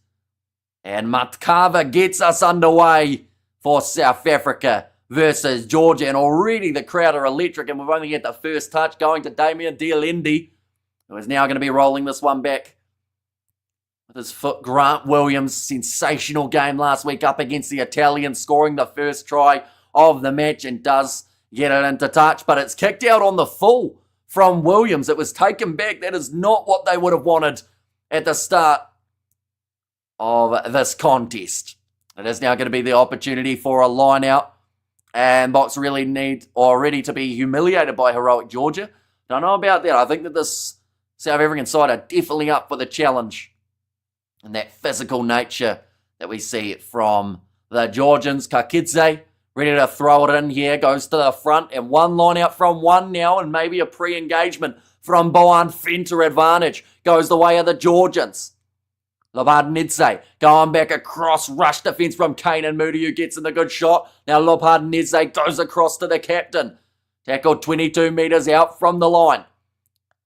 And Matkava gets us underway for South Africa versus Georgia. And already the crowd are electric, and we've only had the first touch going to Damian Dialendi, who is now going to be rolling this one back with his foot. Grant Williams, sensational game last week up against the Italians, scoring the first try of the match and does get it into touch, but it's kicked out on the full from Williams. It was taken back. That is not what they would have wanted at the start of this contest. It is now going to be the opportunity for a line out, and Box really need or ready to be humiliated by heroic Georgia. Don't know about that. I think that this South African side are definitely up for the challenge and that physical nature that we see from the Georgians. Kakidze ready to throw it in here, goes to the front, and one line out from one now, and maybe a pre-engagement from Boan Fenter advantage. Goes the way of the Georgians. Lobhard-Nedze going back across, rush defence from Kane and Moody, who gets in the good shot. Now Lobhard-Nedze goes across to the captain. Tackled 22 metres out from the line.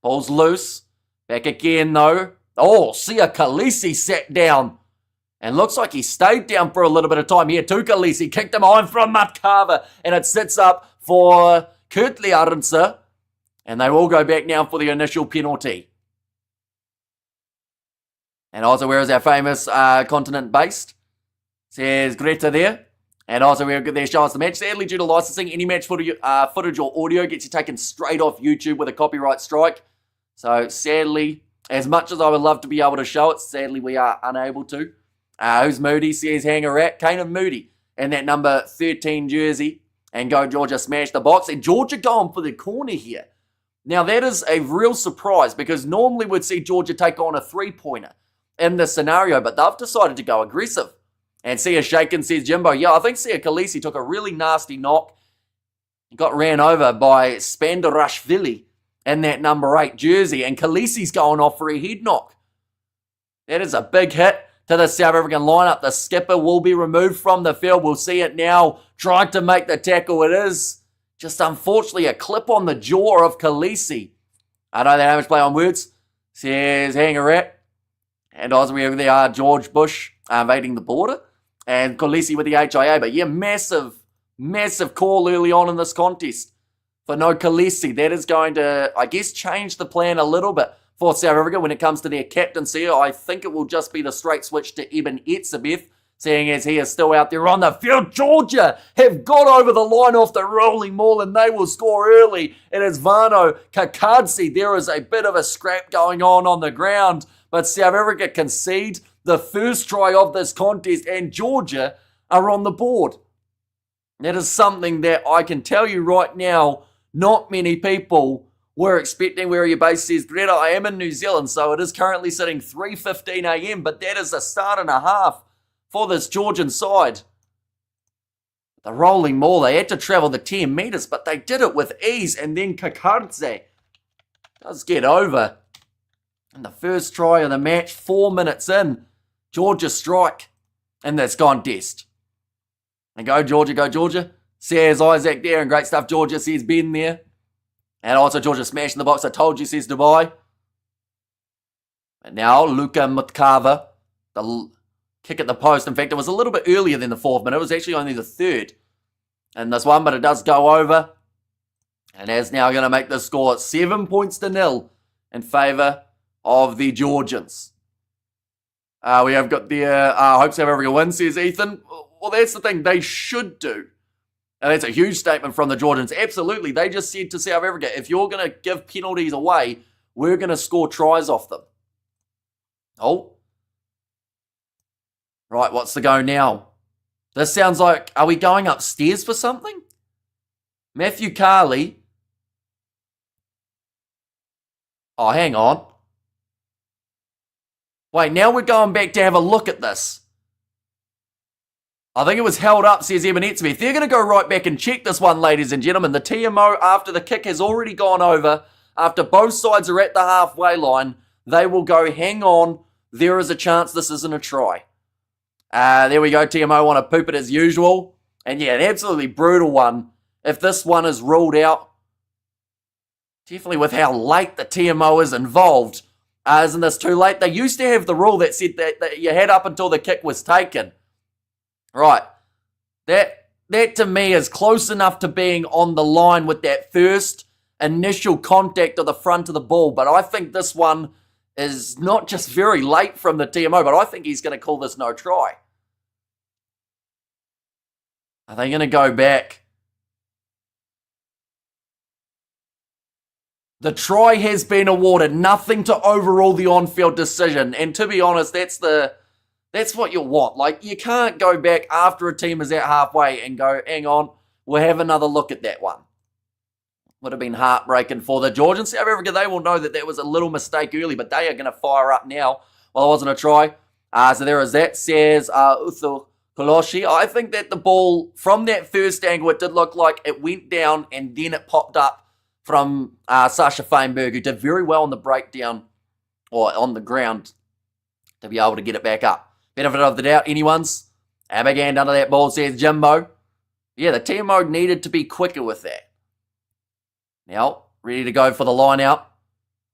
Ball's loose. Back again though. Oh, Sia Khaleesi sat down. And looks like he stayed down for a little bit of time here. Khaleesi kicked him on from Matkava. And it sits up for Kurtley Arunsa. And they will go back now for the initial penalty. And also, where is our famous continent based? Says Greta there. And also, we're there showing us the match. Sadly, due to licensing, any match footage or audio gets you taken straight off YouTube with a copyright strike. So, sadly, as much as I would love to be able to show it, sadly, we are unable to. Who's Moody? Says Hanger Rat. Kane of Moody. And that number 13 jersey. And go Georgia smash the box. And Georgia going for the corner here. Now that is a real surprise because normally we'd see Georgia take on a 3-pointer in this scenario, but they've decided to go aggressive. And Sia shaken, says Jimbo. Yeah, I think Sia Khaleesi took a really nasty knock. He got ran over by Spandarashvili in that number 8 jersey, and Khaleesi's going off for a head knock. That is a big hit to the South African lineup. The skipper will be removed from the field. We'll see it now. Trying to make the tackle. It is just unfortunately a clip on the jaw of Khaleesi. I know that how much play on words. Says hang a rat. And Oswego there, George Bush invading the border. And Khaleesi with the HIA. But yeah, massive call early on in this contest for no Khaleesi. That is going to, I guess, change the plan a little bit for South Africa when it comes to their captaincy. I think it will just be the straight switch to Eben Etzebeth, seeing as he is still out there on the field. Georgia have got over the line off the rolling maul and they will score early. It is Vano Kakadze. There is a bit of a scrap going on the ground, but South Africa concede the first try of this contest and Georgia are on the board. That is something that I can tell you right now, not many people were expecting. Where your base says, Greta, I am in New Zealand, so it is currently sitting 3:15 a.m., but that is a start and a half for this Georgian side. The rolling maul, they had to travel the 10 metres, but they did it with ease, and then Kakadze does get over. And the first try of the match, 4 minutes in, Georgia strike in this contest. And go Georgia, says Isaac there, and great stuff, Georgia, says Ben there. And also Georgia smashing the box, I told you, says Dubai. And now Luka Mutkava, the kick at the post. In fact, it was a little bit earlier than the 4th minute. It was actually only the 3rd in this one, but it does go over. And is now going to make the score 7-0 in favour of the Georgians. We have got the hope South Africa win, says Ethan. Well, that's the thing. They should do. And that's a huge statement from the Georgians. Absolutely. They just said to South Africa, if you're going to give penalties away, we're going to score tries off them. Oh. Right, what's the go now? This sounds like, are we going upstairs for something? Matthew Carley. Oh, hang on. Wait, now we're going back to have a look at this. I think it was held up, says Eben Etzebeth. They're going to go right back and check this one, ladies and gentlemen. The TMO, after the kick has already gone over, after both sides are at the halfway line, they will go, hang on, there is a chance this isn't a try. There we go, TMO want to poop it as usual. And yeah, an absolutely brutal one. If this one is ruled out, definitely with how late the TMO is involved, isn't this too late? They used to have the rule that said that you had up until the kick was taken. Right, that to me is close enough to being on the line with that first initial contact of the front of the ball, but I think this one is not just very late from the TMO, but I think he's going to call this no try. Are they going to go back? The try has been awarded, nothing to overrule the on-field decision, and to be honest, that's what you want. Like, you can't go back after a team is at halfway and go, hang on, we'll have another look at that one. Would have been heartbreaking for the Georgians. South Africa, they will know that was a little mistake early, but they are going to fire up now. Well, it wasn't a try. So there is that, says Uthu Koloshi. I think that the ball, from that first angle, it did look like it went down and then it popped up from Sasha Feinberg, who did very well on the breakdown, or on the ground, to be able to get it back up. Benefit of the doubt, anyone's? A big hand under that ball, says Jimbo. Yeah, the TMO needed to be quicker with that. Now, ready to go for the line out.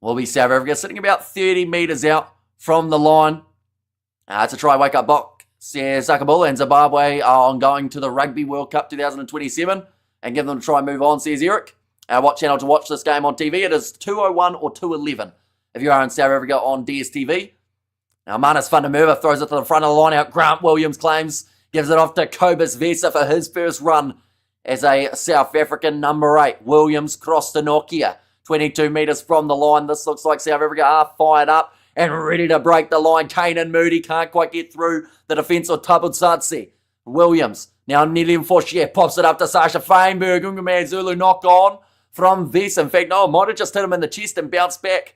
Will be South Africa, sitting about 30 metres out from the line. It's a try, wake up box, says Sakabula, and Zimbabwe are on going to the Rugby World Cup 2027 and give them a try and move on, says Eric. What channel to watch this game on TV? It is 201 or 211 if you are in South Africa on DSTV. Now, Manus van der Merwe throws it to the front of the line out. Grant Williams claims, gives it off to Kobus Vesa for his first run as a South African number 8. Williams crossed to Nokia, 22 metres from the line. This looks like South Africa are fired up and ready to break the line. Kane and Moody can't quite get through the defence of Tabutsatsi. Williams Now Nilian Fortier pops it up to Sasha Feinberg. Ngumea Zulu knock on from Ves. In fact, no, might have just hit him in the chest and bounced back.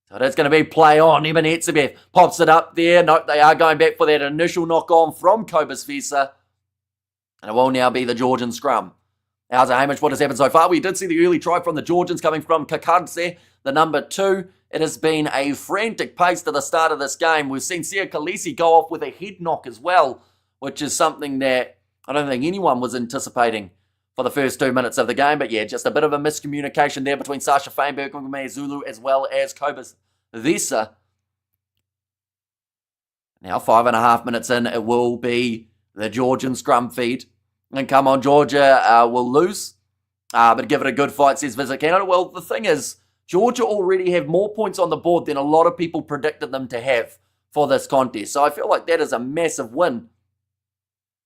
So that's going to be play on. Eben Etzebeth pops it up there. Nope, they are going back for that initial knock on from Cobus Vesa. And it will now be the Georgian scrum. How's it, Hamish? What has happened so far? We did see the early try from the Georgians coming from Kakadze, the number 2. It has been a frantic pace to the start of this game. We've seen Sia Khaleesi go off with a head knock as well, which is something that I don't think anyone was anticipating for the first 2 minutes of the game. But yeah, just a bit of a miscommunication there between Sasha Feinberg, Ngumea Zulu, as well as Cobus Vesa. Now, 5.5 minutes in, it will be the Georgian scrum feed. And come on, Georgia will lose. But give it a good fight, says Physicality. Well, the thing is, Georgia already have more points on the board than a lot of people predicted them to have for this contest. So I feel like that is a massive win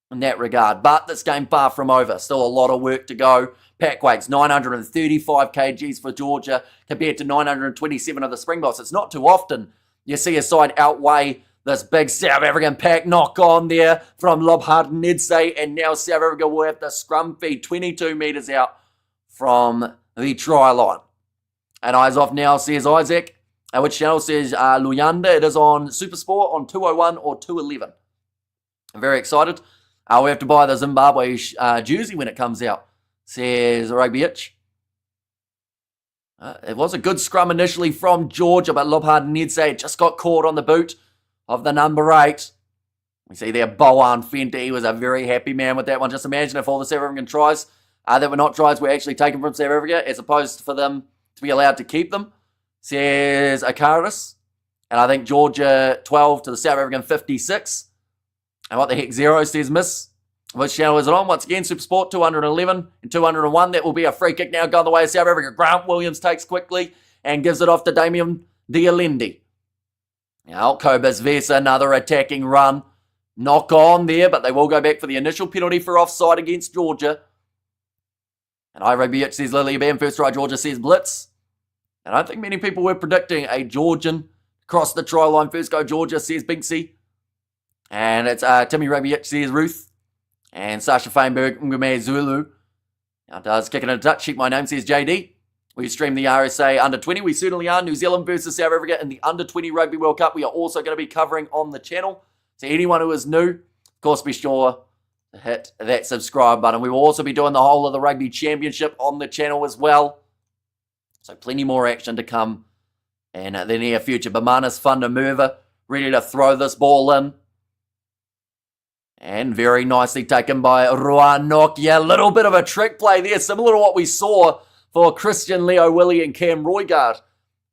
in that regard. But this game far from over. Still a lot of work to go. Pack weights, 935 kgs for Georgia compared to 927 of the Springboks. It's not too often you see a side outweigh this big South African pack knock on there from Lobhard-Nedse, and now South Africa will have the scrum feed 22 metres out from the try line. And eyes off now, says Isaac. Which channel, says Luyanda. It is on Supersport on 201 or 211. I'm very excited. We have to buy the Zimbabwe jersey when it comes out, says Rugby Itch. It was a good scrum initially from Georgia, but Lobhard-Nedse just got caught on the boot of the number 8. We see there Boan Fenty. He was a very happy man with that one. Just imagine if all the South African tries that were not tries were actually taken from South Africa, as opposed for them to be allowed to keep them, says Akaris. And I think Georgia 12 to the South African 56. And what the heck, 0, says Miss. Which channel is it on? Once again, Supersport 211 and 201. That will be a free kick now going the way of South Africa. Grant Williams takes quickly and gives it off to Damian Dialendi. Now, Cobus Vesa, another attacking run. Knock on there, but they will go back for the initial penalty for offside against Georgia. And iRugby says Lily Bam. First try, Georgia says Blitz. And I don't think many people were predicting a Georgian cross the try line. First go, Georgia, says Binksy. And it's Timmy Rugby says Ruth. And Sasha Feinberg, Ngumea Zulu. Now does kick it in a touch sheet. My name, says JD. We stream the RSA Under 20. We certainly are. New Zealand versus South Africa in the Under 20 Rugby World Cup. We are also going to be covering on the channel. So anyone who is new, of course, be sure to hit that subscribe button. We will also be doing the whole of the Rugby Championship on the channel as well. So plenty more action to come in the near future. Bamanas Fundamurva ready to throw this ball in. And very nicely taken by Ruan Nokia. A little bit of a trick play there, similar to what we saw for Christian Leo Willie and Cam Roygaard.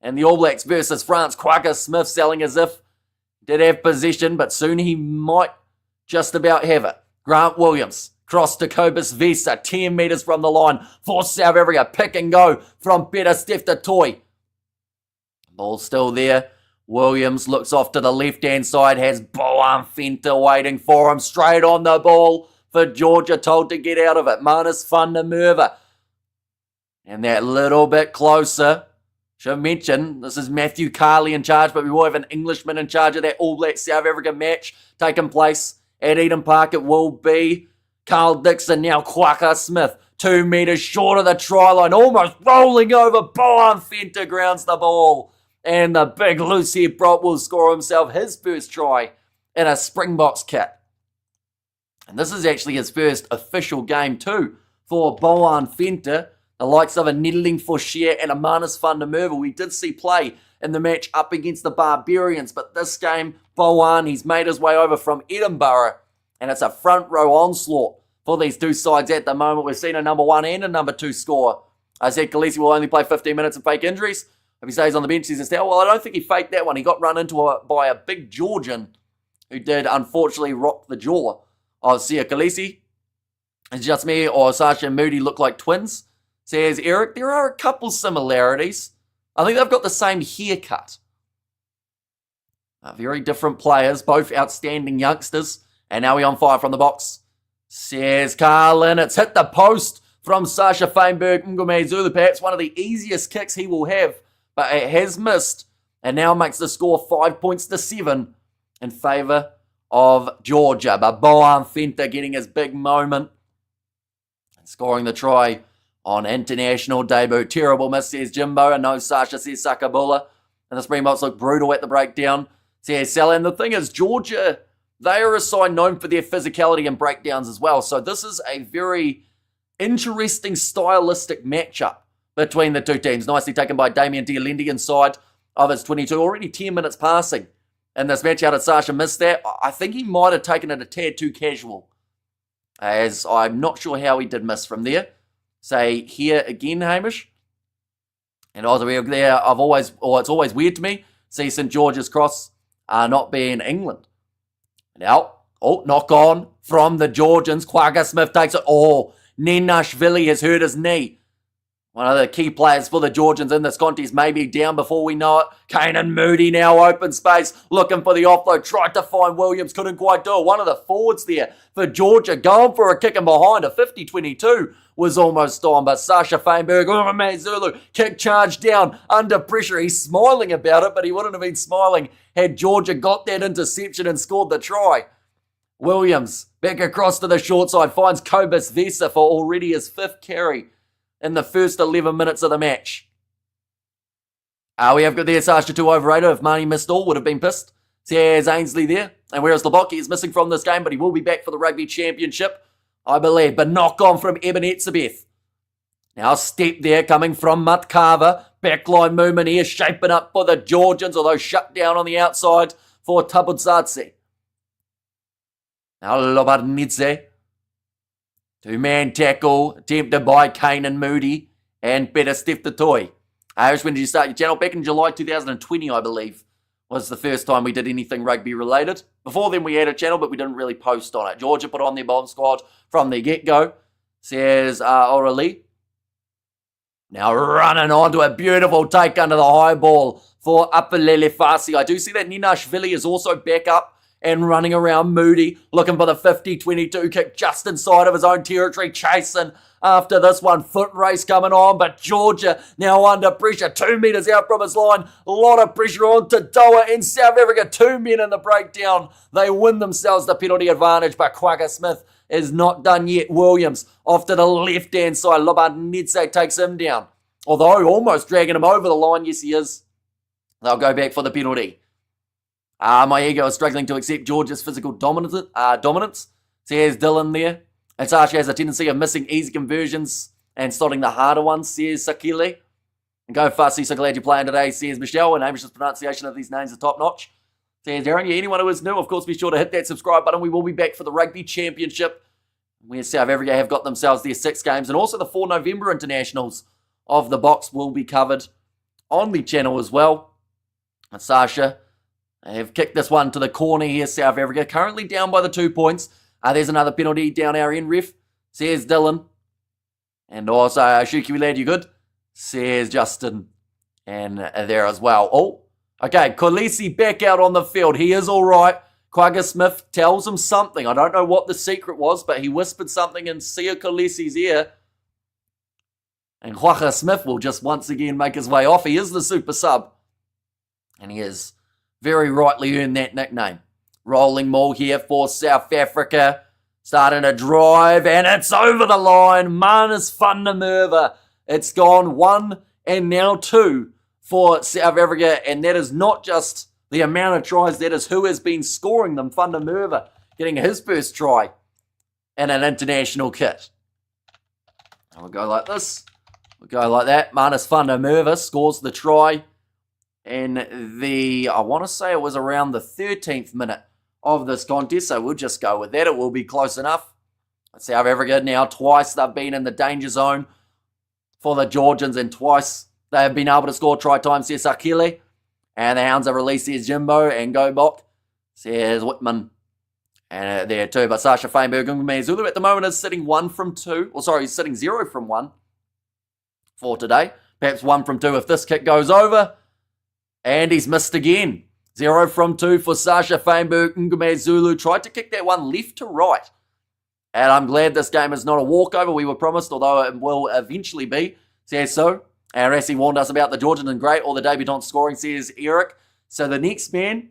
And the All Blacks versus France. Quagga Smith selling as if did have possession, but soon he might just about have it. Grant Williams, cross to Cobus Vesa, 10 metres from the line for South Africa. Pick and go from Peter Stefta Toy. Ball still there. Williams looks off to the left-hand side, has Boan Fenta waiting for him. Straight on the ball for Georgia, told to get out of it. Manus van der Merwe. And that little bit closer. Should mention, this is Matthew Carley in charge, but we will have an Englishman in charge of that All Black South Africa match taking place at Eden Park. It will be Carl Dixon, now Quagga Smith. 2 metres short of the try line, almost rolling over. Boan Fenta grounds the ball. And the big Lucy Brott will score himself his first try in a Springboks kit. And this is actually his first official game too for Boan Fenta. The likes of a Nedeling Fortier and a Manus van der Merwe we did see play in the match up against the Barbarians. But this game, Boan, he's made his way over from Edinburgh. And it's a front row onslaught for these two sides at the moment. We've seen a number 1 and a number 2 score. I said Khaleesi will only play 15 minutes and fake injuries. If he stays on the bench, he's a well, I don't think he faked that one. He got run into by a big Georgian who did unfortunately rock the jaw of Sia Khaleesi. It's just me or Sasha and Moody look like twins, says Eric. There are a couple similarities. I think they've got the same haircut. Very different players, both outstanding youngsters. And now we're on fire from the box, says Carlin. It's hit the post from Sasha Feinberg. Ngumea Zulu, perhaps one of the easiest kicks he will have. But it has missed and now makes the score 5 points to 7 in favour of Georgia. But Boan Fenta getting his big moment and scoring the try on international debut. Terrible miss, says Jimbo, and no Sasha, says Sakabula. And the Springboks look brutal at the breakdown, says Sal. And the thing is, Georgia, they are a side known for their physicality and breakdowns as well. So this is a very interesting stylistic matchup between the two teams. Nicely taken by Damien Dialendi inside of his 22. Already 10 minutes passing in this match. How did Sasha miss that? I think he might have taken it a tad too casual, as I'm not sure how he did miss from there. Say here again, Hamish. And also there, it's always weird to me, see St. George's Cross not being England. Now, knock on from the Georgians. Quagga Smith takes it. Nenashvili has hurt his knee. One of the key players for the Georgians in this contest may be down before we know it. Kanan Moody now open space, looking for the offload. Tried to find Williams, couldn't quite do it. One of the forwards there for Georgia going for a kick and behind. A 50-22 was almost on, but Sasha Feinberg, Zulu, kick charge down under pressure. He's smiling about it, but he wouldn't have been smiling had Georgia got that interception and scored the try. Williams back across to the short side, finds Kobus Vesa for already his 5th carry in the first 11 minutes of the match. We have got there Sasha 2 overrated. If Marnie missed all, would have been pissed. There's Ainsley there. And whereas Leboki is missing from this game, but he will be back for the Rugby Championship, I believe. But knock on from Eben Etzebeth. Now step there coming from Matkava. Backline movement here, shaping up for the Georgians, although shut down on the outside for Tabudzadze. Now Lobarnidze. 2-man tackle attempted by Kanan Moody and Peter Steftatoy. Irish, when did you start your channel? Back in July 2020, I believe, was the first time we did anything rugby related. Before then, we had a channel, but we didn't really post on it. Georgia put on their bomb squad from the get-go, says O'Reilly. Now running on to a beautiful take under the high ball for Apelele Fasi. I do see that Nenashvili is also back up and running around Moody, looking for the 50-22 kick just inside of his own territory, chasing after this one. Foot race coming on, but Georgia now under pressure, 2 metres out from his line. A lot of pressure on to Doa in South Africa. 2 men in the breakdown. They win themselves the penalty advantage, but Quagga Smith is not done yet. Williams off to the left-hand side. Lobarnidze takes him down, although almost dragging him over the line. Yes, he is. They'll go back for the penalty. My ego is struggling to accept Georgia's physical dominance. Says Dylan there. And Sasha has a tendency of missing easy conversions and starting the harder ones, says Sakile. And go fussy, so glad you're playing today, says Michelle. And Amish's pronunciation of these names is top notch. Says Darren, anyone who is new, of course, be sure to hit that subscribe button. We will be back for the Rugby Championship, where South Africa have got themselves their 6 games. And also the 4 November internationals of the box will be covered on the channel as well. And Sasha have kicked this one to the corner here, South Africa. Currently down by the 2 points. There's another penalty down our end, ref, says Dylan. And also, Shuki, lad, you good? Says Justin. And there as well. Okay, Kolisi back out on the field. He is all right. Quagga Smith tells him something. I don't know what the secret was, but he whispered something in Sia Kolisi's ear. And Quagga Smith will just once again make his way off. He is the super sub. And he is very rightly earned that nickname. Rolling maul here for South Africa. Starting to drive, and it's over the line. Manus van der Merwe. It's gone 1 and now 2 for South Africa, and that is not just the amount of tries, that is who has been scoring them. Van der Merwe getting his first try in an international kit. And we'll go like this. We'll go like that. Manus van der Merwe scores the try in I want to say it was around the 13th minute of this contest, so we'll just go with that. It will be close enough. South Africa now, twice they've been in the danger zone for the Georgians, and twice they have been able to score try time, says Sakile. And the Hounds have released, says Jimbo, and Gobok, says Whitman. And there too, but Sasha Feinberg Zulu at the moment is sitting 1 from 2. He's sitting 0 from 1 for today. Perhaps 1 from 2 if this kick goes over. And he's missed again. 0 from 2 for Sasha Feinberg. Zulu tried to kick that one left to right. And I'm glad this game is not a walkover, we were promised, although it will eventually be. Says so. And Rassi warned us about the Georgians and great, or the debutant scoring, says Eric. So the next man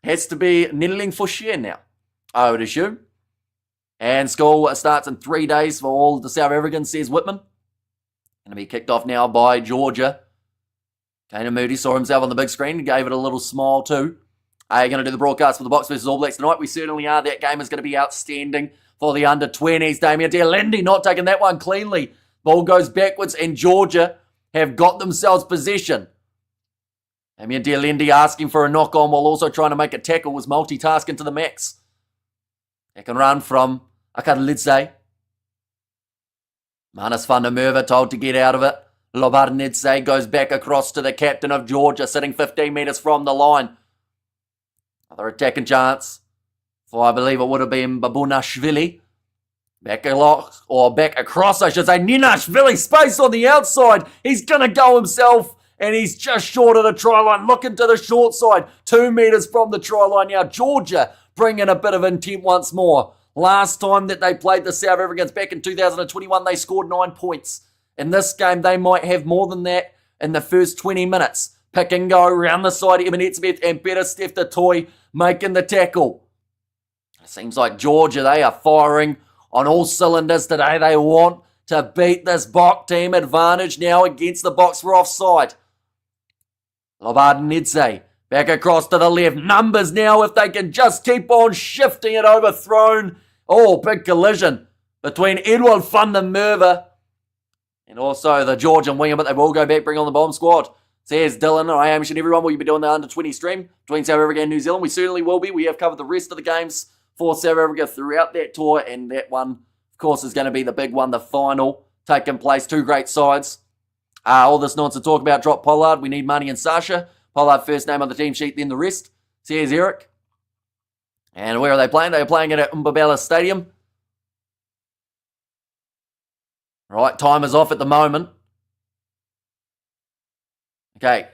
has to be Niddling for Share now. I would assume. And school starts in 3 days for all the South Africans, says Whitman. Going to be kicked off now by Georgia. Kane Moody saw himself on the big screen and gave it a little smile too. Are you going to do the broadcast for the Box versus All Blacks tonight? We certainly are. That game is going to be outstanding for the under-20s. Damien Dealindi not taking that one cleanly. Ball goes backwards and Georgia have got themselves possession. Damien Dealindi asking for a knock-on while also trying to make a tackle, was multitasking to the max. They can run from Akadlidze. Manus van der Merwe told to get out of it. Lobarnidze goes back across to the captain of Georgia, sitting 15 metres from the line. Another attacking chance for, I believe it would have been Babunashvili. Back across, I should say. Ninashvili, space on the outside. He's going to go himself, and he's just short of the try line. Looking to the short side, 2 metres from the try line now. Georgia bringing a bit of intent once more. Last time that they played the South Africans back in 2021, they scored 9 points. In this game, they might have more than that in the first 20 minutes. Pick and go around the side. Ebenetsmith and Peter Steftoy making the tackle. It seems like Georgia, they are firing on all cylinders today. They want to beat this Bok team. Advantage now against the Boks for offside. Lobarnidze back across to the left. Numbers now if they can just keep on shifting it overthrown. Oh, big collision between Edward van der Merwe and also the Georgian winger, but they will go back, bring on the bomb squad. Says Dylan, I am sure everyone will be doing the under-20 stream between South Africa and New Zealand. We certainly will be. We have covered the rest of the games for South Africa throughout that tour, and that one, of course, is going to be the big one, the final, taking place. 2 great sides. All this nonsense talk about drop Pollard. We need Money and Sasha. Pollard first name on the team sheet, then the rest. Says Eric. And where are they playing? They are playing it at Mbombela Stadium. Right, time is off at the moment. Okay,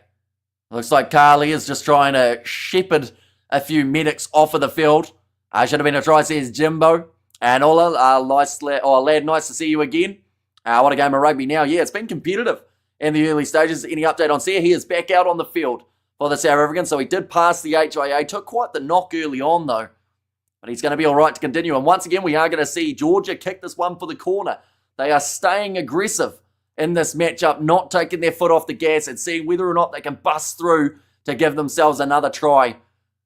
looks like Carly is just trying to shepherd a few medics off of the field. Should have been a try, says Jimbo. And Ola, lad, nice to see you again. What a game of rugby now. Yeah, it's been competitive in the early stages. Any update on Sia? He is back out on the field for the South Africans, so he did pass the HIA. Took quite the knock early on, though. But he's going to be all right to continue. And once again, we are going to see Georgia kick this one for the corner. They are staying aggressive in this matchup, not taking their foot off the gas and seeing whether or not they can bust through to give themselves another try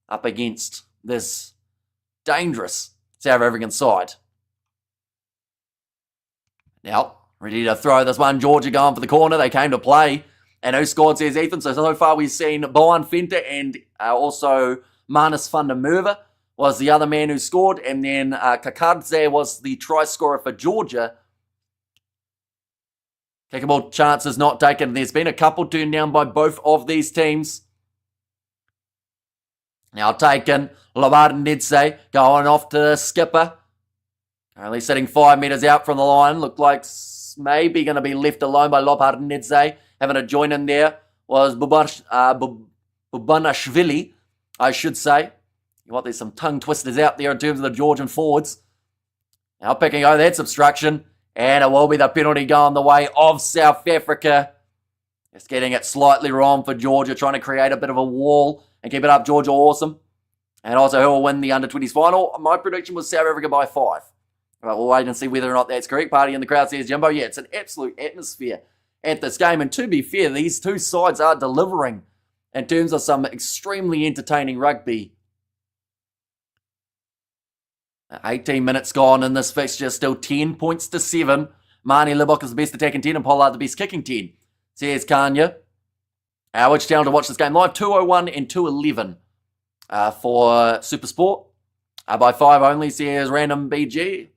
up against this dangerous South African side. Now, ready to throw this one. Georgia going for the corner. They came to play. And who scored, says Ethan. So far we've seen Boan Fenter and also Manus van der Merwe was the other man who scored. And then Kakadze was the try scorer for Georgia. Kickable chances not taken. There's been a couple turned down by both of these teams. Now taken. Lobarnidze going off to the skipper. Currently sitting 5 metres out from the line. Looked like maybe going to be left alone by Lobarnidze. Having a join in there was Babunashvili, I should say. There's some tongue twisters out there in terms of the Georgian forwards. Now picking over, that's obstruction. And it will be the penalty going the way of South Africa. Just getting it slightly wrong for Georgia, trying to create a bit of a wall and keep it up. Georgia awesome. And also who will win the under-20s final. My prediction was South Africa by 5. But we'll wait and see whether or not that's correct. Party in the crowd, says Jimbo. Yeah, it's an absolute atmosphere at this game. And to be fair, these two sides are delivering in terms of some extremely entertaining rugby. 18 minutes gone in this fixture, still 10 points to 7. Marnie Libok is the best attacking 10 and Pollard the best kicking 10. Says Kanya. Which channel to watch this game live? 201 and 211 for Super Sport. By 5 only, says Random BG.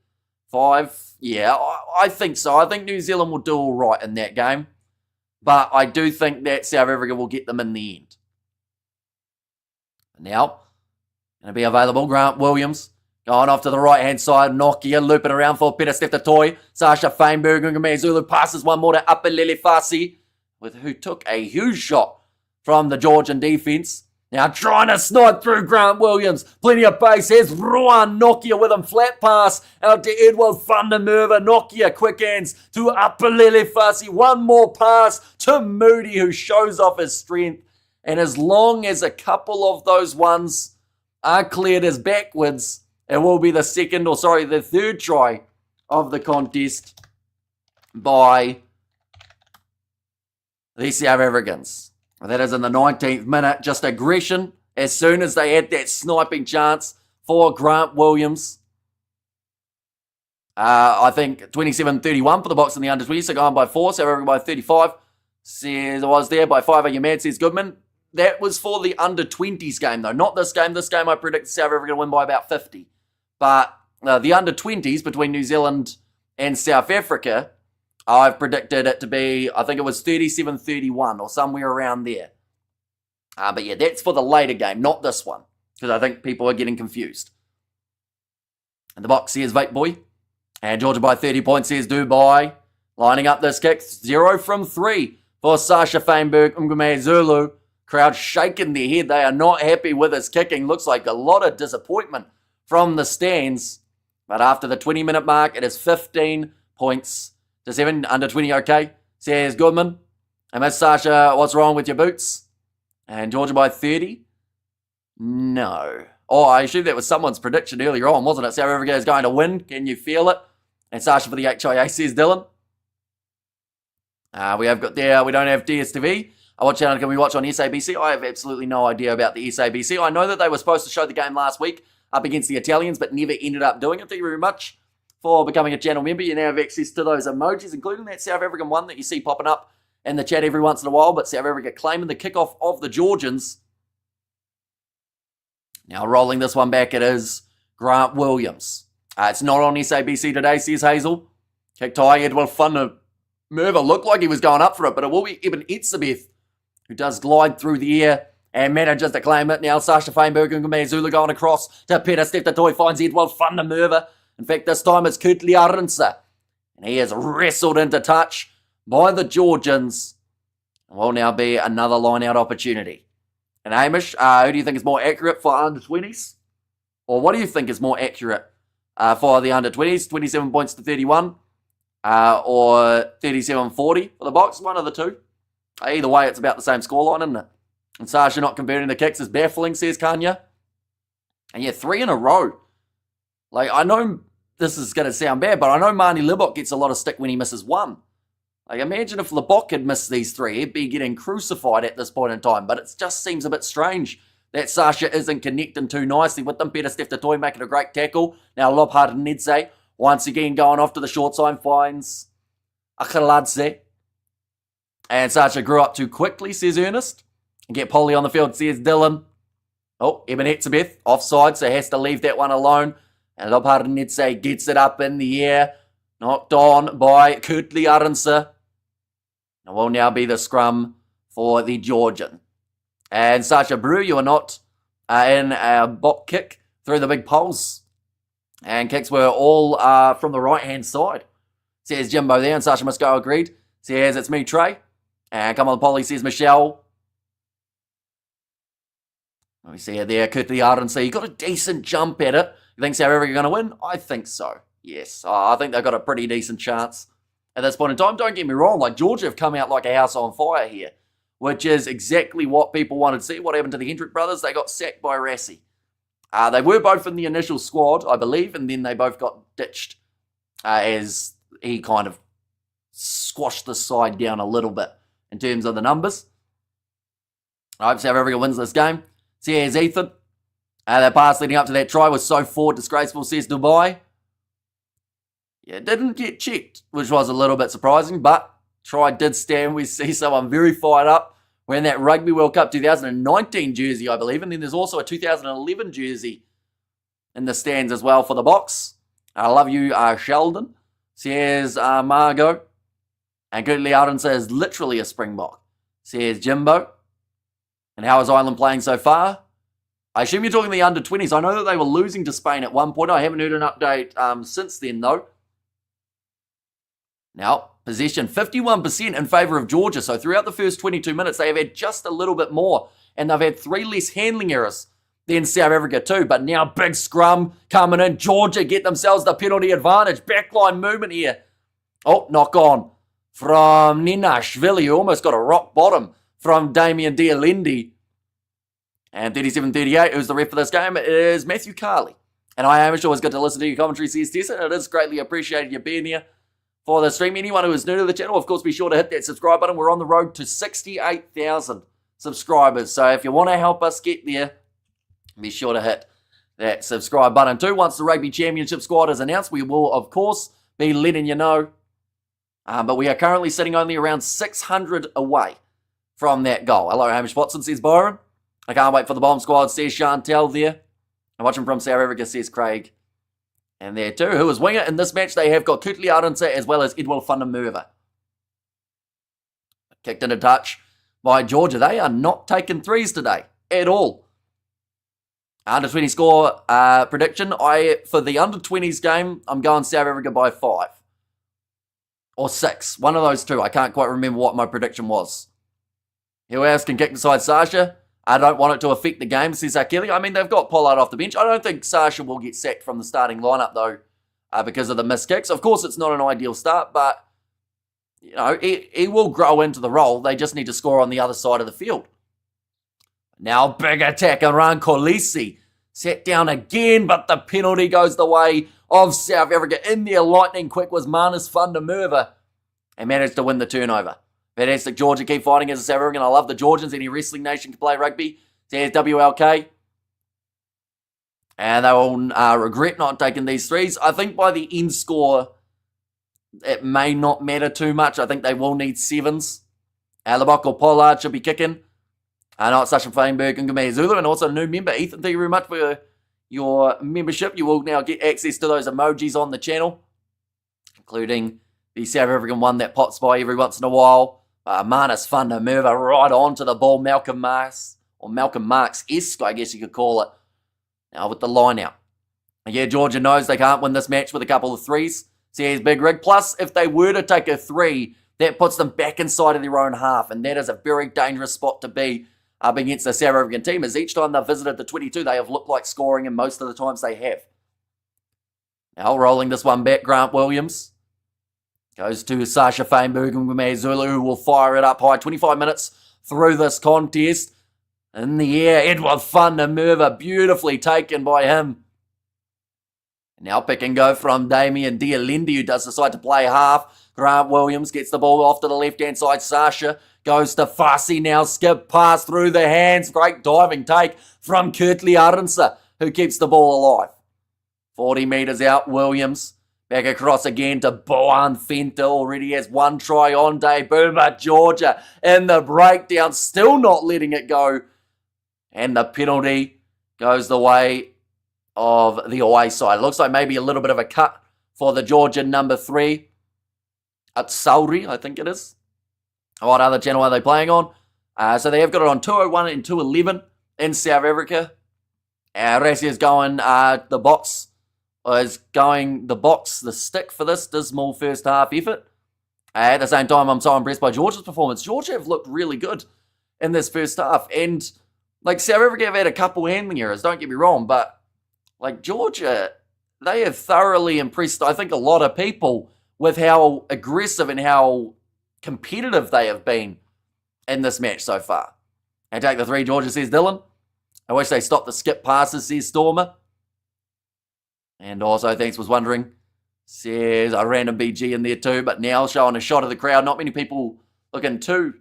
5, yeah, I think so. I think New Zealand will do all right in that game. But I do think that South Africa will get them in the end. Now, going to be available, Grant Williams. Going off to the right-hand side, Nokia looping around for Peter Steftoy. Sasha Feinberg and Zulu passes one more to Apelele Fasi, who took a huge shot from the Georgian defence. Now trying to snipe through Grant Williams. Plenty of pace. Here's Ruan Nokia with him. Flat pass out to Edward van der Merwe. Nokia quick hands to Apelele Fasi. One more pass to Moody, who shows off his strength. And as long as a couple of those ones are cleared as backwards, It will be the third try of the contest by the South Africans. That is in the 19th minute. Just aggression as soon as they had that sniping chance for Grant Williams. I think 27-31 for the Boks in the under-20, so going by 4, South Africa by 35. Says I was there by 5. Are you mad? Says Goodman. That was for the under-20s game, though, not this game. This game I predict South Africa to win by about 50. But the under-20s between New Zealand and South Africa, I've predicted it to be, I think it was 37-31 or somewhere around there. But yeah, that's for the later game, not this one, because I think people are getting confused. And the box says Vape Boy. And Georgia by 30 points, says Dubai. Lining up this kick, 0 from 3 for Sasha Feinberg, Mbombela Zulu. Crowd shaking their head. They are not happy with his kicking. Looks like a lot of disappointment from the stands. But after the 20-minute mark, it is 15 points to 7. Under 20, okay, says Goodman. And Miss Sasha, what's wrong with your boots? And Georgia by 30? No. Oh, I assume that was someone's prediction earlier on, wasn't it? South Africa is going to win. Can you feel it? And Sasha for the HIA, says Dylan. We don't have DSTV. What channel can we watch on SABC? I have absolutely no idea about the SABC. I know that they were supposed to show the game last week up against the Italians, but never ended up doing it. Thank you very much for becoming a channel member. You now have access to those emojis, including that South African one that you see popping up in the chat every once in a while, but South Africa claiming the kickoff of the Georgians. Now rolling this one back, it is Grant Williams. It's not on SABC today, says Hazel. Kicked high, Edward Funner. Merva looked like he was going up for it, but it will be Eben Etzebeth who does glide through the air and manages to claim it. Now Sasha Feinberg and Gumay Zulu going across to Peter Steptoy, finds Edward Funner Merva. In fact, this time it's Kurtley Arendse. And he is wrestled into touch by the Georgians. And will now be another line-out opportunity. And Hamish, who do you think is more accurate for under-20s? Or what do you think is more accurate for the under-20s? 27 points to 31? Or 37-40 for the Boks? One of the two. Either way, it's about the same scoreline, isn't it? And Sasha not converting the kicks is baffling, says Kanya. And yeah, 3 in a row. Like, I know this is going to sound bad, but I know Marnie Libok gets a lot of stick when he misses one. Like, imagine if Libok had missed these 3. He'd be getting crucified at this point in time. But it just seems a bit strange that Sasha isn't connecting too nicely with them. Peter Steptoy making a great tackle. Now Lobhard Nedze once again going off to the short side, finds Akhaladze. And Sasha grew up too quickly, says Ernest. And get Polly on the field, says Dylan. Oh, Eben Etzebeth offside, so has to leave that one alone. And Lobhard Nedze gets it up in the air. Knocked on by Kurtley Arendse. And will now be the scrum for the Georgian. And Sasha Brew, you are not in a bot kick through the big poles. And kicks were all from the right-hand side. Says Jimbo there, and Sasha must go agreed. Says, it's me, Trey. And come on, Polly, says Michelle. Let me see it there, Kurtley Arendse. He got a decent jump at it. You think South Africa going to win? I think so. Yes, I think they've got a pretty decent chance at this point in time. Don't get me wrong, like Georgia have come out like a house on fire here, which is exactly what people wanted to see. What happened to the Hendrick brothers? They got sacked by Rassie. They were both in the initial squad, I believe, and then they both got ditched as he kind of squashed the side down a little bit in terms of the numbers. I hope South Africa wins this game. See, here's Ethan. That pass leading up to that try was so forward disgraceful, says Dubai. Yeah, it didn't get checked, which was a little bit surprising, but try did stand. We see someone very fired up wearing that Rugby World Cup 2019 jersey, I believe, and then there's also a 2011 jersey in the stands as well for the Boks. I love you, Sheldon, says Margot. And Kurtley Arendse is literally a Springbok, says Jimbo. And how is Ireland playing so far? I assume you're talking the under-20s. I know that they were losing to Spain at one point. I haven't heard an update since then, though. Now, possession 51% in favour of Georgia. So throughout the first 22 minutes, they have had just a little bit more. And they've had 3 less handling errors than South Africa too. But now big scrum coming in. Georgia get themselves the penalty advantage. Backline movement here. Oh, knock on from Ninashvili, who almost got a rock bottom from Damien Dialendi. And 37-38, who's the ref for this game, is Matthew Carley. And I am always good to listen to your commentary, says Tessa. It is greatly appreciated you being here for the stream. Anyone who is new to the channel, of course, be sure to hit that subscribe button. We're on the road to 68,000 subscribers. So if you want to help us get there, be sure to hit that subscribe button too. Once the Rugby Championship squad is announced, we will, of course, be letting you know. But we are currently sitting only around 600 away from that goal. Hello, Hamish Watson, says Byron. I can't wait for the bomb squad, says Chantel there. I'm watching from South Africa, says Craig. And there too. Who is winger in this match? They have got Kutli Arendse as well as Edwin van der Merwe. Kicked into touch by Georgia. They are not taking threes today at all. Under 20 score prediction. For the under 20s game, I'm going South Africa by 5. Or 6. One of those two. I can't quite remember what my prediction was. Who else can kick inside Sasha? I don't want it to affect the game, says Kelly. I mean, they've got Pollard off the bench. I don't think Sasha will get sacked from the starting lineup, though, because of the missed kicks. Of course, it's not an ideal start, but, you know, he will grow into the role. They just need to score on the other side of the field. Now, big attack around Kolisi. Sat down again, but the penalty goes the way of South Africa. In there, lightning quick was Manus van der Merwe and managed to win the turnover. Fantastic, Georgia. Keep fighting as a South African. I love the Georgians. Any wrestling nation can play rugby. Says WLK. And they will regret not taking these threes. I think by the end score, it may not matter too much. I think they will need 7s. Alabok or Pollard should be kicking. Not Sasha Feinberg and Gumea Zulu. And also a new member, Ethan. Thank you very much for your membership. You will now get access to those emojis on the channel, including the South African one that pops by every once in a while. Manus van der Merwe right onto the ball. Malcolm Marks-esque, I guess you could call it. Now with the line out. And yeah, Georgia knows they can't win this match with a couple of threes. Says Big Rig. Plus, if they were to take a 3, that puts them back inside of their own half. And that is a very dangerous spot to be up against the South African team. As each time they've visited the 22, they have looked like scoring, and most of the times they have. Now rolling this one back, Grant Williams. Goes to Sasha Feinberg and Gumea Zulu, who will fire it up high. 25 minutes through this contest. In the air, Edwin van der Merwe, beautifully taken by him. Now pick and go from Damian Dialendi, who does decide to play half. Grant Williams gets the ball off to the left-hand side. Sasha goes to Fassi now. Skip pass through the hands. Great diving take from Kutli Arendse, who keeps the ball alive. 40 metres out, Williams. Back across again to Boan Fenta. Already has 1 try on debut, but Georgia in the breakdown, still not letting it go. And the penalty goes the way of the away side. Looks like maybe a little bit of a cut for the Georgian number 3. Atsauri, I think it is. What other channel are they playing on? So they have got it on 201 and 211 in South Africa. Rassi is going the stick for this dismal first half effort. At the same time, I'm so impressed by Georgia's performance. Georgia have looked really good in this first half. And, like, South Africa have had a couple handling errors, don't get me wrong. But, like, Georgia, they have thoroughly impressed, I think, a lot of people with how aggressive and how competitive they have been in this match so far. And take the 3, Georgia, says Dylan. I wish they stopped the skip passes, says Stormer. And also, thanks was wondering, says a random BG in there too, but now showing a shot of the crowd. Not many people looking too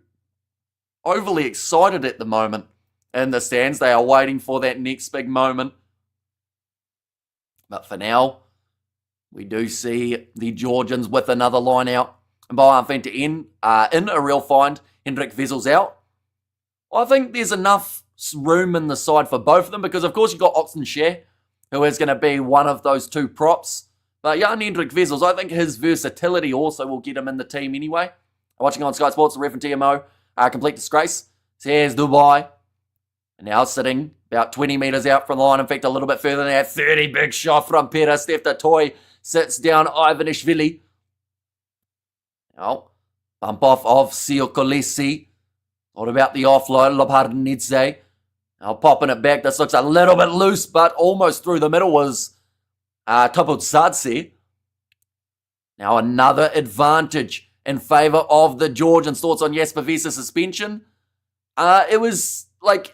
overly excited at the moment in the stands. They are waiting for that next big moment. But for now, we do see the Georgians with another line out. And Boan Fenta in a real find. Hendrik Vessel's out. I think there's enough room in the side for both of them because, of course, you've got Oxen Share, who is going to be one of those 2 props. But Jan Hendrik Vessels, I think his versatility also will get him in the team anyway. Watching on Sky Sports, the ref and TMO, complete disgrace. Says Dubai. And now sitting about 20 metres out from the line. In fact, a little bit further than that. 30 big shot from Peter Stefta Toy. Sits down Ivanishvili. Now, bump off of Siokolesi. What about the offload? Loparnidze. Now popping it back. This looks a little bit loose, but almost through the middle was Topotsadze. Now another advantage in favour of the Georgians. Thoughts on Jasper Vesse's suspension? It was like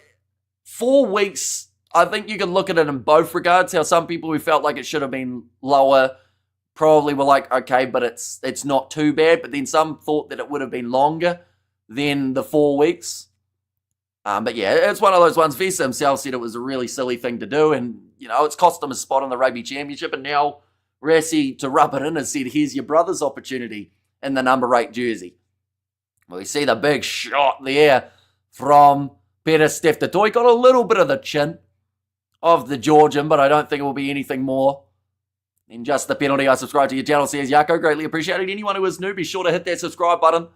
4 weeks I think you can look at it in both regards. How some people who felt like it should have been lower probably were like, okay, but it's not too bad. But then some thought that it would have been longer than the 4 weeks. But yeah, it's one of those ones. Vesa himself said it was a really silly thing to do. And, it's cost him a spot in the Rugby Championship. And now Rassie, to rub it in, has said, here's your brother's opportunity in the number 8 jersey. Well, you see the big shot there from Peter Steftatoy. Got a little bit of the chin of the Georgian, but I don't think it will be anything more than just the penalty. I subscribe to your channel, says Yako. Greatly appreciated. Anyone who is new, be sure to hit that subscribe button.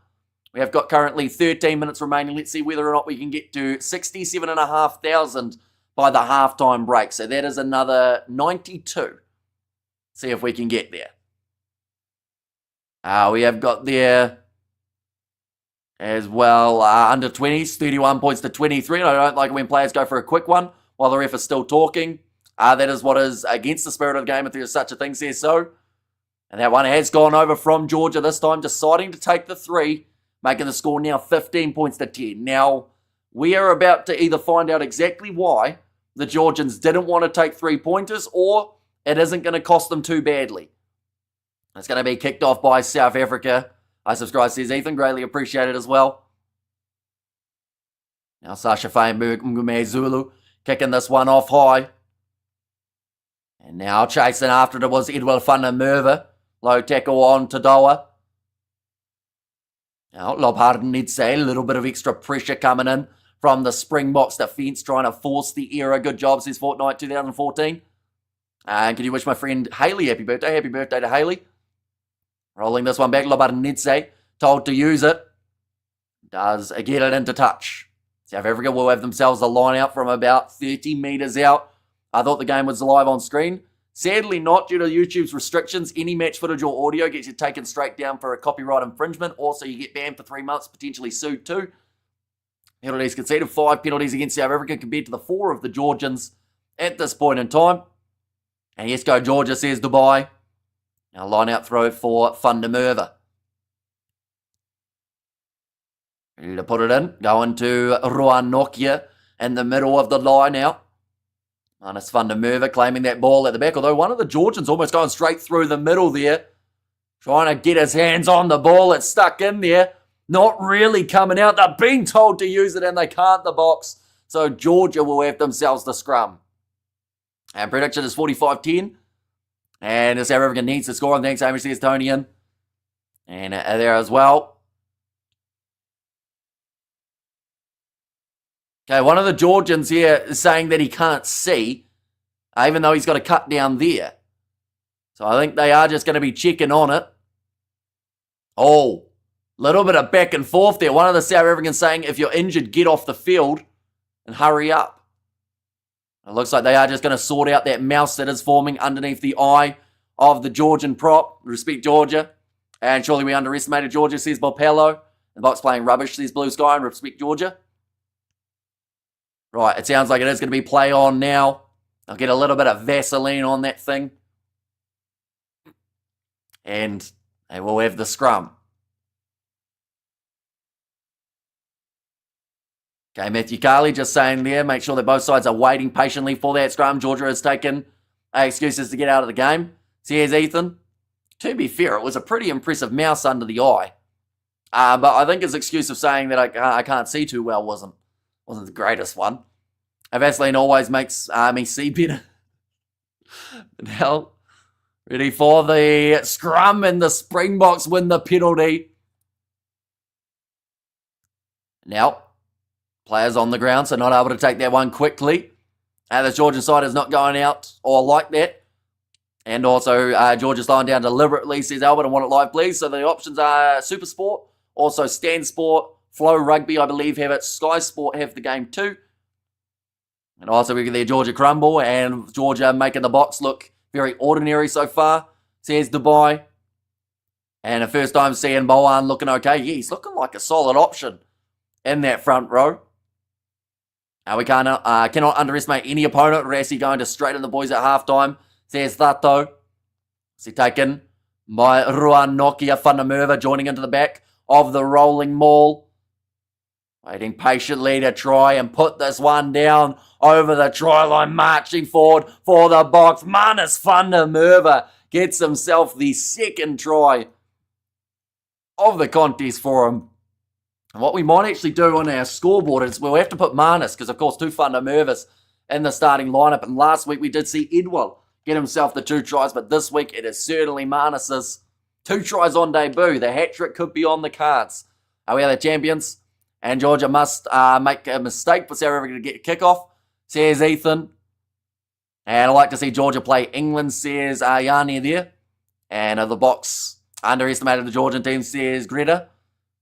We have got currently 13 minutes remaining. Let's see whether or not we can get to 67,500 by the halftime break. So that is another 92. See if we can get there. We have got there as well under 20s, 31 points to 23. And I don't like when players go for a quick one while the ref is still talking. That is what is against the spirit of the game, if there is such a thing, says so. And that one has gone over from Georgia this time, deciding to take the 3, making the score now 15 points to 10. Now, we are about to either find out exactly why the Georgians didn't want to take 3-pointers, or it isn't going to cost them too badly. It's going to be kicked off by South Africa. I subscribe, says Ethan. Greatly appreciated as well. Now Sasha Feinberg, Ngume Zulu, kicking this one off high. And now chasing after it was Edward van der Merwe. Low tackle on Tadoa. Now Lobharden needs a little bit of extra pressure coming in from the Springboks defence, trying to force the error. Good job, says Fortnite 2014. And can you wish my friend Haley happy birthday? Happy birthday to Haley. Rolling this one back, Lobarnidze, told to use it. Does get it into touch. South Africa will have themselves a line out from about 30 metres out. I thought the game was live on screen. Sadly not, due to YouTube's restrictions. Any match footage or audio gets you taken straight down for a copyright infringement. Also, you get banned for 3 months, potentially sued too. Penalties conceded, 5 penalties against South Africa compared to the 4 of the Georgians at this point in time. And yes, go Georgia, says Dubai. Now line out throw for Van der Merwe. Ready to put it in. Going to Ruan Nokia in the middle of the line now. Minus Van der Merwe claiming that ball at the back. Although one of the Georgians almost going straight through the middle there. Trying to get his hands on the ball. It's stuck in there. Not really coming out. They're being told to use it and they can't, the box. So Georgia will have themselves the scrum. And prediction is 45-10. And the South African needs to score. And thanks, Amish, says Tonian. And there as well. Okay, one of the Georgians here is saying that he can't see, even though he's got a cut down there. So I think they are just going to be checking on it. Oh, little bit of back and forth there. One of the South Africans saying, if you're injured, get off the field and hurry up. It looks like they are just going to sort out that mouse that is forming underneath the eye of the Georgian prop. Respect Georgia. And surely we underestimated Georgia, says Bopello. The box playing rubbish, says Blue Sky, and respect Georgia. Right, it sounds like it is going to be play on now. I'll get a little bit of Vaseline on that thing. And they will have the scrum. Okay, Matthew Carley just saying there, make sure that both sides are waiting patiently for that scrum. Georgia has taken excuses to get out of the game. So here's Ethan. To be fair, it was a pretty impressive mouse under the eye. But I think his excuse of saying that I can't see too well wasn't the greatest one. Vaseline always makes me see better. Now, ready for the scrum, and the Springboks win the penalty. Now, players on the ground, so not able to take that one quickly. The Georgian side is not going out or like that. And also, Georgia's lying down deliberately, says Albert, I want it live, please. So the options are Super Sport, also Stan Sport, Flow Rugby, I believe, have it. Sky Sport have the game too. And also we get their Georgia crumble, and Georgia making the box look very ordinary so far, says Dubai. And the first time seeing Bohan looking okay. Yeah, he's looking like a solid option in that front row. We cannot underestimate any opponent. Rassie going to straighten the boys at halftime, says Thato. So taken by Ruan Nokia, Van der Merwe joining into the back of the rolling maul. Waiting patiently to try and put this one down over the try line, marching forward for the box. Manus van der Merwe gets himself the second try of the contest for him. And what we might actually do on our scoreboard is we'll have to put Manus, because of course 2 van der Merwes in the starting lineup. And last week we did see Edwell get himself the 2 tries, but this week it is certainly Manus's 2 tries on debut. The hat-trick could be on the cards. We are the champions, and Georgia must make a mistake for South Africa to get a kickoff, says Ethan. And I'd like to see Georgia play England, says Yanni there. And the box underestimated the Georgian team, says Greta.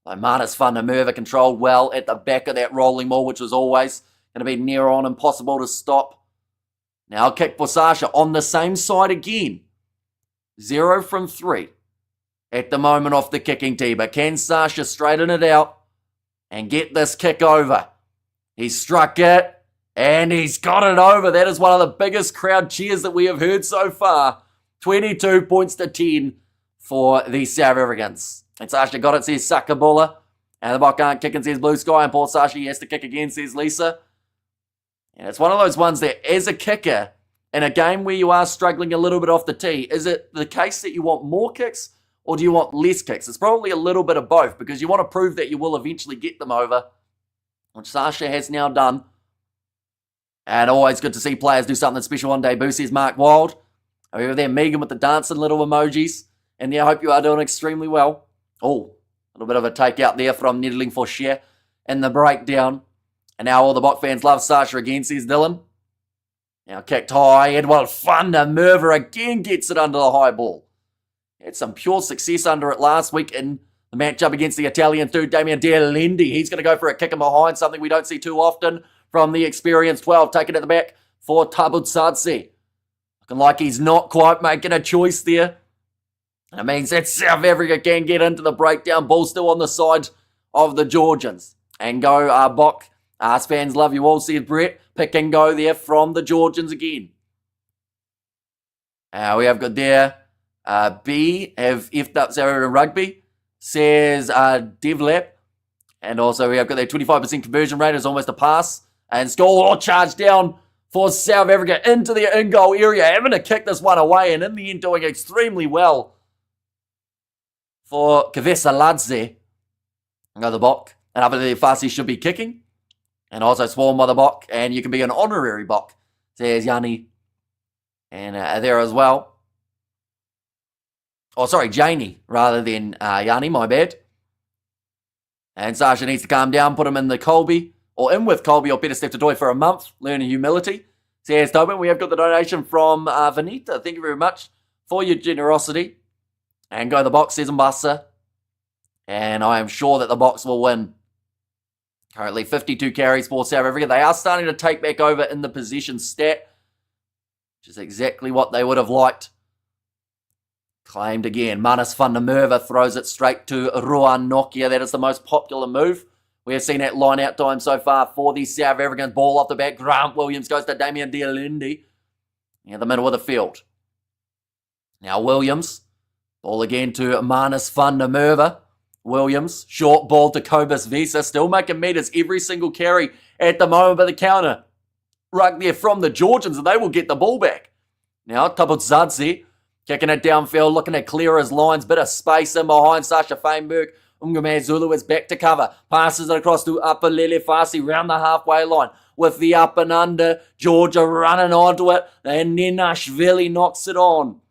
Manus van der Merwe controlled well at the back of that rolling ball, which was always going to be near on impossible to stop. Now a kick for Sasha on the same side again. 0 from 3 at the moment off the kicking tee. But can Sasha straighten it out and get this kick over? He struck it and he's got it over. That is one of the biggest crowd cheers that we have heard so far. 22 points to 10 for the South Africans. And Sasha got it, says Sakabula. And the ball can't kick and says Blue Sky. And Paul Sasha has to kick again, says Lisa. And it's one of those ones that as a kicker, in a game where you are struggling a little bit off the tee, is it the case that you want more kicks or do you want less kicks? It's probably a little bit of both, because you want to prove that you will eventually get them over, which Sasha has now done. And always good to see players do something special on debut, says Mark Wild. Over there, Megan with the dancing little emojis. And yeah, I hope you are doing extremely well. Oh, a little bit of a take out there from Nettling for share in the breakdown. And now all the Bok fans love Sasha again, says Dylan. Now kicked high. Edward van der Merwe again gets it under the high ball. Had some pure success under it last week in the matchup against the Italian dude, Damian Dialendi. He's going to go for a kick in behind, something we don't see too often from the experienced 12. Taken at the back for Tabutsadze. Looking like he's not quite making a choice there. And it means that South Africa can get into the breakdown. Ball still on the side of the Georgians. And go Bok. Us fans love you all, says Brett. Pick and go there from the Georgians again. We have got there B have effed up South African rugby, says Devlap. And also we have got their 25% conversion rate is almost a pass. And score all charged down for South Africa into their in-goal area. Having to kick this one away and in the end doing extremely well for Kavesa Ladze. Another Bok. And up there, Farsi should be kicking. And also sworn by the Bok. And you can be an honorary Bok, says Yanni. And there as well. Oh, sorry, Janie, rather than Yanni, my bad. And Sasha needs to calm down, put him in the Colby, or in with Colby, or better step to Doi for a month, learning humility. Says Tobin, we have got the donation from Vanita. Thank you very much for your generosity. And go the Box, says Mbasa. And I am sure that the Box will win. Currently 52 carries for South Africa. They are starting to take back over in the possession stat, which is exactly what they would have liked. Claimed again. Manus van der Merwe throws it straight to Ruan Nokia. That is the most popular move. We have seen that line out time so far for the South Africans. Ball off the back. Grant Williams goes to Damian Dialendi in the middle of the field. Now Williams. Ball again to Manus van der Merwe. Williams. Short ball to Cobus Visa. Still making meters every single carry at the moment, but the counter right there from the Georgians, and they will get the ball back. Now Tabutsadze kicking it downfield, looking to clear his lines. Bit of space in behind Sasha Feinberg. Ungame Zulu is back to cover. Passes it across to Upper Lele Fasi round the halfway line. With the up and under. Georgia running onto it. And Nenashvili knocks it on.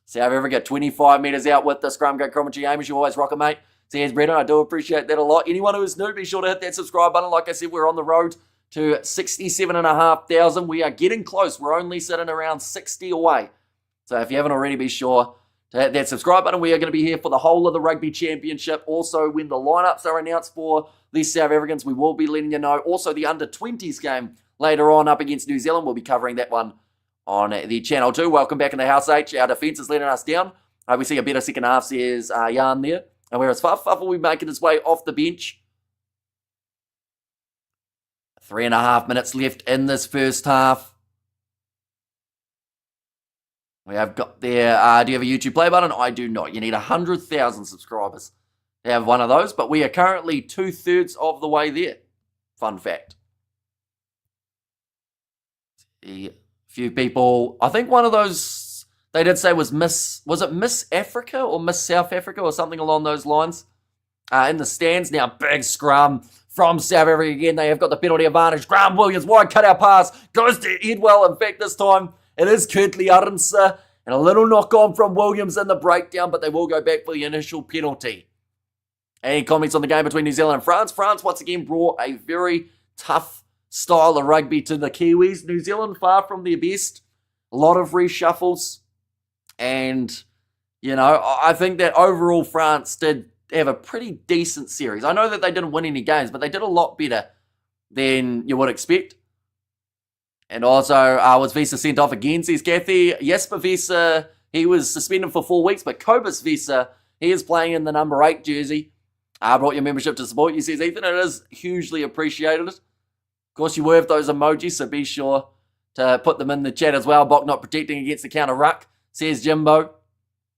South Africa 25 metres out with the scrum. Go commentary. Amish, you always rock it, mate. Says Brendan, I do appreciate that a lot. Anyone who is new, be sure to hit that subscribe button. Like I said, we're on the road to 67,500. We are getting close. We're only sitting around 60 away. So if you haven't already, be sure to hit that subscribe button. We are going to be here for the whole of the Rugby Championship. Also, when the lineups are announced for the South Africans, we will be letting you know. Also, the under-20s game later on up against New Zealand. We'll be covering that one on the channel too. Welcome back in the house, H. Our defence is letting us down. We see a better second half, says Jan there. And whereas Fuff will be making his way off the bench. 3.5 minutes left in this first half. We have got there, do you have a YouTube play button? I do not. You need 100,000 subscribers to have one of those, but we are currently 2/3 of the way there. Fun fact. A few people, I think one of those, they did say was it Miss Africa or Miss South Africa or something along those lines? In the stands now, big scrum from South Africa again. They have got the penalty advantage. Graham Williams, wide cutout pass, goes to Edwell. In fact, this time it is Kurtley Arnse, and a little knock on from Williams in the breakdown, but they will go back for the initial penalty. Any comments on the game between New Zealand and France? France once again brought a very tough style of rugby to the Kiwis. New Zealand far from their best. A lot of reshuffles. And, I think that overall France did have a pretty decent series. I know that they didn't win any games, but they did a lot better than you would expect. And also, was Visa sent off again, says Kathy? Jesper Visa, he was suspended for 4 weeks, but Cobus Visa, he is playing in the number 8 jersey. I brought your membership to support you, says Ethan. It is hugely appreciated. Of course, you were those emojis, so be sure to put them in the chat as well. Bok not protecting against the counter ruck, says Jimbo.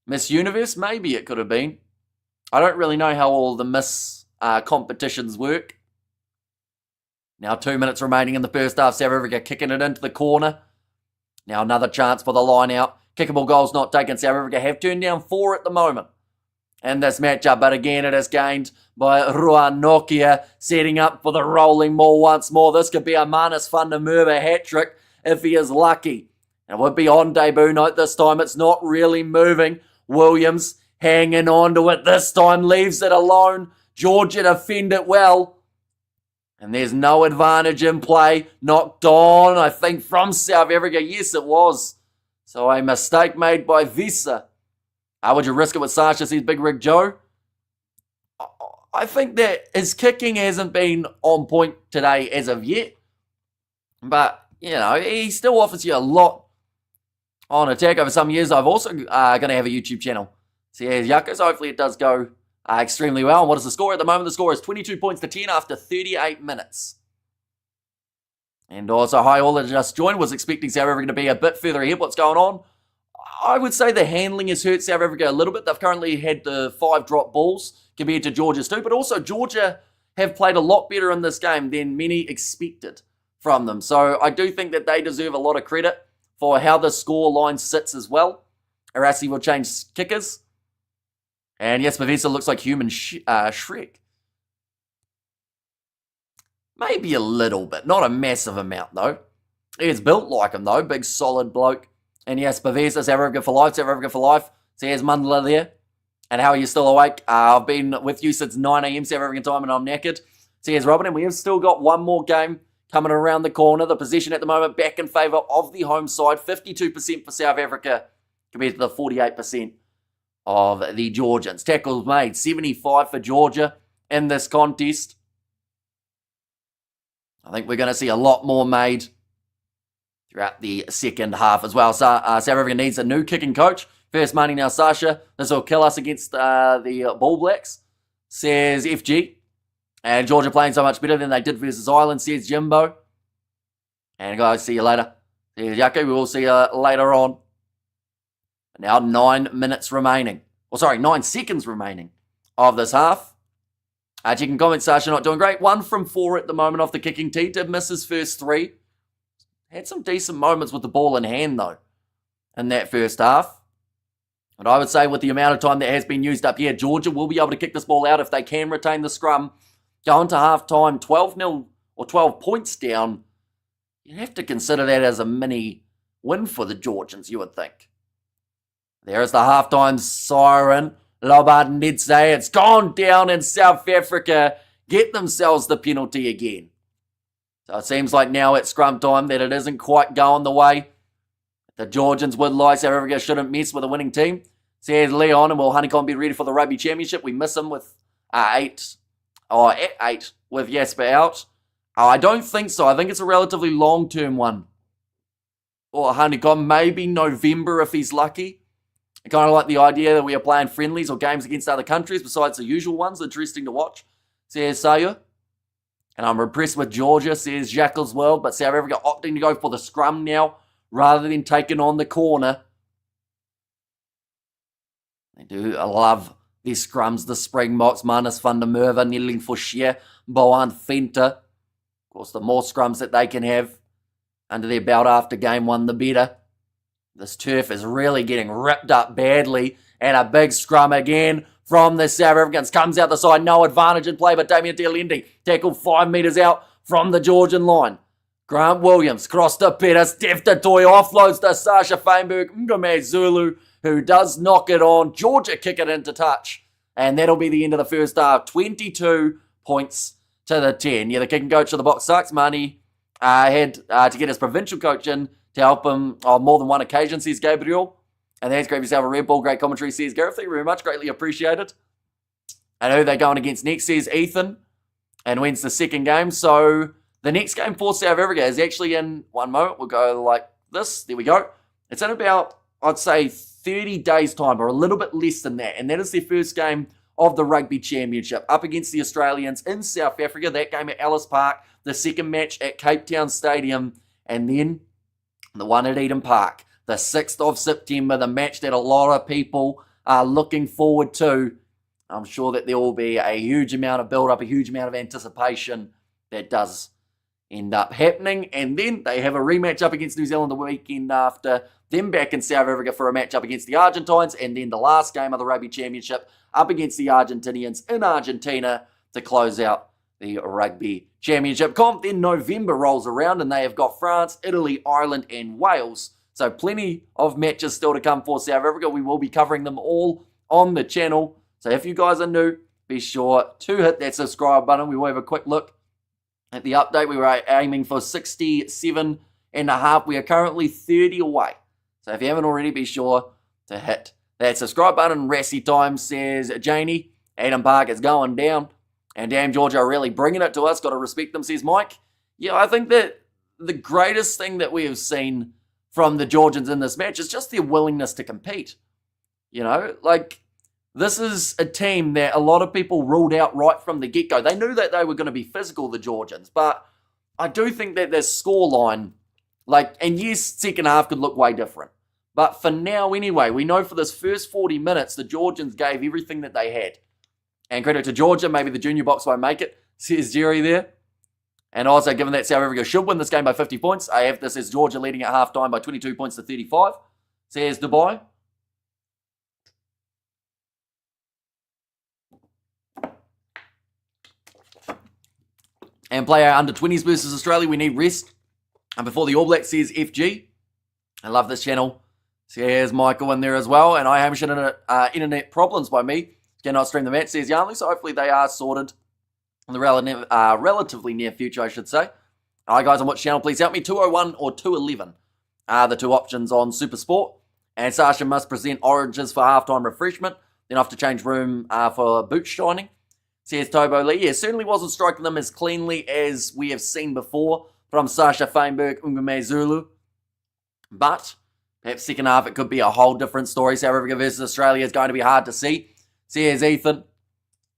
Miss Universe, maybe it could have been. I don't really know how all the Miss competitions work. Now 2 minutes remaining in the first half. South Africa kicking it into the corner. Now another chance for the line out. Kickable goals not taken. South Africa have turned down 4 at the moment in this matchup, but again it is gained by Ruan Nokia, setting up for the rolling maul once more. This could be a Manus van der Merwe hat-trick if he is lucky. It would be on debut night this time. It's not really moving. Williams hanging on to it this time, leaves it alone. Georgia defend it well. And there's no advantage in play. Knocked on, I think, from South Africa. Yes, it was. So a mistake made by Visa. How would you risk it with Sasha, says Big Rig Joe? I think that his kicking hasn't been on point today as of yet. But, he still offers you a lot on attack over some years. I've also going to have a YouTube channel. So, yeah, Yucca, so hopefully it does go extremely well. And what is the score at the moment? The score is 22 points to 10 after 38 minutes. And also, hi, all that just joined, was expecting South Africa to be a bit further ahead. What's going on? I would say the handling has hurt South Africa a little bit. They've currently had the 5 drop balls compared to Georgia's 2. But also, Georgia have played a lot better in this game than many expected from them. So I do think that they deserve a lot of credit for how the score line sits as well. Arasi will change kickers. And yes, Pavisa looks like human Shrek. Maybe a little bit. Not a massive amount, though. He's built like him, though. Big, solid bloke. And yes, Pavisa, South Africa for life. South Africa for life. So here's Mundela there. And how are you still awake? I've been with you since 9 a.m. South African time and I'm knackered. So here's Robin. And we have still got one more game coming around the corner. The position at the moment back in favour of the home side. 52% for South Africa compared to the 48% of the Georgians. Tackles made. 75 for Georgia in this contest. I think we're going to see a lot more made throughout the second half as well. South Africa needs a new kicking coach. First money now, Sasha. This will kill us against the Ball Blacks, says FG. And Georgia playing so much better than they did versus Ireland, says Jimbo. And guys, see you later. There's Yaku. We will see you later on. Now 9 minutes remaining. 9 seconds remaining of this half. Checking comments, Sasha not doing great. 1 from 4 at the moment off the kicking tee. Did miss his first 3. Had some decent moments with the ball in hand, though, in that first half. And I would say with the amount of time that has been used up here, Georgia will be able to kick this ball out if they can retain the scrum. Going to half-time, 12-0 or 12 points down. You'd have to consider that as a mini win for the Georgians, you would think. There is the half-time siren. Lobard Nedze, it's gone down in South Africa. Get themselves the penalty again. So it seems like now at scrum time that it isn't quite going the way the Georgians would like. South Africa shouldn't mess with a winning team. Says Leon, and will Honeycomb be ready for the Rugby Championship? We miss him with 8 with Jasper out. I don't think so. I think it's a relatively long-term one. Or Honeycomb, maybe November if he's lucky. I kind of like the idea that we are playing friendlies or games against other countries besides the usual ones. Interesting to watch, says Sayo. And I'm impressed with Georgia, says Jackals World, but South Africa opting to go for the scrum now rather than taking on the corner. They do love these scrums, the Springboks, Manus van der Merwe, kneeling for Shea, Boan Venter. Of course, the more scrums that they can have, under their belt after game one, the better. This turf is really getting ripped up badly. And a big scrum again from the South Africans. Comes out the side, no advantage in play, but Damien Dialendi tackled 5 metres out from the Georgian line. Grant Williams crossed to Peter, Steph Toy offloads to Sasha Feinberg, Ngome Zulu, who does knock it on. Georgia kick it into touch. And that'll be the end of the first half. 22 points to the 10. Yeah, the kicking coach of the Box sucks. Money had to get his provincial coach in to help him on more than one occasion, says Gabriel. And that's great for yourself a Red Bull. Great commentary, says Gareth. Thank you very much. Greatly appreciated. And who they're going against next, says Ethan. And wins the second game. So the next game for South Africa is actually in one moment. We'll go like this. There we go. It's in about, I'd say, 30 days' time, or a little bit less than that. And that is their first game of the Rugby Championship up against the Australians in South Africa. That game at Ellis Park. The second match at Cape Town Stadium. And then the one at Eden Park. The 6th of September, the match that a lot of people are looking forward to. I'm sure that there will be a huge amount of build-up, a huge amount of anticipation that does end up happening. And then they have a rematch up against New Zealand the weekend after, then back in South Africa for a match up against the Argentines, and then the last game of the Rugby Championship up against the Argentinians in Argentina to close out the Rugby Championship comp. Then November rolls around and they have got France, Italy, Ireland, and Wales. So plenty of matches still to come for South Africa. We will be covering them all on the channel. So if you guys are new, be sure to hit that subscribe button. We will have a quick look at the update. We were aiming for 67.5. We are currently 30 away. So if you haven't already, be sure to hit that subscribe button. Rassie Time, says Janie. Eden Park is going down. And damn, Georgia are really bringing it to us. Got to respect them, says Mike. Yeah, I think that the greatest thing that we have seen from the Georgians in this match is just their willingness to compete. You know, like, this is a team that a lot of people ruled out right from the get-go. They knew that they were going to be physical, the Georgians, but I do think that their scoreline, like, and yes, second half could look way different. But for now, anyway, we know for this first 40 minutes, the Georgians gave everything that they had. And credit to Georgia, maybe the junior box won't make it, says Jerry there. And also, given that South Africa should win this game by 50 points, I have this as Georgia leading at halftime by 22 points to 35, says Dubai. And play our under-20s versus Australia, we need rest. And before the All Blacks, says FG. I love this channel. Says Michael in there as well. And I have internet problems by me. Cannot stream the match, says Yarnley. So hopefully they are sorted in the relatively near future, I should say. All right, guys, on which channel, please help me. 201 or 211 are the two options on Super Sport. And Sasha must present oranges for halftime refreshment. Then off to change room for boot shining, says Tobo Lee. Yeah, certainly wasn't striking them as cleanly as we have seen before from Sasha Feinberg, Ngome Zulu. But perhaps second half it could be a whole different story. South Africa versus Australia is going to be hard to see, says Ethan.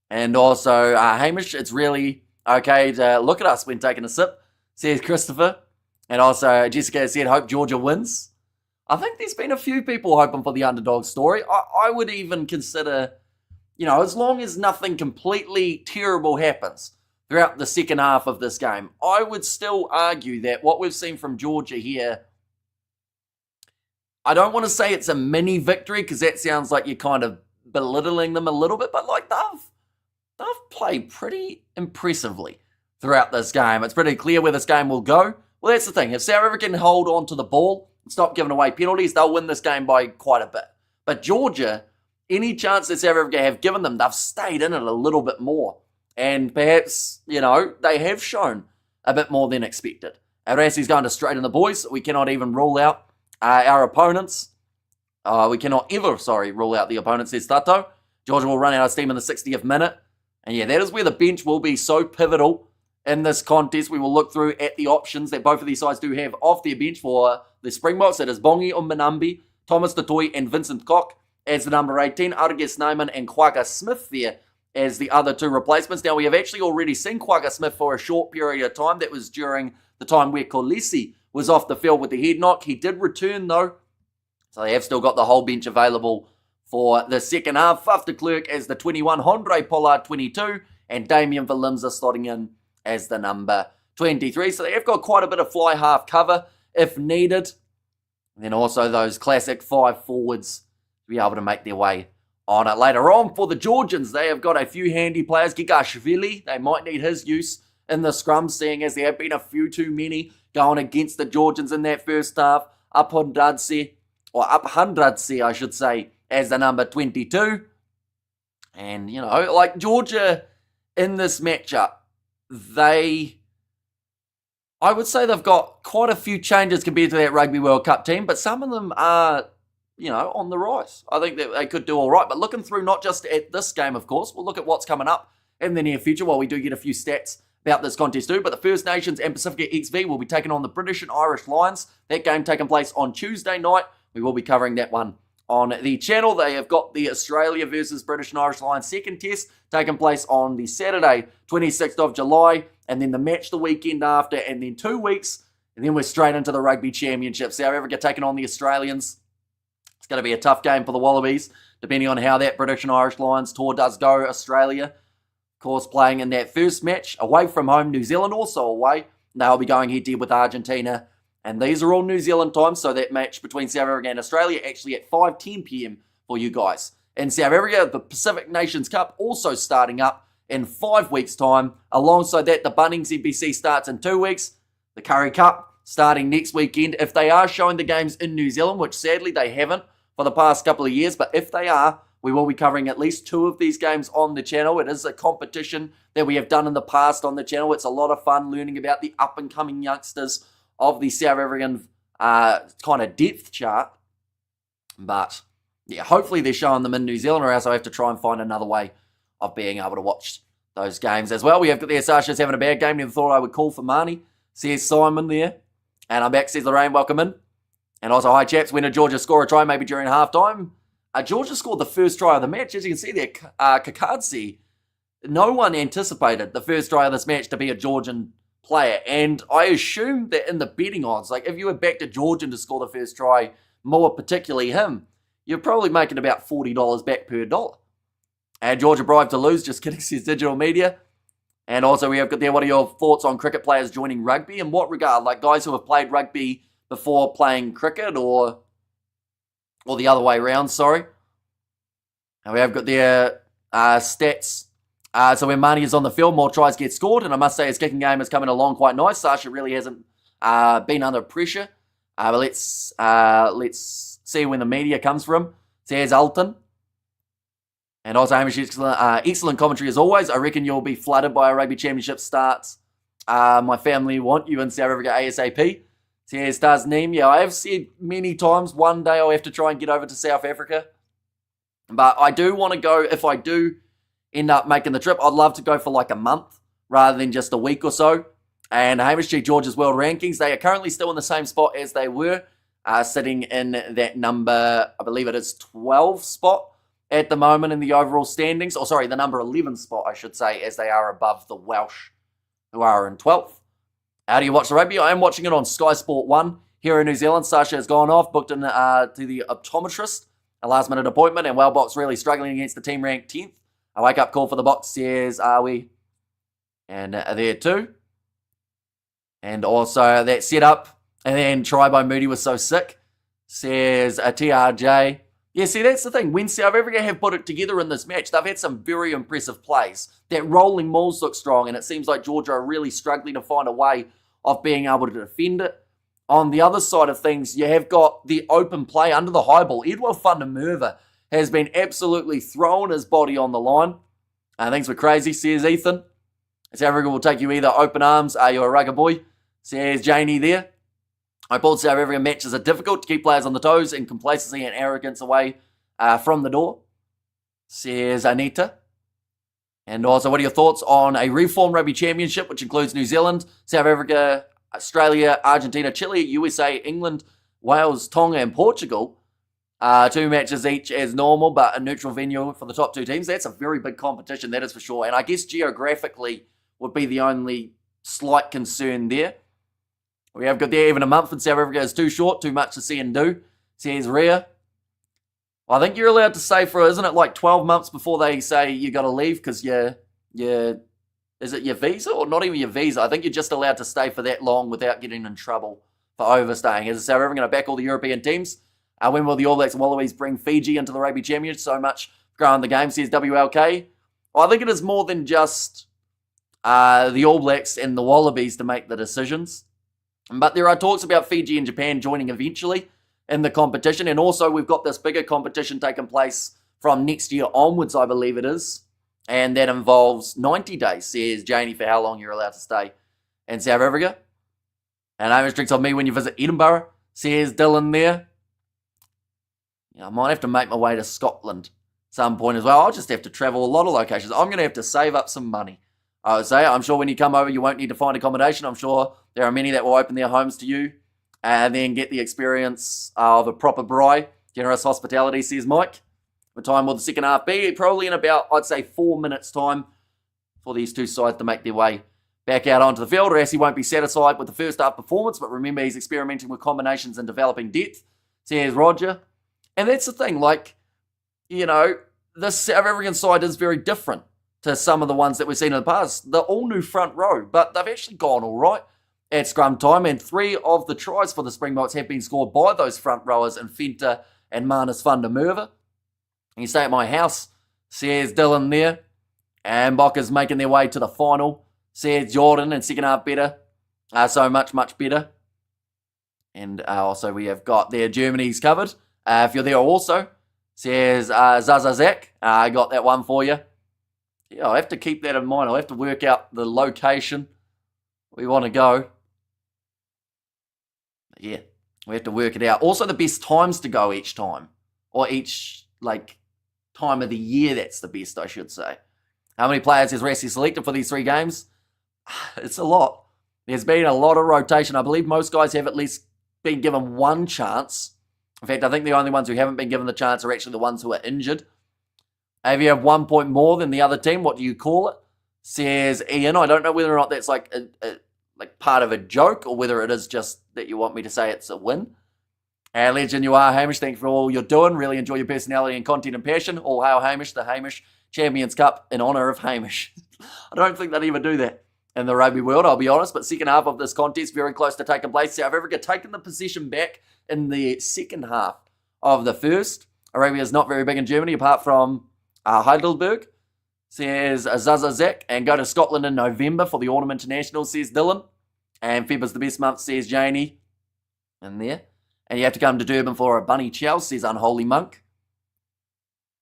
And also, Hamish, it's really okay to look at us when taking a sip, says Christopher. And also, Jessica said, hope Georgia wins. I think there's been a few people hoping for the underdog story. I would even consider, you know, as long as nothing completely terrible happens throughout the second half of this game, I would still argue that what we've seen from Georgia here, I don't want to say it's a mini victory because that sounds like you're kind of belittling them a little bit, but like they've played pretty impressively throughout this game. It's pretty clear where this game will go. Well, that's the thing. If South Africa can hold on to the ball and stop giving away penalties, they'll win this game by quite a bit. But Georgia, any chance that South Africa have given them, they've stayed in it a little bit more. And perhaps, you know, they have shown a bit more than expected. Arassi's going to straighten the boys. We cannot even rule out our opponents. We cannot ever, rule out the opponents, says Tato. Georgia will run out of steam in the 60th minute. And yeah, that is where the bench will be so pivotal in this contest. We will look through at the options that both of these sides do have off their bench for the Springboks. It is Bongi Umbanambi, Thomas Tatoy, and Vincent Koch as the number 18. Argus Naiman and Quagga Smith there as the other two replacements. Now, we have actually already seen Quagga Smith for a short period of time. That was during the time where Kolisi was off the field with the head knock. He did return, though. So they have still got the whole bench available for the second half. Faf de Klerk as the 21, Hondre Pollard 22, and Damien Willemse slotting in as the number 23. So they have got quite a bit of fly half cover. if needed. And then also those classic 5 forwards to be able to make their way on it later on. For the Georgians, they have got a few handy players. Gigashvili, they might need his use in the scrum, seeing as there have been a few too many going against the Georgians in that first half. Uphandradze, I should say, as the number 22. And, like Georgia in this matchup, I would say they've got quite a few changes compared to that Rugby World Cup team, but some of them are, on the rise. I think that they could do all right. But looking through not just at this game, of course, we'll look at what's coming up in the near future while we do get a few stats about this contest too. But the First Nations and Pacifica XV will be taking on the British and Irish Lions. That game taking place on Tuesday night. We will be covering that one on the channel. They have got the Australia versus British and Irish Lions second test taking place on the Saturday, 26th of July, and then the match the weekend after, and then 2 weeks, and then we're straight into the Rugby Championship. South Africa taking on the Australians. It's going to be a tough game for the Wallabies, depending on how that British and Irish Lions tour does go. Australia, of course, playing in that first match, away from home. New Zealand also away. They'll be going head-to-head with Argentina. And these are all New Zealand times, so that match between South Africa and Australia actually at 5:10 p.m. for you guys. In South Africa, the Pacific Nations Cup also starting up in 5 weeks' time. Alongside that, the Bunnings NBC starts in 2 weeks. The Curry Cup starting next weekend. If they are showing the games in New Zealand, which sadly they haven't for the past couple of years, but if they are, we will be covering at least 2 of these games on the channel. It is a competition that we have done in the past on the channel. It's a lot of fun learning about the up-and-coming youngsters of the South African kind of depth chart. But, yeah, hopefully they're showing them in New Zealand, or else I have to try and find another way of being able to watch those games as well. We have got the Sasha's having a bad game. Never thought I would call for Marnie. Says Simon there. And I'm back, says Lorraine. Welcome in. And also, hi chaps. When did Georgia score a try? Maybe during halftime. Georgia scored the first try of the match. As you can see there, Kakadze. No one anticipated the first try of this match to be a Georgian player. And I assume that in the betting odds, like if you were back to Georgian to score the first try, more particularly him, you're probably making about $40 back per dollar. And Georgia bribed to lose, just kidding, says Digital Media. And also we have got there, what are your thoughts on cricket players joining rugby? In what regard? Like guys who have played rugby before playing cricket, or the other way around, sorry. And we have got their stats. So when Marnie is on the field, more tries get scored. And I must say his kicking game is coming along quite nice. Sasha really hasn't been under pressure. But let's see when the media comes from. Says Alton. And also Hamish, excellent commentary as always. I reckon you'll be flooded by a rugby championship starts. My family want you in South Africa ASAP. Says Does Neem. Yeah, I have said many times one day I'll have to try and get over to South Africa. But I do want to go, if I do end up making the trip, I'd love to go for like a month rather than just a week or so. And Hamish G. Georgia's world rankings, they are currently still in the same spot as they were, sitting in that number, I believe it is 12 spot at the moment in the overall standings. Or sorry, the number 11 spot, I should say, as they are above the Welsh, who are in 12th. How do you watch the rugby? I am watching it on Sky Sport 1 here in New Zealand. Sasha has gone off, booked in to the optometrist, a last-minute appointment, and Wellbox really struggling against the team ranked 10th. A wake-up call for the box says, are we? And there too. And also that setup, and then try by Moody was so sick, says a TRJ. Yeah, see, that's the thing. When South Africa have put it together in this match, they've had some very impressive plays. That rolling mauls look strong, and it seems like Georgia are really struggling to find a way of being able to defend it. On the other side of things, you have got the open play under the high ball. Edward van der Merwe has been absolutely throwing his body on the line. Things were crazy, says Ethan. South Africa will take you either open arms, you're a rugger boy, says Janie there. I thought South African matches are difficult to keep players on the toes and complacency and arrogance away from the door, says Anita. And also, what are your thoughts on a reformed rugby championship, which includes New Zealand, South Africa, Australia, Argentina, Chile, USA, England, Wales, Tonga, and Portugal? 2 matches each as normal, but a neutral venue for the top 2 teams. That's a very big competition, that is for sure. And I guess geographically would be the only slight concern there. We have got there even a month in South Africa is too short, too much to see and do, says Rhea. Well, I think you're allowed to stay for, isn't it like 12 months before they say you got to leave because is it your visa or not even your visa? I think you're just allowed to stay for that long without getting in trouble for overstaying. Is South Africa going to back all the European teams? When will the All Blacks and Wallabies bring Fiji into the Rugby Championship? So much growing the game, says WLK. Well, I think it is more than just the All Blacks and the Wallabies to make the decisions. But there are talks about Fiji and Japan joining eventually in the competition. And also we've got this bigger competition taking place from next year onwards, I believe it is. And that involves 90 days, says Janie, for how long you're allowed to stay in South Africa. And no restricts on me when you visit Edinburgh, says Dylan there. I might have to make my way to Scotland some point as well. I'll just have to travel a lot of locations. I'm going to have to save up some money. I would say, I'm sure when you come over, you won't need to find accommodation. I'm sure there are many that will open their homes to you and then get the experience of a proper braai. Generous hospitality, says Mike. What time will the second half be? Probably in about, I'd say, 4 minutes' time for these two sides to make their way back out onto the field. Rassie won't be satisfied with the first half performance, but remember, he's experimenting with combinations and developing depth, says Roger. And that's the thing, this South African side is very different to some of the ones that we've seen in the past. They're all new front row, but they've actually gone all right at scrum time, and 3 of the tries for the Springboks have been scored by those front rowers in Venter and Manus van der Merwe. You stay at my house, says Dylan there. And Bokkers making their way to the final, says Jordan, and second half better. So much better. And also we have got there Germany's covered. If you're there also, says Zazazek. I got that one for you. Yeah, I'll have to keep that in mind. I'll have to work out the location we want to go. Yeah, we have to work it out. Also the best times to go each time. Or each, time of the year that's the best, I should say. How many players has Rassie selected for these 3 games? It's a lot. There's been a lot of rotation. I believe most guys have at least been given one chance. In fact, I think the only ones who haven't been given the chance are actually the ones who are injured. If you have 1 point more than the other team, what do you call it? Says Ian. I don't know whether or not that's like part of a joke or whether it is just that you want me to say it's a win. And legend you are, Hamish. Thank you for all you're doing. Really enjoy your personality and content and passion. All hail Hamish, the Hamish Champions Cup in honour of Hamish. I don't think they'd even do that in the rugby world, I'll be honest. But second half of this contest, very close to taking place. South Africa taking the possession back in the second half of the first. Arabia is not very big in Germany, apart from Heidelberg, says Zazazek. And go to Scotland in November for the Autumn International, says Dylan. And Feb is the best month, says Janie. In there. And you have to come to Durban for a bunny chow, says Unholy Monk.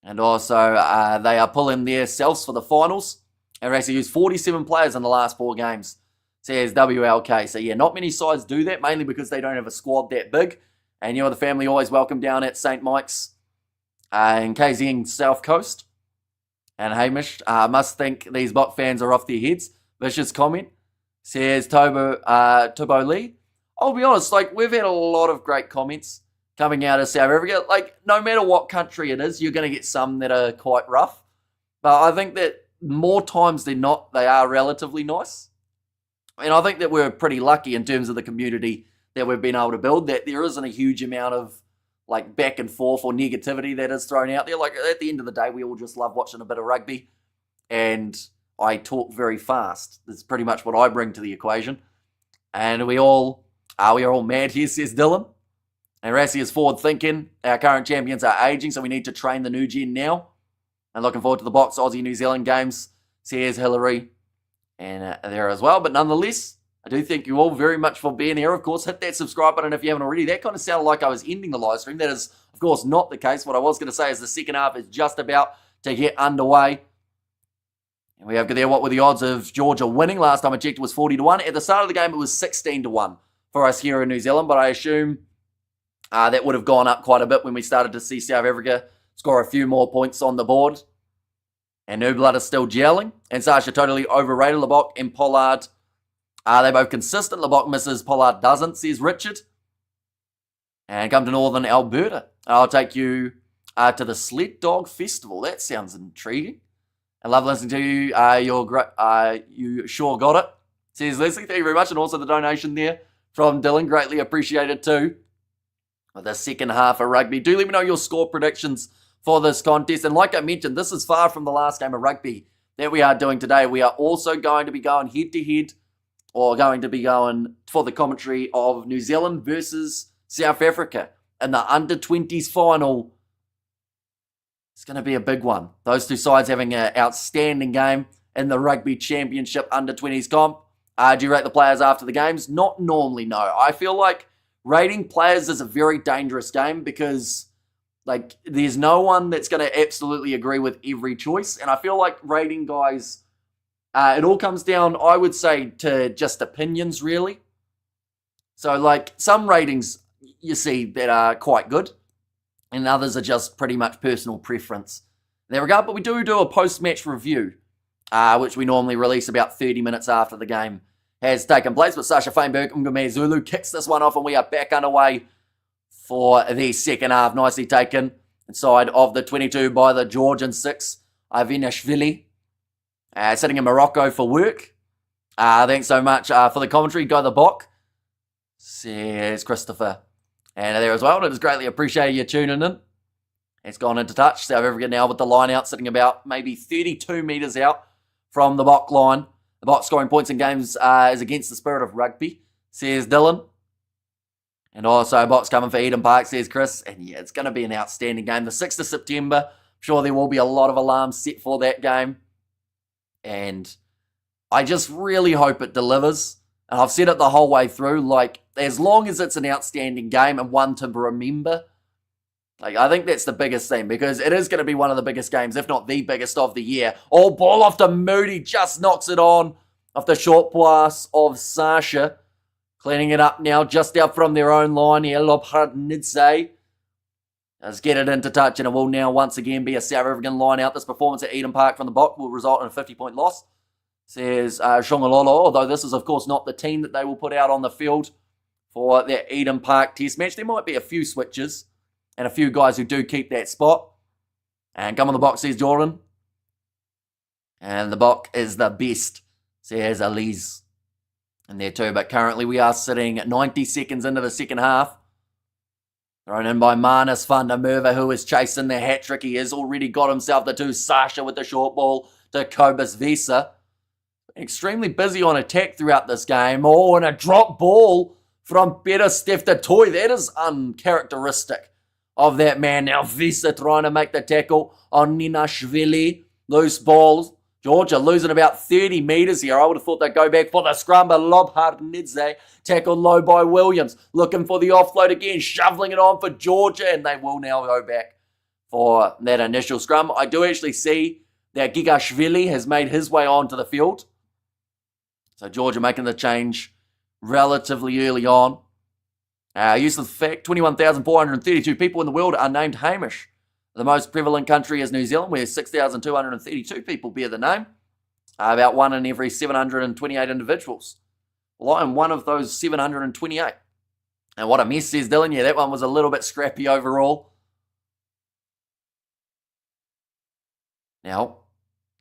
And also, they are pulling their selves for the finals. And Rassie used 47 players in the last 4 games, says WLK. So yeah, not many sides do that, mainly because they don't have a squad that big. And you are the family always welcome down at St. Mike's in KZN South Coast. And Hamish, must think these Bok fans are off their heads. Vicious comment, says Tobo Lee. I'll be honest, we've had a lot of great comments coming out of South Africa. No matter what country it is, you're going to get some that are quite rough. But I think that more times than not, they are relatively nice. And I think that we're pretty lucky in terms of the community that we've been able to build, that there isn't a huge amount of back and forth or negativity that is thrown out there. At the end of the day, we all just love watching a bit of rugby. And I talk very fast. That's pretty much what I bring to the equation. And we are all mad here, says Dylan. And Rassie is forward thinking. Our current champions are aging, so we need to train the new gen now. And looking forward to the Box Aussie-New Zealand games, says Hillary. And there as well. But nonetheless, I do thank you all very much for being here. Of course, hit that subscribe button if you haven't already. That kind of sounded like I was ending the live stream. That is, of course, not the case. What I was going to say is the second half is just about to get underway. And we have there, what were the odds of Georgia winning? Last time I checked, it was 40-1. At the start of the game, it was 16-1 for us here in New Zealand. But I assume that would have gone up quite a bit when we started to see South Africa score a few more points on the board. And Nublat is still gelling. And Sasha totally overrated. Lebok and Pollard, they're both consistent. Lebok misses, Pollard doesn't, says Richard. And come to Northern Alberta. I'll take you to the Sled Dog Festival. That sounds intriguing. I love listening to you. You sure got it, says Leslie. Thank you very much. And also the donation there from Dylan. Greatly appreciated too. With the second half of rugby. Do let me know your score predictions for this contest. And like I mentioned, this is far from the last game of rugby that we are doing today. We are also going to be going head-to-head or going to be going for the commentary of New Zealand versus South Africa in the under-20s final. It's going to be a big one. Those two sides having an outstanding game in the Rugby Championship under-20s comp. Do you rate the players after the games? Not normally, no. I feel like rating players is a very dangerous game because there's no one that's going to absolutely agree with every choice. And I feel like rating guys, it all comes down, I would say, to just opinions, really. So, some ratings you see that are quite good, and others are just pretty much personal preference in that regard. But we do a post-match review, which we normally release about 30 minutes after the game has taken place. But Sasha Feinberg, Mbombela Zulu kicks this one off, and we are back underway for the second half. Nicely taken inside of the 22 by the Georgian 6, Ivanishvili, sitting in Morocco for work. Thanks so much for the commentary. Go the Bok, says Christopher. And there as well, it is greatly appreciated you tuning in. It's gone into touch. South Africa now with the line out, sitting about maybe 32 metres out from the Bok line. The Bok scoring points in games is against the spirit of rugby, says Dylan. And also, Bok's coming for Eden Park, says Chris. And yeah, it's going to be an outstanding game. The 6th of September, I'm sure there will be a lot of alarms set for that game. And I just really hope it delivers. And I've said it the whole way through, as long as it's an outstanding game and one to remember, I think that's the biggest thing, because it is going to be one of the biggest games, if not the biggest of the year. Oh, ball off to Moody, just knocks it on off the short pass of Sasha. Cleaning it up now, just out from their own line here. Lobhardnidze does get it into touch, and it will now once again be a South African line out. This performance at Eden Park from the Bok will result in a 50-point loss, says Shongololo, although this is, of course, not the team that they will put out on the field for their Eden Park test match. There might be a few switches and a few guys who do keep that spot. And come on the Bok, says Jordan. And the Bok is the best, says Elise. And there too, but currently we are sitting 90 seconds into the second half. Thrown in by Manus van der Merwe, who is chasing the hat-trick. He has already got himself the two. Sasha with the short ball to Kobus Vesa. Extremely busy on attack throughout this game. Oh, and a drop ball from Peter Stefta Toy. That is uncharacteristic of that man. Now Vesa trying to make the tackle on Ninashvili. Loose balls. Georgia losing about 30 metres here. I would have thought they'd go back for the scrum, but Lobhardnidze tackled low by Williams. Looking for the offload again, shoveling it on for Georgia, and they will now go back for that initial scrum. I do actually see that Gigashvili has made his way onto the field. So Georgia making the change relatively early on. Useless fact, 21,432 people in the world are named Hamish. The most prevalent country is New Zealand, where 6,232 people bear the name. About 1 in every 728 individuals. Well, I'm one of those 728. And what a mess, says Dylan. Yeah, that one was a little bit scrappy overall. Now,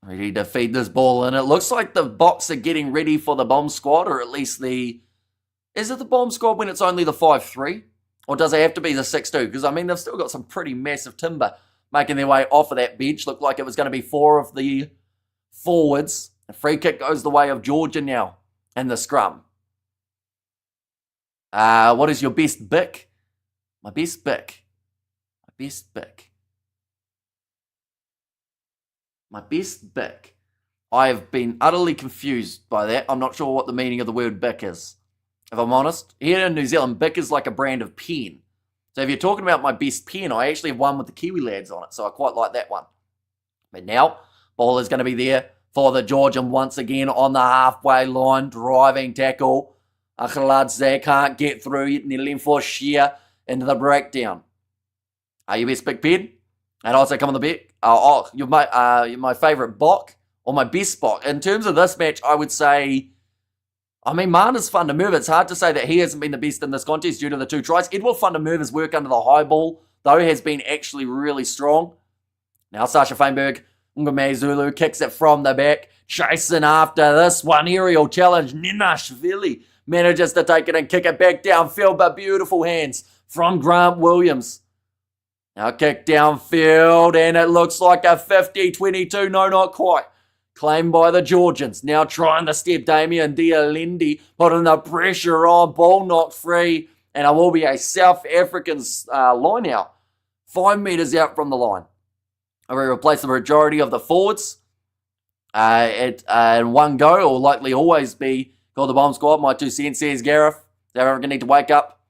ready to feed this ball in. It looks like the Boks are getting ready for the bomb squad, or at least the... Is it the bomb squad when it's only the 5-3? Or does it have to be the 6-2? Because, I mean, they've still got some pretty massive timber making their way off of that bench. Looked like it was going to be 4 of the forwards. A free kick goes the way of Georgia now in the scrum. What is your best bick? My best bick. My best bick. My best bick. I have been utterly confused by that. I'm not sure what the meaning of the word bick is, if I'm honest. Here in New Zealand, bick is like a brand of pen. So if you're talking about my best pen, I actually have one with the Kiwi lads on it, so I quite like that one. But now, ball is going to be there for the Georgian once again on the halfway line, driving tackle. Akhaladze can't get through, nearly for sheer into the breakdown. Are you best big pen? And also come on the bet. You're my favourite Bok, or my best Bok. In terms of this match, I would say... Manus van der Merwe, it's hard to say that he hasn't been the best in this contest due to the 2 tries. Edward van der Merwe's work under the high ball, though, has been actually really strong. Now Sasha Feinberg, Ngome Zulu kicks it from the back, chasing after this one. Aerial challenge, Ninashvili manages to take it and kick it back downfield, but beautiful hands from Grant Williams. Now kick downfield, and it looks like a 50-22, no, not quite. Claimed by the Georgians. Now trying to step Damian Dialendi, putting the pressure on. Ball knocked free. And it will be a South African line out. 5 metres out from the line. We replace the majority of the forwards. In one go, or likely always be called the bomb squad. My 2 cents, says Gareth. They're going to need to wake up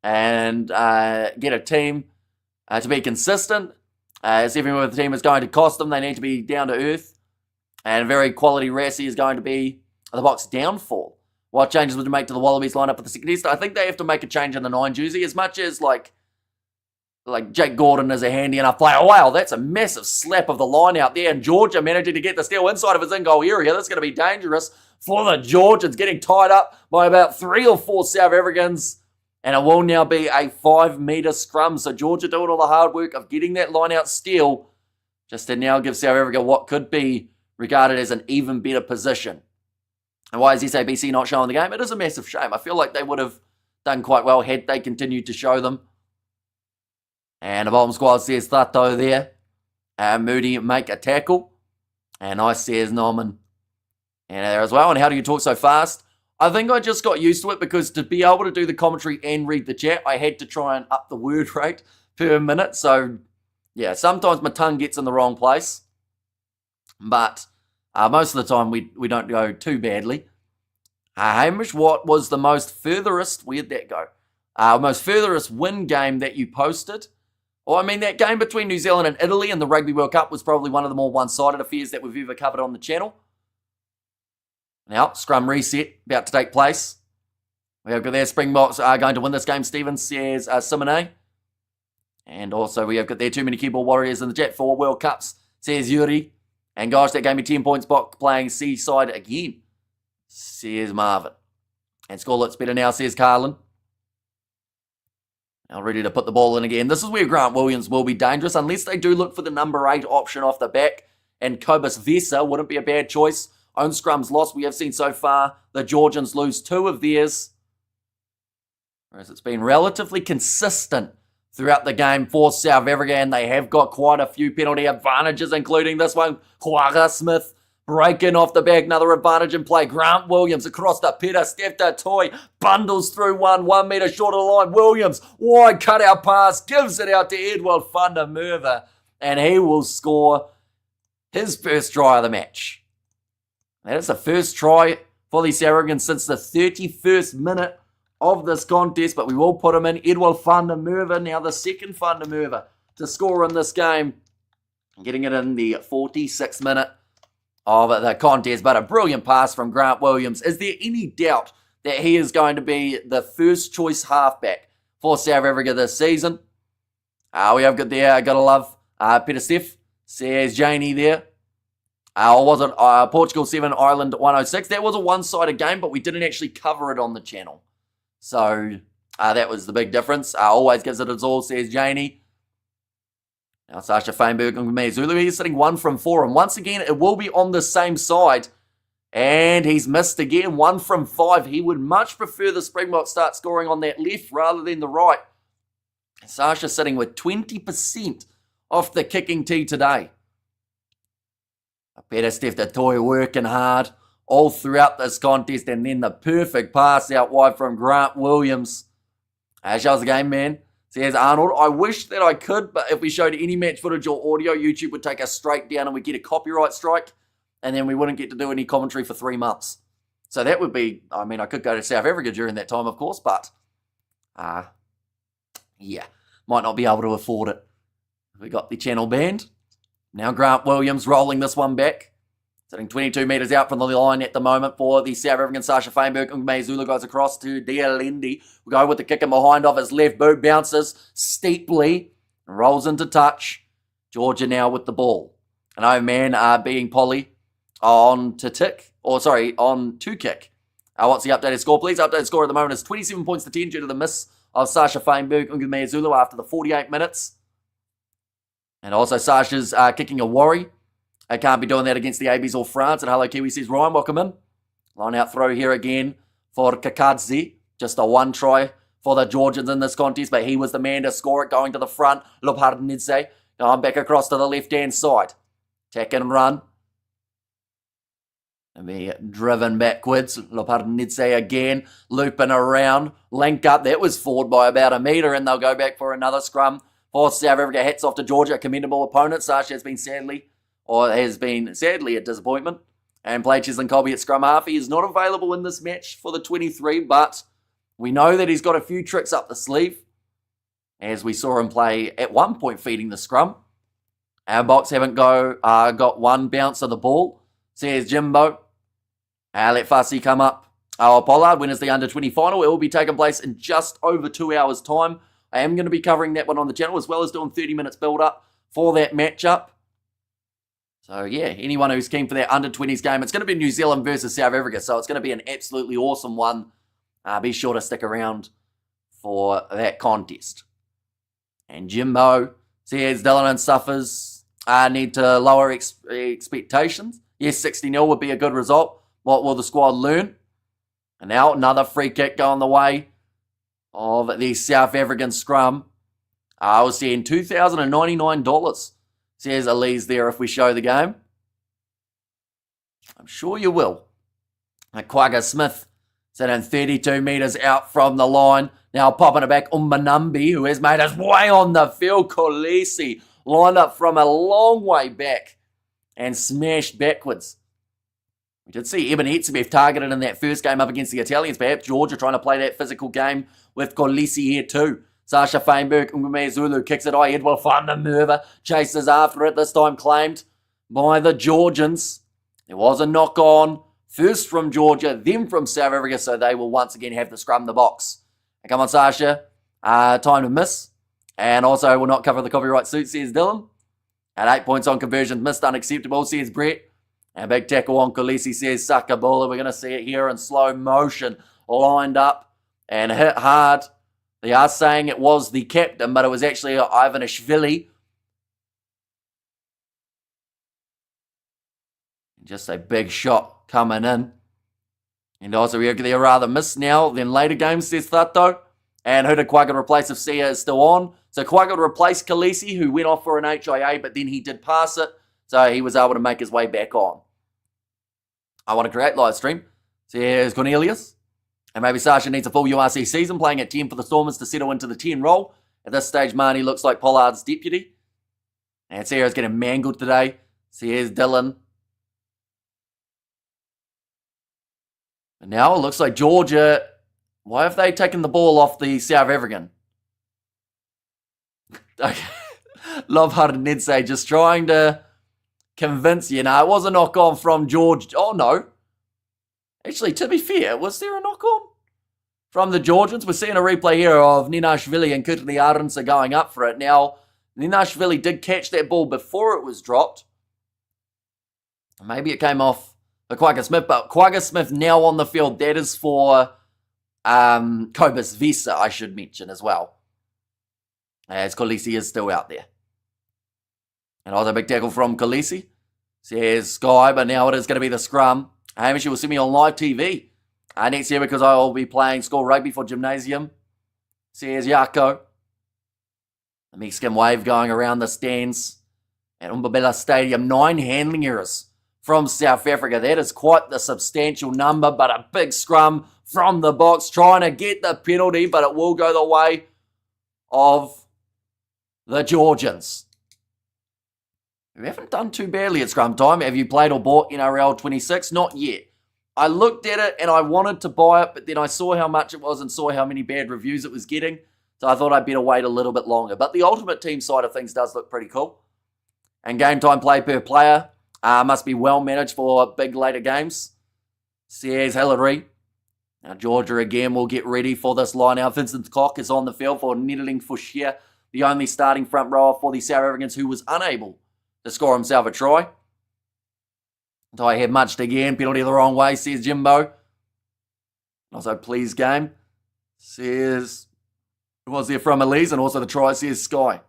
and get a team to be consistent. As even with the team is going to cost them, they need to be down to earth. And very quality Rassie is going to be the Boks downfall. What changes would you make to the Wallabies lineup for the second test? I think they have to make a change in the 9 jersey. As much as like Jake Gordon is a handy enough player. Wow, that's a massive slap of the line out there. And Georgia managing to get the steal inside of his in-goal area. That's going to be dangerous for the Georgians, getting tied up by about 3 or 4 South Africans. And it will now be a 5-metre scrum. So Georgia doing all the hard work of getting that line out steal, just to now give South Africa what could be regarded as an even better position. And why is SABC not showing the game? It is a massive shame. I feel like they would have done quite well had they continued to show them. And the bottom squad says Thato there. Moody make a tackle. And I says Norman. And there as well. And how do you talk so fast? I think I just got used to it because to be able to do the commentary and read the chat, I had to try and up the word rate per minute. So, yeah, sometimes my tongue gets in the wrong place. But most of the time, we don't go too badly. Hamish, what was the most furthest, where'd that go? Most furthest win game that you posted? Well, I mean, that game between New Zealand and Italy in the Rugby World Cup was probably one of the more one-sided affairs that we've ever covered on the channel. Now, scrum reset about to take place. We have got their Springboks are going to win this game, Stephen says Simone. And also we have got their too many keyboard warriors in the chat for World Cups, says Yuri. And gosh, that gave me 10 points, Bok playing Seaside again, says Marvin. And scoreless better now, says Carlin. Now ready to put the ball in again. This is where Grant Williams will be dangerous, unless they do look for the number 8 option off the back. And Kobus Vesa wouldn't be a bad choice. Own scrums lost. We have seen so far the Georgians lose 2 of theirs. Whereas it's been relatively consistent throughout the game for South Africa, and they have got quite a few penalty advantages, including this one. Quagga Smith breaking off the back, another advantage in play. Grant Williams across the Peter, Steph Toy bundles through 1 metre short of the line. Williams, wide cutout pass, gives it out to Edward van der Merwe, and he will score his first try of the match. That is the first try for the South Africans since the 31st minute of this contest, but we will put him in. Edward van der Merwe, now the second van der Merwe to score in this game, getting it in the 46th minute of the contest, but a brilliant pass from Grant Williams. Is there any doubt that he is going to be the first choice halfback for South Africa this season? We have got there, gotta love Peter Steph, says Janie there. Or was it Portugal 7, Ireland 106? That was a one-sided game, but we didn't actually cover it on the channel. So that was the big difference. Always gives it its all, says Janie. Now Sasha Feinberg and Mea Zulu, he's sitting 1 from 4. And once again, it will be on the same side. And he's missed again, 1 from 5. He would much prefer the Springboks start scoring on that left rather than the right. Sasha sitting with 20% off the kicking tee today. Peter Steph the Toy working hard all throughout this contest, and then the perfect pass out wide from Grant Williams. Shows the game, man. Says Arnold, I wish that I could, but if we showed any match footage or audio, YouTube would take us straight down and we'd get a copyright strike, and then we wouldn't get to do any commentary for 3 months. So that would be, I mean, I could go to South Africa during that time, of course, but, yeah, might not be able to afford it. We got the channel banned. Now Grant Williams rolling this one back. Sitting 22 metres out from the line at the moment for the South African. Sasha Feinberg. Ungme Zulu goes across to Dialendi. We go with the kick in behind off his left boot. Bounces steeply. Rolls into touch. Georgia now with the ball. And oh man, being Polly on to tick. Or sorry, on to kick. What's the updated score, please? Updated score at the moment is 27 points to 10 due to the miss of Sasha Feinberg. Ungme Zulu after the 48 minutes. And also Sasha's kicking a worry. I can't be doing that against the ABs or France. And hello Kiwi, says Ryan, welcome in. Line out throw here again for Kakadze. Just a 1 try for the Georgians in this contest, but he was the man to score it, going to the front. Lopardnidze going back across to the left-hand side. Tack and run. And be driven backwards. Loparnidze again, looping around. Link up. That was forward by about a metre, and they'll go back for another scrum. For South Africa, hats off to Georgia, a commendable opponent. Sacha has been sadly a disappointment. And played Cheslin Colby at scrum half. He is not available in this match for the 23, but we know that he's got a few tricks up the sleeve, as we saw him play at one point feeding the scrum. Our Boks haven't got one bounce of the ball, says Jimbo. Let Fussy come up. Pollard winners the under-20 final. It will be taking place in just over 2 hours' time. I am going to be covering that one on the channel, as well as doing 30 minutes build-up for that matchup. So, yeah, anyone who's keen for that under-20s game, it's going to be New Zealand versus South Africa, so it's going to be an absolutely awesome one. Be sure to stick around for that contest. And Jimbo says Dylan and Suffers need to lower expectations. Yes, 60-0 would be a good result. What will the squad learn? And now another free kick going the way of the South African scrum. I was seeing $2,099, says Elise there if we show the game. I'm sure you will. Quagga Smith sitting 32 metres out from the line. Now popping it back, Umbanambi, who has made his way on the field. Kolisi lined up from a long way back and smashed backwards. We did see Eben Etzebeth targeted in that first game up against the Italians. Perhaps Georgia trying to play that physical game with Kolisi here too. Sasha Feinberg, Ngume Zulu kicks it high. Edward van der Merwe chases after it, this time claimed by the Georgians. There was a knock on, first from Georgia, then from South Africa, so they will once again have to scrum the box. And come on, Sasha. Time to miss. And also, will not cover the copyright suit, says Dylan. At 8 points on conversion, missed unacceptable, says Brett. And big tackle on Kolisi, says Sakabula. We're going to see it here in slow motion. Lined up and hit hard. They are saying it was the captain, but it was actually Ivanishvili. Just a big shot coming in. And also, they're rather missed now than later games, says Thato. And who did Quagga replace if Sia is still on? So Quagga replaced Khaleesi, who went off for an HIA, but then he did pass it. So he was able to make his way back on. I want to create live stream. So here's Cornelius. And maybe Sasha needs a full URC season, playing at 10 for the Stormers to settle into the 10 role. At this stage, Marnie looks like Pollard's deputy. And Sarah's getting mangled today. So here's Dylan. And now it looks like Georgia, why have they taken the ball off the South African? Okay. Love Nedse just trying to convince you. Now, it was a knock-on from George. Oh, no. Actually, to be fair, was there a knock-on from the Georgians? We're seeing a replay here of Ninashvili and Kurtli Arnsa going up for it. Now, Ninashvili did catch that ball before it was dropped. Maybe it came off the Quagga Smith, but Quagga Smith now on the field. That is for Cobus Visa, I should mention as well. As Kolisi is still out there. And also a big tackle from Kolisi. Says Sky, but now it is going to be the scrum. Hamish, you will see me on live TV next year because I will be playing school rugby for gymnasium. Says Yako. The Mexican wave going around the stands at Mbombela Stadium. 9 handling errors from South Africa. That is quite the substantial number, but a big scrum from the box trying to get the penalty, but it will go the way of the Georgians. We haven't done too badly at scrum time. Have you played or bought NRL 26? Not yet. I looked at it and I wanted to buy it, but then I saw how much it was and saw how many bad reviews it was getting. So I thought I'd better wait a little bit longer. But the Ultimate Team side of things does look pretty cool. And game time play per player must be well managed for big later games. Says Hillary. Now Georgia again will get ready for this line. Now Vincent Koch is on the field for Niederling Fouchier, the only starting front rower for the South Africans who was unable to score himself a try. I had much again. Penalty the wrong way, says Jimbo. Also, please game. Says, it was there from Elise, and also the try, says Sky.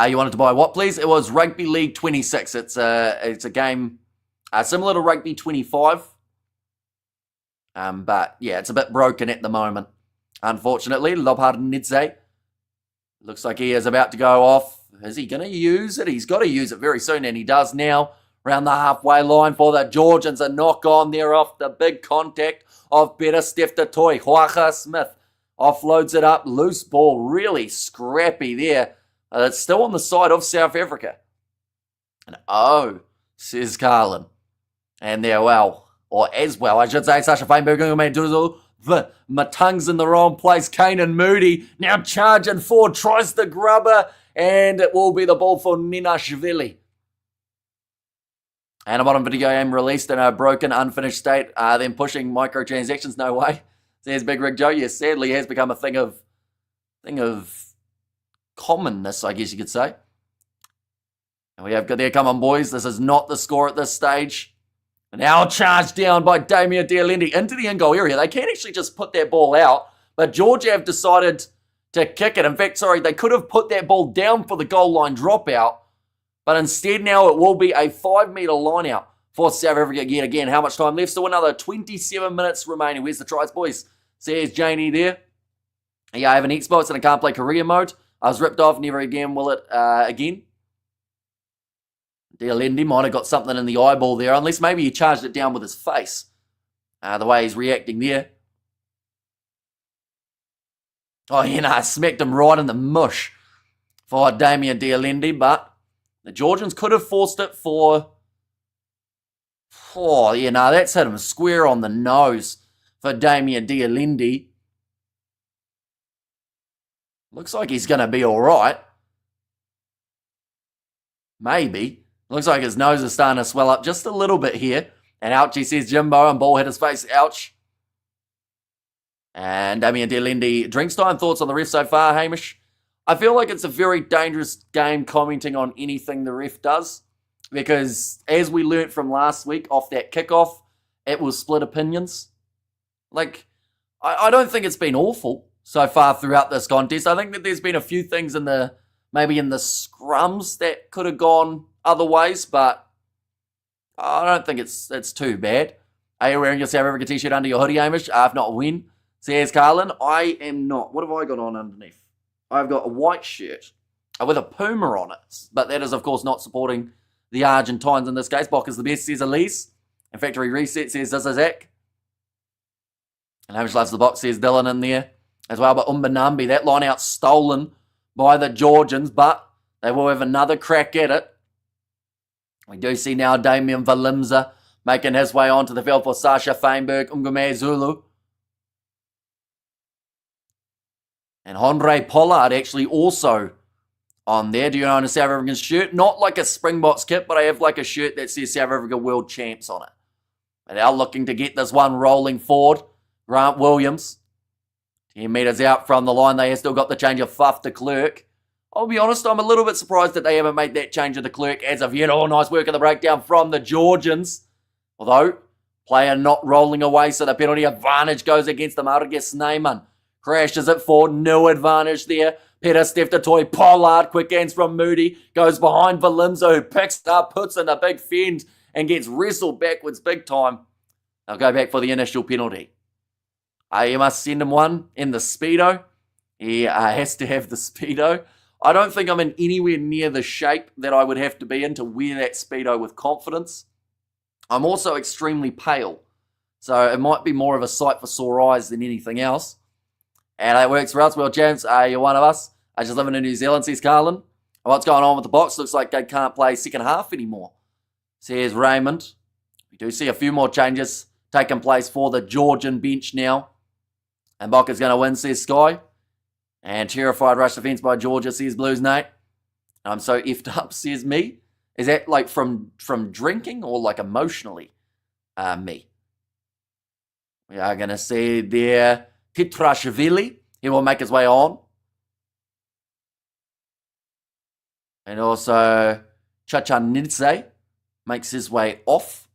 You wanted to buy what, please? It was Rugby League 26. It's a game similar to Rugby 25. But, yeah, it's a bit broken at the moment. Unfortunately, Lobhardnidze looks like he is about to go off. Is he going to use it? He's got to use it very soon, and he does now. around the halfway line for the Georgians. A knock on there off the big contact of Peter Steph-Toy. Huacha Smith offloads it up. Loose ball, really scrappy there. It's still on the side of South Africa. And oh, says Carlin. And there, well, or as well, I should say, Sasha Feinberg, my tongue's in the wrong place. Kane and Moody now charging forward, tries the grubber, and it will be the ball for Ninashvili. And a bottom video game released in a broken, unfinished state, then pushing microtransactions, no way. Says Big Rig Joe. Yes, sadly has become a thing of commonness, I guess you could say. And we have got there, come on boys, this is not the score at this stage. Now charged down by Damien Dialendi into the in-goal area. They can actually just put that ball out, but Georgia have decided to kick it. In fact, sorry, they could have put that ball down for the goal line dropout, but instead now it will be a 5-metre line out for South Africa yet again. How much time left? Still another 27 minutes remaining. Where's the tries, boys? Says Janie there. Yeah, I have an Xbox and I can't play career mode. I was ripped off, never again will it again. Dialendi might have got something in the eyeball there, unless maybe he charged it down with his face. The way he's reacting there. Oh, I smacked him right in the mush for Damien Dialendi, but the Georgians could have forced it for... that's hit him square on the nose for Damien Dialendi. Looks like he's going to be all right. Maybe. Looks like his nose is starting to swell up just a little bit here. And ouch, he says Jimbo, and ball hit his face. Ouch. And Damien Dialendi, drinks time. Thoughts on the ref so far, Hamish? I feel like it's a very dangerous game commenting on anything the ref does. Because as we learnt from last week off that kickoff, it was split opinions. Like, I don't think it's been awful so far throughout this contest. I think that there's been a few things maybe in the scrums that could have gone other ways, but I don't think it's too bad. Are you wearing your South Africa t-shirt under your hoodie, Hamish? If not, when? Says Carlin. I am not. What have I got on underneath? I've got a white shirt with a puma on it, but that is, of course, not supporting the Argentines in this case. Bok is the best, says Elise. And Factory Reset says this is Zach. And Hamish loves the box, says Dylan in there as well. But Umbanambi, that line out stolen by the Georgians, but they will have another crack at it. We do see now Damian Valimza making his way onto the field for Sasha Feinberg, Ngume Zulu. And Andre Pollard actually also on there. Do you own a South African shirt? Not like a Springboks kit, but I have like a shirt that says South Africa World Champs on it. And they're looking to get this one rolling forward. Grant Williams, 10 metres out from the line. They have still got the change of Fuff to Clerk. I'll be honest, I'm a little bit surprised that they haven't made that change of the Clerk as of yet. Oh, nice work in the breakdown from the Georgians. Although, player not rolling away, so the penalty advantage goes against the Marges Neyman. Crashes it forward, no advantage there. Peter Steph-Toy, Pollard, quick hands from Moody. Goes behind Valimza, who picks it up, puts in a big fend, and gets wrestled backwards big time. They'll go back for the initial penalty. You must send him one in the Speedo. He has to have the Speedo. I don't think I'm in anywhere near the shape that I would have to be in to wear that Speedo with confidence. I'm also extremely pale, so it might be more of a sight for sore eyes than anything else. And it works for us. Well, James, you're one of us. I just living in New Zealand, says Carlin. What's going on with the box? Looks like they can't play second half anymore, says Raymond. We do see a few more changes taking place for the Georgian bench now. And Bok is going to win, says Sky. And terrified rush defense by Georgia, says Blues Nate. I'm so effed up, says me. Is that like from drinking or like emotionally? Me. We are going to see there Titrashvili. He will make his way on. And also Chachanidze makes his way off.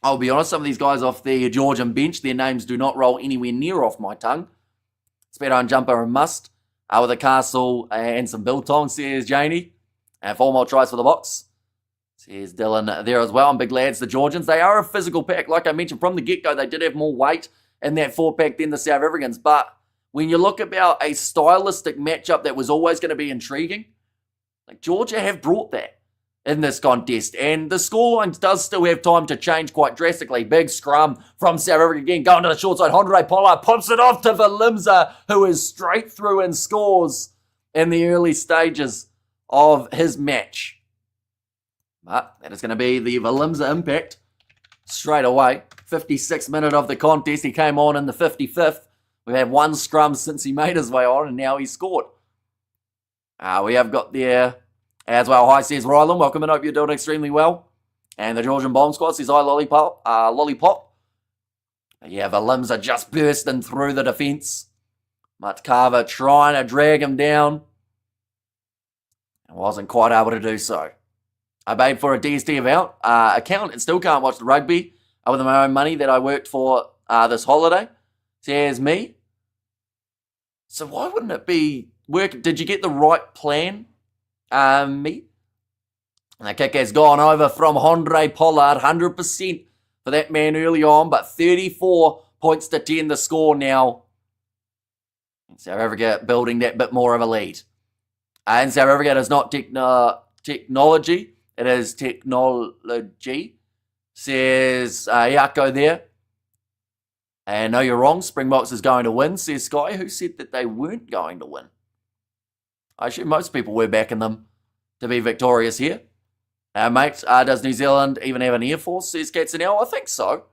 I'll be honest, some of these guys off the Georgian bench, their names do not roll anywhere near off my tongue. Speedo and Jumper and Must with a Castle and some Biltong, says Janie. And 4 more tries for the box, says Dylan there as well. And big lads, the Georgians, they are a physical pack. Like I mentioned from the get-go, they did have more weight in that 4-pack than the South Africans. But when you look about a stylistic matchup that was always going to be intriguing, like Georgia have brought that. in this contest. And the scoreline does still have time to change quite drastically. Big scrum from South Africa again, going to the short side. Andre Pollard pops it off to Valimza, who is straight through and scores in the early stages of his match. But that is going to be the Valimza impact straight away. 56th minute of the contest. He came on in the 55th. We've had one scrum since he made his way on, and now he scored. We have got there as well. Hi, says Ryland. Welcome and hope you're doing extremely well. And the Georgian bomb squad says hi, Lollipop. Yeah, Valimza just bursting through the defence. Matkava trying to drag him down. And wasn't quite able to do so. I paid for a DST account and still can't watch the rugby with my own money that I worked for this holiday. Says me. So why wouldn't it be work? Did you get the right plan? Me. And the kick has gone over from Andre Pollard. 100% for that man early on, but 34 points to 10 the score now. And South Africa building that bit more of a lead. And South Africa is not technology. It is technology, says Yako there. And no, you're wrong. Springboks is going to win, says Sky. Who said that they weren't going to win? I assume most people were backing them to be victorious here. Mate, does New Zealand even have an Air Force, says Katzenel? I think so.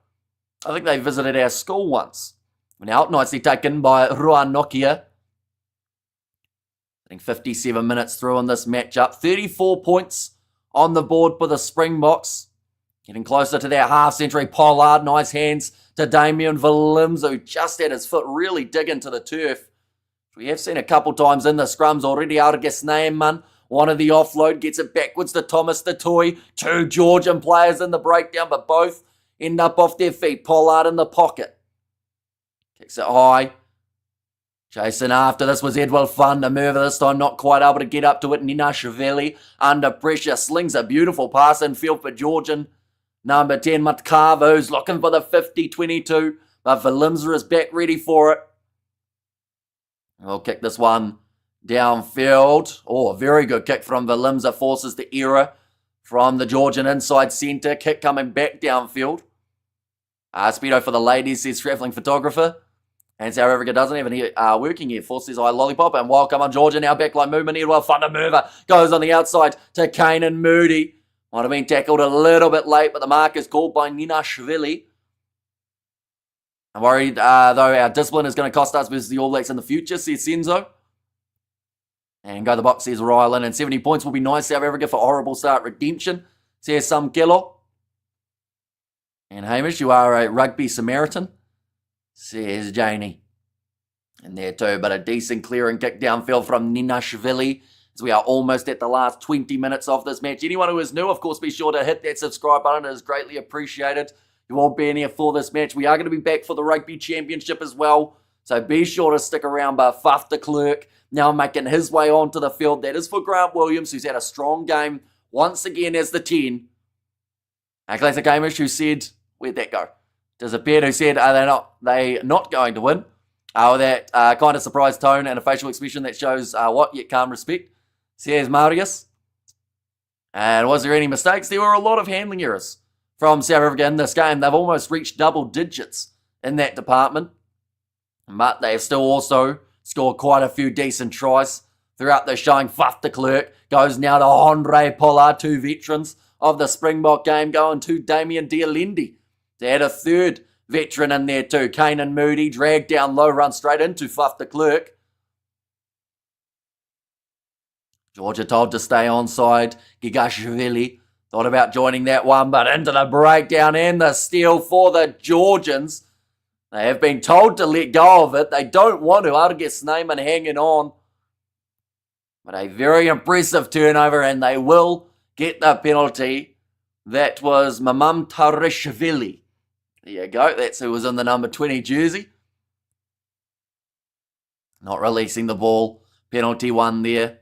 I think they visited our school once. Now, nicely taken by Ruan Nokia. I think 57 minutes through on this matchup. 34 points on the board for the Springboks. Getting closer to that half-century. Pollard, nice hands to Damian Valimza, who just had his foot really dig into the turf. We have seen a couple times in the scrums already. Aurige Snyman, one of the offload, gets it backwards to Thomas the Toy. Two Georgian players in the breakdown, but both end up off their feet. Pollard in the pocket. Kicks it high. Chasing after this was Edward van der Merwe, this time not quite able to get up to it. Ninashvili under pressure slings a beautiful pass in field for Georgian. Number 10, Matkava, who's looking for the 50-22, but Valimza is back ready for it. We'll kick this one downfield. Oh, very good kick from Valimza, forces the error from the Georgian inside centre. Kick coming back downfield. Speedo for the ladies, says travelling photographer. And South Africa doesn't have any working Air Force, says I Lollipop. And welcome on Georgia, now backline movement. Edward van der Merwe goes on the outside to Kane and Moody. Might have been tackled a little bit late, but the mark is called by Ninashvili. I'm worried, though, our discipline is going to cost us versus the All Blacks in the future, says Senzo. And go the box, says Rylan. And 70 points will be nice, South Africa, for horrible start redemption, says some Kilo. And Hamish, you are a rugby Samaritan, says Janie. And there too, but a decent clearing kick downfield from Ninashvili. As we are almost at the last 20 minutes of this match. Anyone who is new, of course, be sure to hit that subscribe button. It is greatly appreciated. You all being here for this match. We are going to be back for the Rugby Championship as well. So be sure to stick around. But Faf de Klerk now making his way onto the field. That is for Grant Williams, who's had a strong game once again as the 10. Classic Hamish, who said, where'd that go? Disappeared, who said, are they not going to win? That kind of surprised tone and a facial expression that shows what you can't respect. Says Marius. And was there any mistakes? There were a lot of handling errors from South Africa in this game. They've almost reached double digits in that department. But they have still also scored quite a few decent tries throughout the showing. Faf de Klerk goes now to Andre Pollard, two veterans of the Springbok game, going to Damien Dialendi. They had a third veteran in there too. Kane and Moody dragged down low, run straight into Faf de Klerk. Georgia told to stay onside. Gigashvili thought about joining that one, but into the breakdown and the steal for the Georgians. They have been told to let go of it. They don't want to. Aurige Snyman hanging on. But a very impressive turnover, and they will get the penalty. That was Mamam Tarishvili. There you go. That's who was in the number 20 jersey. Not releasing the ball. Penalty one there.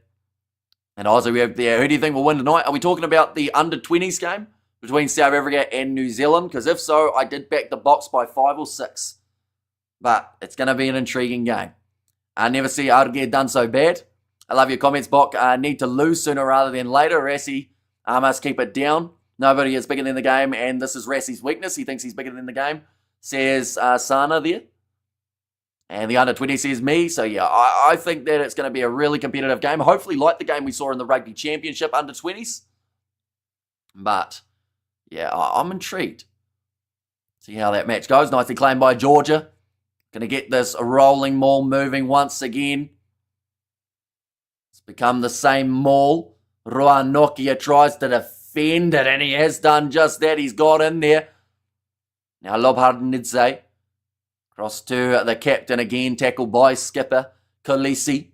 And also we have there, who do you think will win tonight? Are we talking about the under-20s game between South Africa and New Zealand? Because if so, I did back the box by 5 or 6. But it's going to be an intriguing game. I never see Aurige done so bad. I love your comments, Bok. Need to lose sooner rather than later. Rassi must keep it down. Nobody is bigger than the game, and this is Rassie's weakness. He thinks he's bigger than the game, says Sana there. And the under-20 says me. So, yeah, I think that it's going to be a really competitive game. Hopefully like the game we saw in the Rugby Championship under-20s. But, yeah, I'm intrigued. See how that match goes. Nicely claimed by Georgia. Going to get this rolling maul moving once again. It's become the same maul. Rohan Nokia tries to defend it, and he has done just that. He's got in there. Now Lobhardnidze. Cross to the captain again, tackled by skipper Kolisi.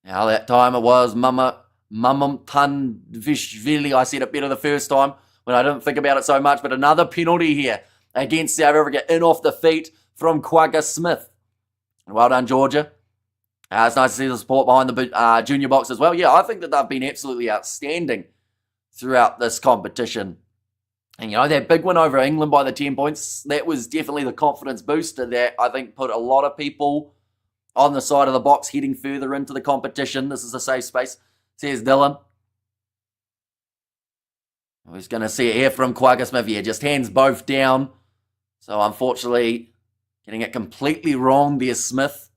Now that time it was Mumamtanvishvili. I said it better the first time when I didn't think about it so much, but another penalty here against South Africa in off the feet from Quagga Smith. Well done, Georgia. It's nice to see the support behind the junior box as well. Yeah, I think that they've been absolutely outstanding throughout this competition. And, that big win over England by the 10 points, that was definitely the confidence booster that I think put a lot of people on the side of the box heading further into the competition. This is a safe space, says Dylan. He's going to see it here from Quagga Smith here. Just hands both down. So, unfortunately, getting it completely wrong there, Smith.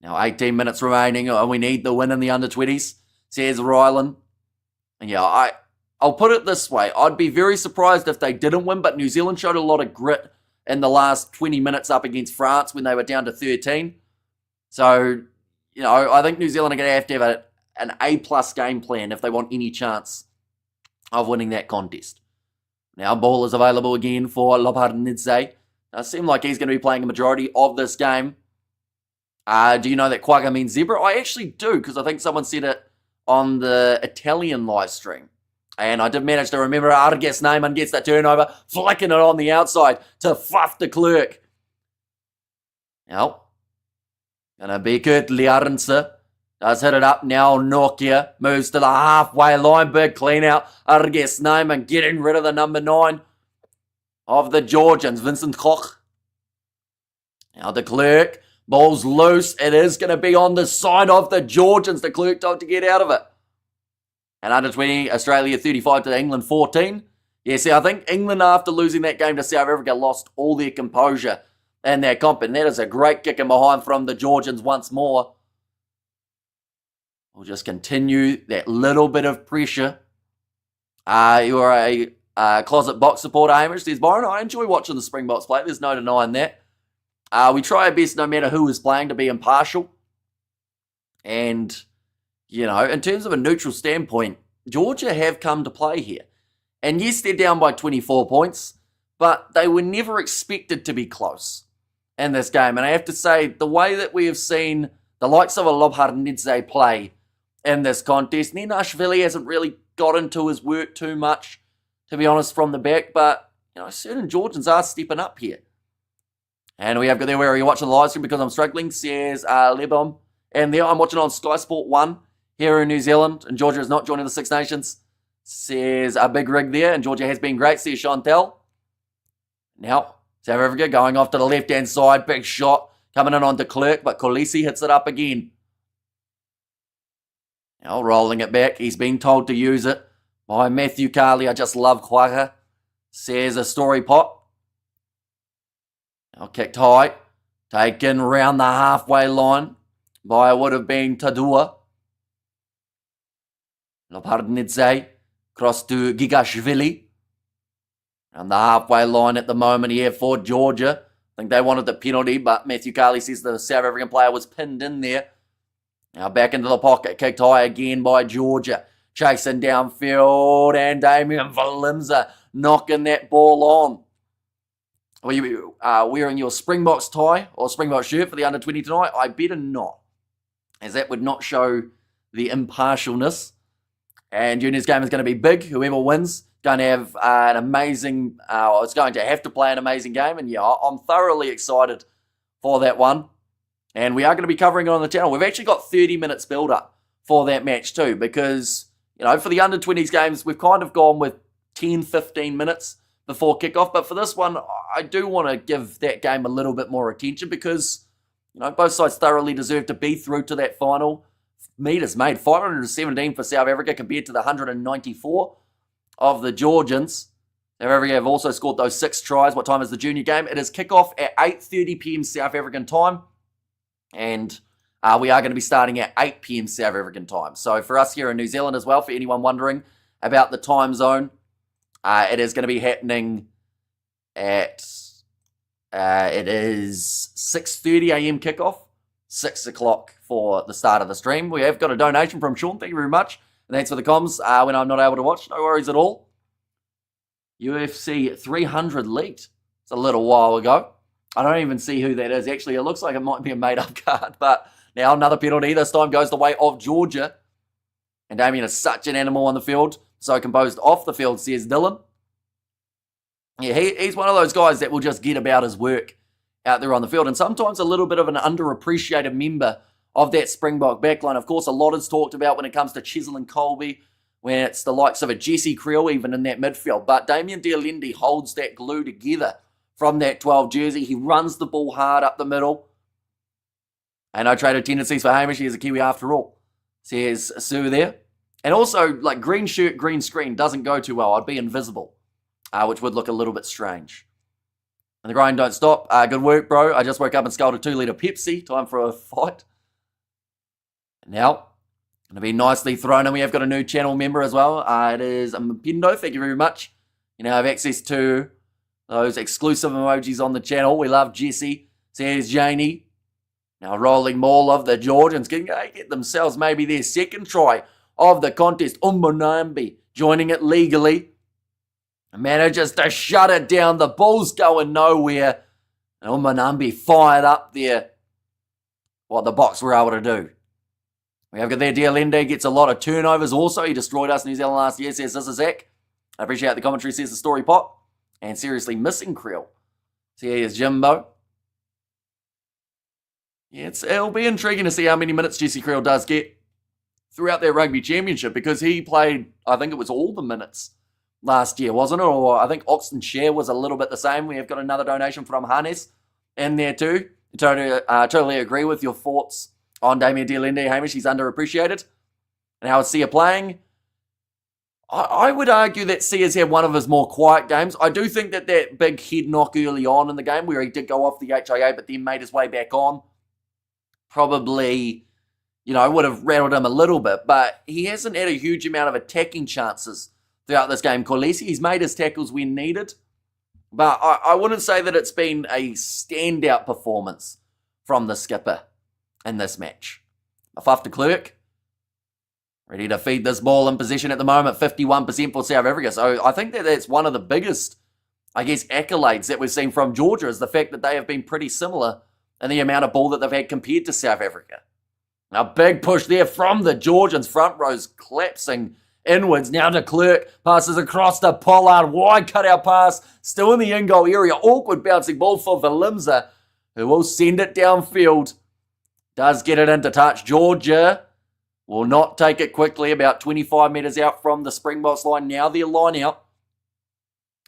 Now, 18 minutes remaining. We need the win in the under-20s, says Ryland. And, yeah, I'll put it this way. I'd be very surprised if they didn't win, but New Zealand showed a lot of grit in the last 20 minutes up against France when they were down to 13. So, I think New Zealand are going to have an A-plus game plan if they want any chance of winning that contest. Now, ball is available again for Lobhardnidze. It seems like he's going to be playing a majority of this game. Do you know that Quagga means zebra? I actually do, because I think someone said it on the Italian live stream. And I did manage to remember Arge's name and gets that turnover, flicking it on the outside to Fluff de Klerk. Now, gonna be Kurt Liarense. Does hit it up now. Nokia moves to the halfway line. Big clean out. Arge's name and getting rid of the number 9 of the Georgians, Vincent Koch. Now de Klerk. Ball's loose. It is going to be on the side of the Georgians. De Klerk told to get out of it. And under 20, Australia 35 to England 14. Yeah, see, I think England, after losing that game to South Africa, lost all their composure in that comp. And that is a great kick in behind from the Georgians once more. We'll just continue that little bit of pressure. You're a closet box supporter, Hamish, says Byron. I enjoy watching the Springboks play. There's no denying that. We try our best, no matter who is playing, to be impartial. And, in terms of a neutral standpoint, Georgia have come to play here. And yes, they're down by 24 points, but they were never expected to be close in this game. And I have to say, the way that we have seen the likes of a Lobhardnidze play in this contest, Ninashvili hasn't really got into his work too much, to be honest, from the back. But, certain Georgians are stepping up here. And we have got there where you're watching the live stream because I'm struggling, says Lebom. And there I'm watching on Sky Sport 1 here in New Zealand. And Georgia is not joining the Six Nations, says a big rig there. And Georgia has been great, says Chantel. Now, South Africa going off to the left-hand side. Big shot coming in on de Klerk, but Kolisi hits it up again. Now rolling it back. He's been told to use it by Matthew Carley. I just love Quagga, says a story pot. Now kicked high, taken round the halfway line by would have been Tadua. Lobhardnidze, cross to Gigashvili. And the halfway line at the moment here for Georgia. I think they wanted the penalty, but Matthew Carley says the South African player was pinned in there. Now back into the pocket, kicked high again by Georgia. Chasing downfield, and Damian Valimza knocking that ball on. Are you wearing your Springboks tie or Springboks shirt for the under-20 tonight? I better not, as that would not show the impartialness. And Junior's game is going to be big. Whoever wins going to have an amazing, it's going to have to play an amazing game. And yeah, I'm thoroughly excited for that one. And we are going to be covering it on the channel. We've actually got 30 minutes build up for that match too, because, for the under-20s games, we've kind of gone with 10, 15 minutes before kickoff. But for this one, I do want to give that game a little bit more attention because, both sides thoroughly deserve to be through to that final metres made. 517 for South Africa compared to the 194 of the Georgians. South Africa have also scored those 6 tries. What time is the junior game? It is kickoff at 8:30 p.m. South African time. And we are going to be starting at 8 p.m. South African time. So for us here in New Zealand as well, for anyone wondering about the time zone, it is going to be happening at, it is 6:30 a.m. kickoff, 6 o'clock for the start of the stream. We have got a donation from Sean. Thank you very much. And thanks for the comms when I'm not able to watch. No worries at all. UFC 300 leaked. It's a little while ago. I don't even see who that is. Actually, it looks like it might be a made-up card. But now another penalty. This time goes the way of Georgia. And Damien is such an animal on the field. So composed off the field, says Dylan. Yeah, he's one of those guys that will just get about his work out there on the field. And sometimes a little bit of an underappreciated member of that Springbok backline. Of course, a lot is talked about when it comes to Chisel and Colby, when it's the likes of a Jesse Creel even in that midfield. But Damien Dialende holds that glue together from that 12 jersey. He runs the ball hard up the middle. And no traded tendencies for Hamish. He is a Kiwi after all, says Sue there. And also, like, green shirt, green screen doesn't go too well. I'd be invisible, which would look a little bit strange. And the grind don't stop. Good work, bro. I just woke up and sculled a 2-litre Pepsi. Time for a fight. Now, going to be nicely thrown in. We have got a new channel member as well. It is Mpindo. Thank you very much. You now have access to those exclusive emojis on the channel. We love Jesse, says Janie. Now rolling maul of the Georgians. Get themselves maybe their second try of the contest. Umbonambi joining it legally. Manages to shut it down. The ball's going nowhere. And Umbonambi fired up there what the Boks were able to do. We have got there, Dialende gets a lot of turnovers also. He destroyed us in New Zealand last year, says this is Zach. I appreciate the commentary, says the story pot. And seriously missing Creel. So here's Jimbo. Yeah, it'll be intriguing to see how many minutes Jesse Creel does get throughout their rugby championship, because he played, I think it was all the minutes last year, wasn't it? Or I think Oxton Share was a little bit the same. We have got another donation from Hannes in there too. Totally agree with your thoughts on Damien Dialende, Hamish. He's underappreciated. And how is Sia playing? I would argue that Sia's had one of his more quiet games. I do think that big head knock early on in the game, where he did go off the HIA but then made his way back on, probably, would have rattled him a little bit. But he hasn't had a huge amount of attacking chances throughout this game. Kolisi, he's made his tackles when needed. But I wouldn't say that it's been a standout performance from the skipper in this match. Afaf de Klerk, ready to feed this ball in possession at the moment, 51% for South Africa. So I think that's one of the biggest, accolades that we've seen from Georgia, is the fact that they have been pretty similar in the amount of ball that they've had compared to South Africa. Now, big push there from the Georgians. Front rows collapsing inwards. Now de Klerk passes across to Pollard. Wide cutout pass, still in the in-goal area. Awkward bouncing ball for Valimza, who will send it downfield. Does get it into touch. Georgia will not take it quickly, about 25 metres out from the Springboks line. Now their line out.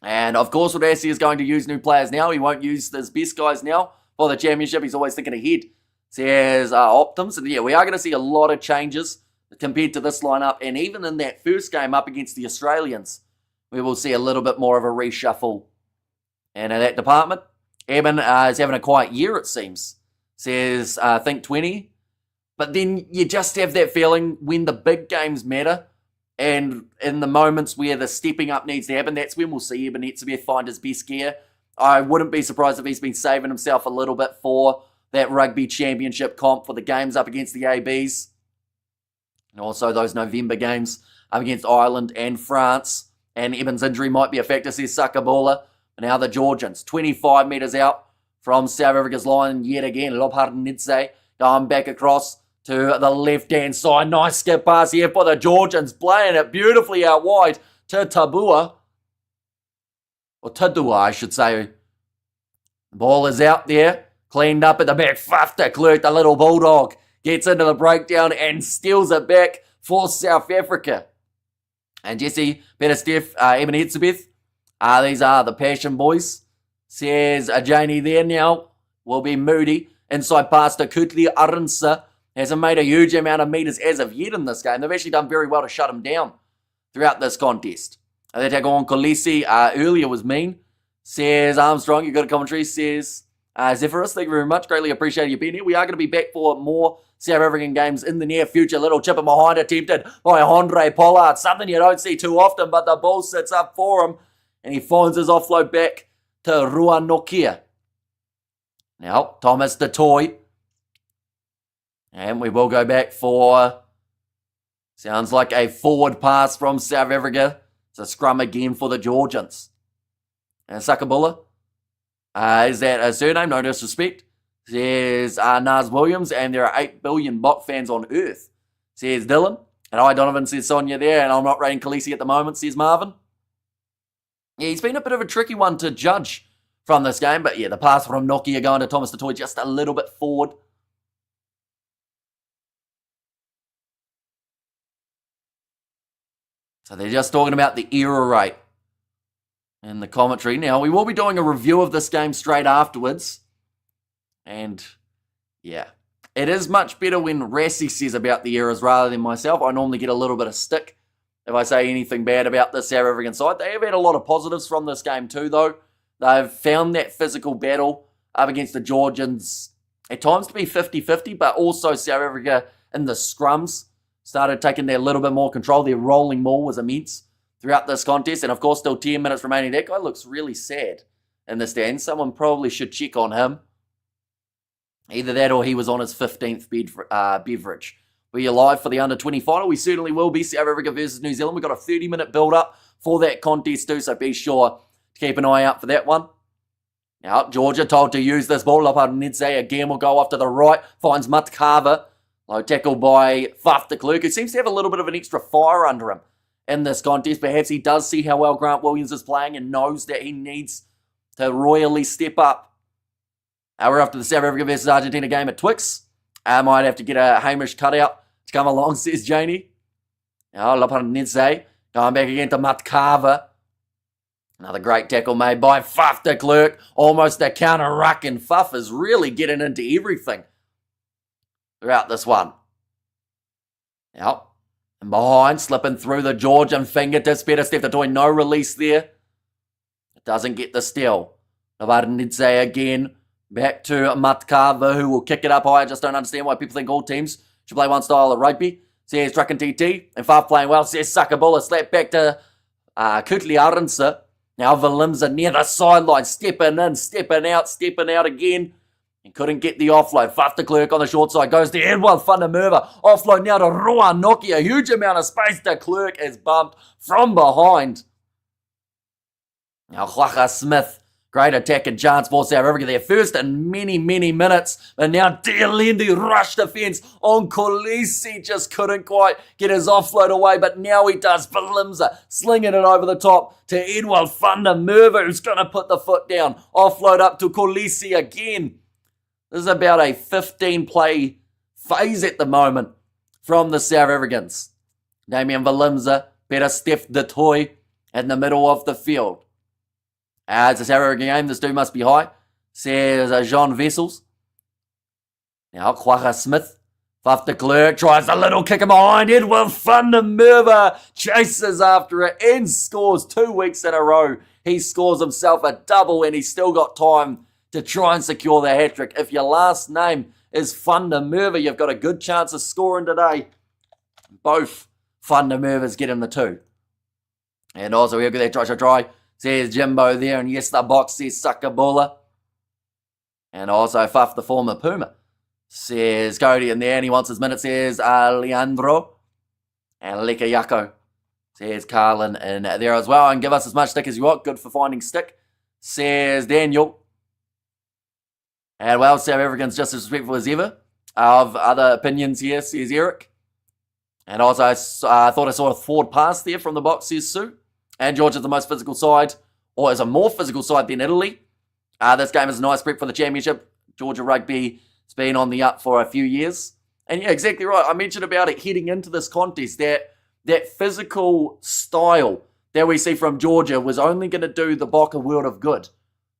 And of course, Wadasi is going to use new players now. He won't use his best guys now for the championship. He's always thinking ahead, says Optims. And yeah, we are going to see a lot of changes compared to this lineup. And even in that first game up against the Australians, we will see a little bit more of a reshuffle. And in that department, Eben is having a quiet year, it seems. Says, I think 20. But then you just have that feeling when the big games matter, and in the moments where the stepping up needs to happen, that's when we'll see Eben Etzebeth find his best gear. I wouldn't be surprised if he's been saving himself a little bit for that rugby championship comp for the games up against the ABs. And also those November games up against Ireland and France. And Eben's injury might be a factor, says Sakabola. And now the Georgians, 25 metres out from South Africa's line yet again. Lobhardnidze going back across to the left-hand side. Nice skip pass here for the Georgians, playing it beautifully out wide to Tabua. Or Tadua, I should say. The ball is out there, cleaned up at the back. Faf de Klerk, the little bulldog, gets into the breakdown and steals it back for South Africa. And Jesse, Peter Steph, Eben Etzebeth, these are the Passion Boys. Says Janie there now. Will be Moody. Inside pass to Kutli Arunsa. Hasn't made a huge amount of meters as of yet in this game. They've actually done very well to shut him down throughout this contest. They take on Kolisi. Earlier was mean. Says Armstrong, you got a commentary. Says Zephyrus, thank you very much. Greatly appreciate you being here. We are going to be back for more South African games in the near future. Little chip in behind attempted by Andre Pollard. Something you don't see too often, but the ball sits up for him. And he finds his offload back to Ruanokia. Now, Thomas the Toy. And we will go back for, sounds like a forward pass from South Africa. It's a scrum again for the Georgians. And Sakabula. Is that a surname? No disrespect. Says Naz Williams, and there are 8 billion Bok fans on Earth. Says Dylan. And I, Donovan, says Sonia there, and I'm not rating Khaleesi at the moment, says Marvin. Yeah, he's been a bit of a tricky one to judge from this game, but yeah, the pass from Nokia going to Thomas the Toy just a little bit forward. So they're just talking about the error rate in the commentary. Now, we will be doing a review of this game straight afterwards. And, yeah, it is much better when Rassie says about the errors rather than myself. I normally get a little bit of stick if I say anything bad about the South African side. They have had a lot of positives from this game too, though. They've found that physical battle up against the Georgians at times to be 50-50, but also South Africa in the scrums started taking their little bit more control. Their rolling maul was immense throughout this contest. And, of course, still 10 minutes remaining. That guy looks really sad in the stands. Someone probably should check on him. Either that or he was on his 15th beverage. We're live for the under-20 final. We certainly will be. South Africa versus New Zealand. We've got a 30-minute build-up for that contest too, so be sure to keep an eye out for that one. Now, Georgia told to use this ball. Loparinidze again will go off to the right. Finds Matkava. Low tackle by Faf de Klerk, who seems to have a little bit of an extra fire under him in this contest. Perhaps he does see how well Grant Williams is playing and knows that he needs to royally step up. We're after the South Africa versus Argentina game at Twix. I might have to get a Hamish cutout to come along, says Janie. Now, Loparinidze going back again to Matkava. Another great tackle made by Faf de Klerk. Almost a counter ruck, and Faf is really getting into everything throughout this one. Now, and behind, slipping through the Georgian fingertips. Better step the toy, no release there. It doesn't get the steal. Loparinidze again. Back to Matkava, who will kick it up high. I just don't understand why people think all teams should play one style of rugby. Says Truck and TT. And Faf playing well. Says Sakabula. Slap back to Kutli Arinsa. Now Valimza near the sideline. Stepping in, stepping out again. And couldn't get the offload. Faf de Klerk on the short side. Goes to Edward van der Merwe. Offload now to Ruanoki. A huge amount of space. De Klerk is bumped from behind. Now Kwacha Smith. Great attack and chance for South Africa. Their first in many, many minutes. And now Dialendi rush defense on Kolisi. Just couldn't quite get his offload away. But now he does. Valimza slinging it over the top to Edward van der Merwe, who's going to put the foot down. Offload up to Kolisi again. This is about a 15-play phase at the moment from the South Africans. Damian Valimza, better Steph de Toy in the middle of the field. It's a South African game. This dude must be high, says Jean Vessels. Now, Kwacha Smith. Faf de Klerk tries a little kick behind. Edward van der Merwe chases after it and scores 2 weeks in a row. He scores himself a double and he's still got time to try and secure the hat-trick. If your last name is van der Merwe, you've got a good chance of scoring today. Both van der Merwe's getting the 2. And also, we'll get that try. Says Jimbo there, and yes, the box says Sakabula. And also Faf, the former Puma, says Cody in there, and he wants his minute, says Leandro. And Lekayako, says Carlin in there as well. And give us as much stick as you want. Good for finding stick, says Daniel. And well, South Africans just as respectful as ever. Of other opinions here, says Eric. And also, I thought I saw a forward pass there from the box, says Sue. And Georgia's the most physical side, or is a more physical side than Italy. This game is a nice prep for the championship. Georgia Rugby has been on the up for a few years. And yeah, exactly right. I mentioned about it heading into this contest, that physical style that we see from Georgia was only going to do the Bokke world of good.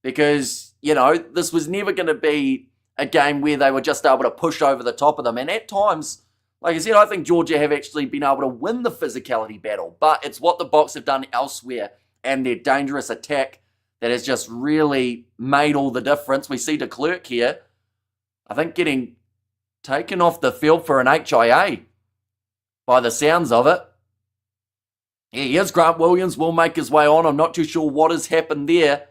Because, you know, this was never going to be a game where they were just able to push over the top of them. And at times, like I said, I think Georgia have actually been able to win the physicality battle. But it's what the Boks have done elsewhere and their dangerous attack that has just really made all the difference. We see de Klerk here, I think, getting taken off the field for an HIA by the sounds of it. Here he is. Grant Williams will make his way on. I'm not too sure what has happened there.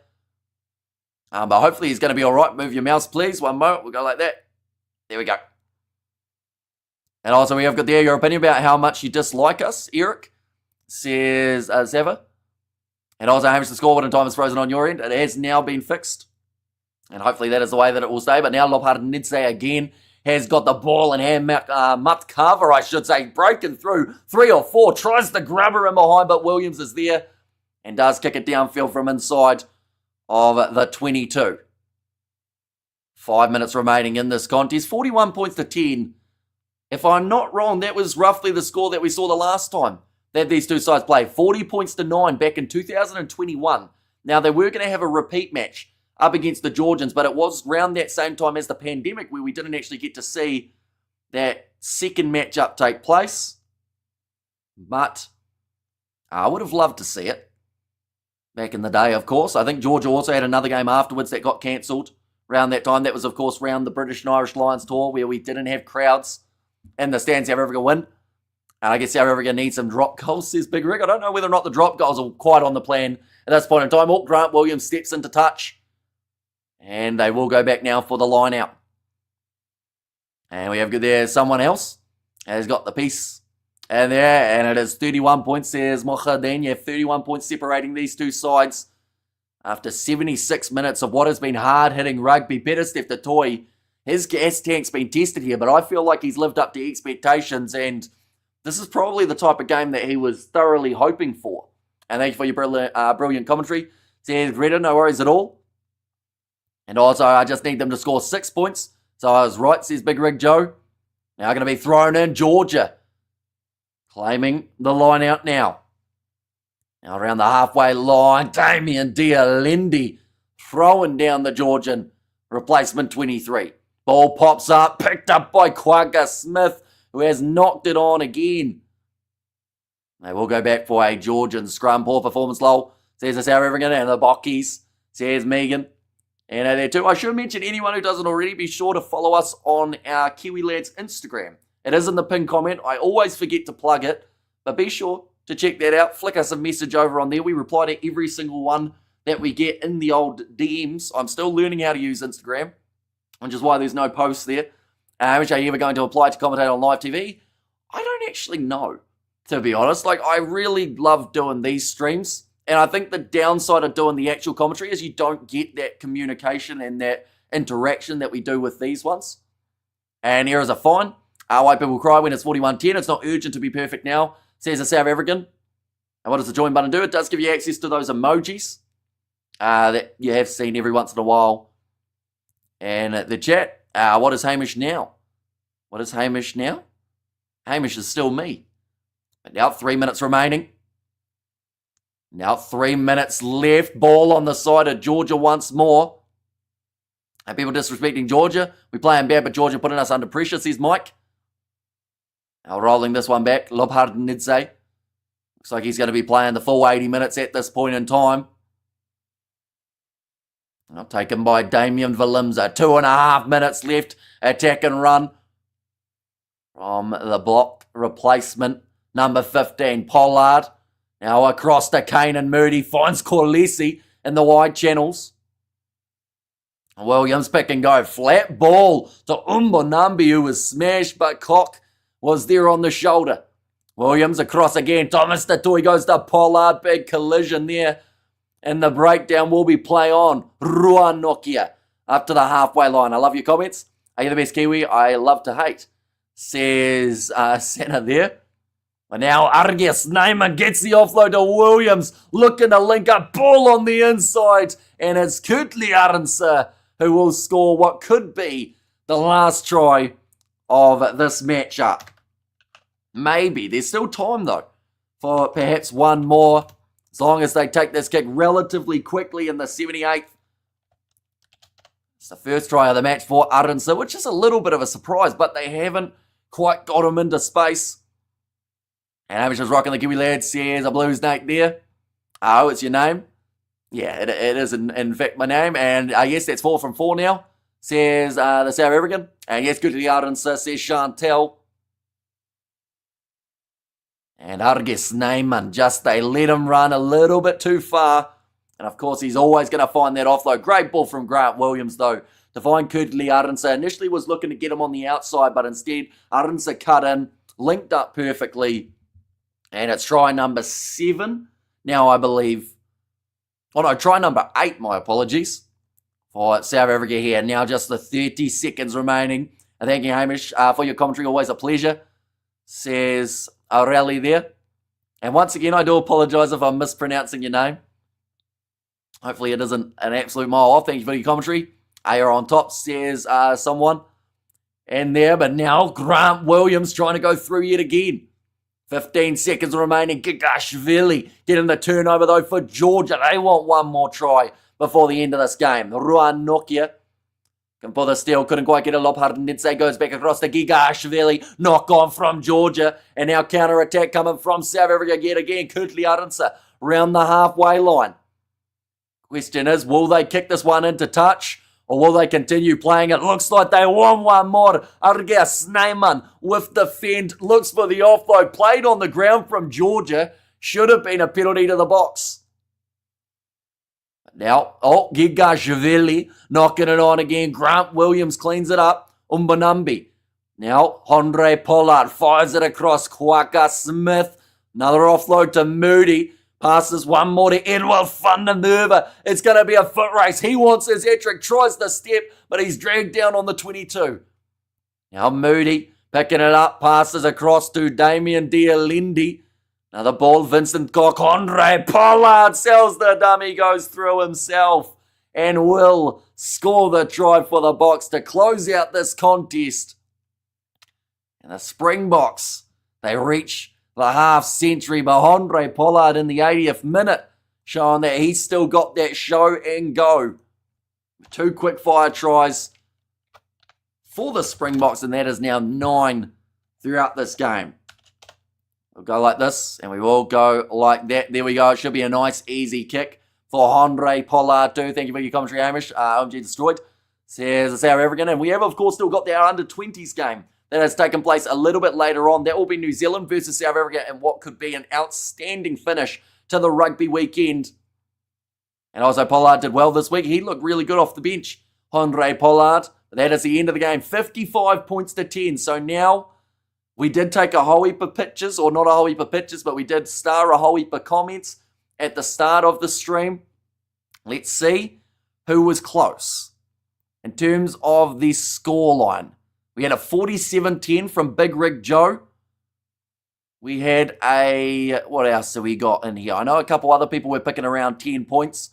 But hopefully he's going to be all right. Move your mouse, please. One moment. We'll go like that. There we go. And also we have got there your opinion about how much you dislike us, Eric, says Zava. And also, Hamish, the scoreboard and time is frozen on your end. It has now been fixed. And hopefully that is the way that it will stay. But now Lobhard-Nidze again has got the ball and hand Mutcarver, I should say, breaking through 3 or 4. Tries to grab her in behind, but Williams is there and does kick it downfield from inside of the 22. 5 minutes remaining in this contest. 41 points to 10. If I'm not wrong, that was roughly the score that we saw the last time that these two sides played. 40 points to 9 back in 2021. Now, they were going to have a repeat match up against the Georgians, but it was around that same time as the pandemic where we didn't actually get to see that second matchup take place. But I would have loved to see it back in the day, of course. I think Georgia also had another game afterwards that got cancelled around that time. That was, of course, around the British and Irish Lions tour where we didn't have crowds in the stands. South Africa win. And I guess South Africa needs some drop goals, says Big Rick. I don't know whether or not the drop goals are quite on the plan at this point in time. Oh, Grant Williams steps into touch. And they will go back now for the line out. And we have there someone else has got the piece. And there, and it is 31 points. There's Mochadenya, 31 points separating these two sides. After 76 minutes of what has been hard-hitting rugby. Pieter-Steph du Toit, his gas tank's been tested here, but I feel like he's lived up to expectations, and this is probably the type of game that he was thoroughly hoping for. And thank you for your brilliant commentary. Says Greta, no worries at all. And also, I just need them to score 6 points. So I was right, says Big Rig Joe. Now going to be thrown in. Georgia claiming the line out now. Now around the halfway line, Damien Dialendi throwing down the Georgian replacement 23. Ball pops up, picked up by Quagga Smith, who has knocked it on again. They will go back for a Georgian scrum. Poor performance, lol, says the South African, and the Bockies, says Megan. And there too, I should mention anyone who doesn't already, be sure to follow us on our Kiwi Lads Instagram. It is in the pinned comment. I always forget to plug it, but be sure to check that out. Flick us a message over on there. We reply to every single one that we get in the old DMs. I'm still learning how to use Instagram, which is why there's no posts there. Which are you ever going to apply to commentate on live TV? I don't actually know, to be honest. Like, I really love doing these streams. And I think the downside of doing the actual commentary is you don't get that communication and that interaction that we do with these ones. And here is a fine. White people cry when it's 41-10. It's not urgent to be perfect now, says a South African. And what does the join button do? It does give you access to those emojis that you have seen every once in a while. And the chat, what is Hamish now? What is Hamish now? Hamish is still me. But now 3 minutes remaining. Now 3 minutes left. Ball on the side of Georgia once more. Are people disrespecting Georgia? We playing bad, but Georgia putting us under pressure, says Mike. Now rolling this one back. Lobhard-Nidze. Looks like he's going to be playing the full 80 minutes at this point in time. Now taken by Damien Valimza. 2.5 minutes left. Attack and run from the block replacement. Number 15, Pollard. Now across to Kane and Moody. Finds Corlesi in the wide channels. Williams pick and go. Flat ball to Umbonambi, who was smashed, but Cock was there on the shoulder. Williams across again. Thomas du Toit goes to Pollard. Big collision there. And the breakdown will be play on. Rua Nokia up to the halfway line. I love your comments. Are you the best Kiwi? I love to hate, says Senna there. But now Argus Neyman gets the offload to Williams. Looking to link up. Ball on the inside. And it's Kurtli Arnse who will score what could be the last try of this matchup. Maybe. There's still time, though, for perhaps one more. As long as they take this kick relatively quickly in the 78th. It's the first try of the match for Arendse, which is a little bit of a surprise, but they haven't quite got him into space. And Hamish is rocking the Kiwi lad, says a Blues Nate there. Oh, it's your name? Yeah, it is in fact my name. And yes, that's 4 from 4 now, says the South African. And yes, good to the Arendse, says Chantel. And Arges Neyman, just they let him run a little bit too far. And of course, he's always going to find that offload. Great ball from Grant Williams, though, to find Kurtley Arendse. Initially was looking to get him on the outside, but instead, Arendse cut in, linked up perfectly. And it's try number 7 now, I believe. Oh, no, try number 8, my apologies, for South Africa here. Now just the 30 seconds remaining. And thank you, Hamish, for your commentary. Always a pleasure, says O'Reilly there. And once again, I do apologise if I'm mispronouncing your name. Hopefully it isn't an absolute mile off. Thank you for your commentary. Ayer on top, says someone. And there, but now Grant Williams trying to go through yet again. 15 seconds remaining. Gigashvili getting the turnover, though, for Georgia. They want one more try before the end of this game. Ruan Nokia can pull the steal. Couldn't quite get a lob. Hardnitze goes back across to Gigashvili. Knock on from Georgia. And now counter-attack coming from South Africa yet again. Kurtley Arendse round the halfway line. Question is, will they kick this one into touch? Or will they continue playing it? Looks like they want one more. Arges Neyman with the fend. Looks for the offload. Played on the ground from Georgia. Should have been a penalty to the box. Now, Gigashvili knocking it on again. Grant Williams cleans it up. Umbanambi. Now, Andre Pollard fires it across. Kwaka Smith. Another offload to Moody. Passes one more to Edward van der Merwe. It's going to be a foot race. He wants his hat-trick, tries the step, but he's dragged down on the 22. Now Moody picking it up, passes across to Damien Dialindi. Another ball, Vincent Cock. Andre Pollard sells the dummy, goes through himself, and will score the try for the Boks to close out this contest. And the Springboks, they reach the half century by Andre Pollard in the 80th minute, showing that he's still got that show and go. 2 quick fire tries for the Springboks, and that is now 9 throughout this game. We'll go like this, and we will go like that. There we go. It should be a nice, easy kick for Andre Pollard too. Thank you for your commentary, Hamish. OMG Destroyed, says the South African. And we have, of course, still got our under-20s game that has taken place a little bit later on. That will be New Zealand versus South Africa and what could be an outstanding finish to the rugby weekend. And also Pollard did well this week. He looked really good off the bench, Andre Pollard. But that is the end of the game. 55 points to 10. So now we did take a whole heap of pictures, or not a whole heap of pictures, but we did star a whole heap of comments at the start of the stream. Let's see who was close in terms of the scoreline. We had a 47-10 from Big Rig Joe. We had a, what else have we got in here? I know a couple other people were picking around 10 points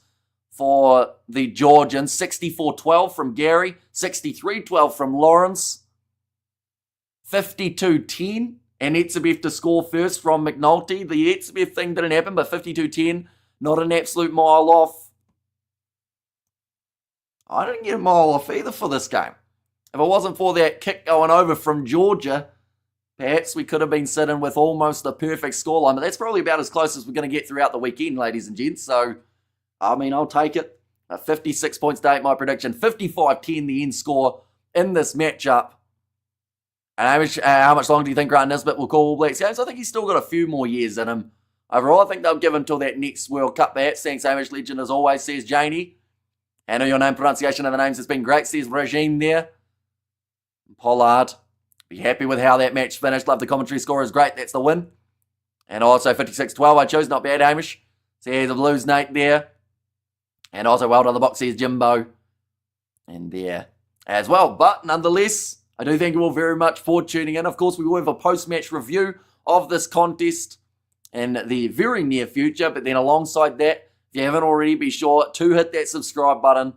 for the Georgians. 64-12 from Gary. 63-12 from Lawrence. 52-10. And Etzebeth to score first from McNulty. The Etzebeth thing didn't happen, but 52-10. Not an absolute mile off. I didn't get a mile off either for this game. If it wasn't for that kick going over from Georgia, perhaps we could have been sitting with almost a perfect scoreline. But that's probably about as close as we're going to get throughout the weekend, ladies and gents. So, I mean, I'll take it. 56 points to 8, my prediction. 55-10, the end score in this matchup. And how much longer do you think Grant Nisbet will call All Blacks games? I think he's still got a few more years in him. Overall, I think they'll give him till that next World Cup, perhaps. Thanks, Hamish Legend, as always, says Janie. I know your name pronunciation of the names has been great, says Regime there. Pollard, be happy with how that match finished. Love the commentary score is great. That's the win. And also 56-12 I chose. Not bad, Hamish. Says the Blues Nate there. And also well done the Boks, says Jimbo. And there as well. But nonetheless, I do thank you all very much for tuning in. Of course, we will have a post-match review of this contest in the very near future. But then alongside that, if you haven't already, be sure to hit that subscribe button.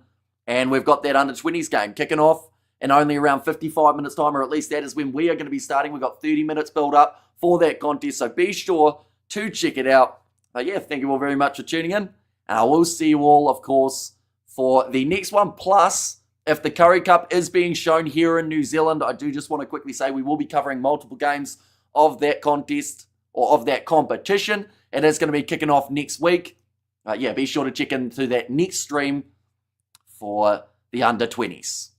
And we've got that under-20s game kicking off in only around 55 minutes time, or at least that is when we are going to be starting. We've got 30 minutes built up for that contest, so be sure to check it out. But yeah, thank you all very much for tuning in, and I will see you all, of course, for the next one, plus If the Curry Cup is being shown here in New Zealand, I do just want to quickly say we will be covering multiple games of that contest or of that competition. It is going to be kicking off next week. Be sure to check into that next stream for the under-20s.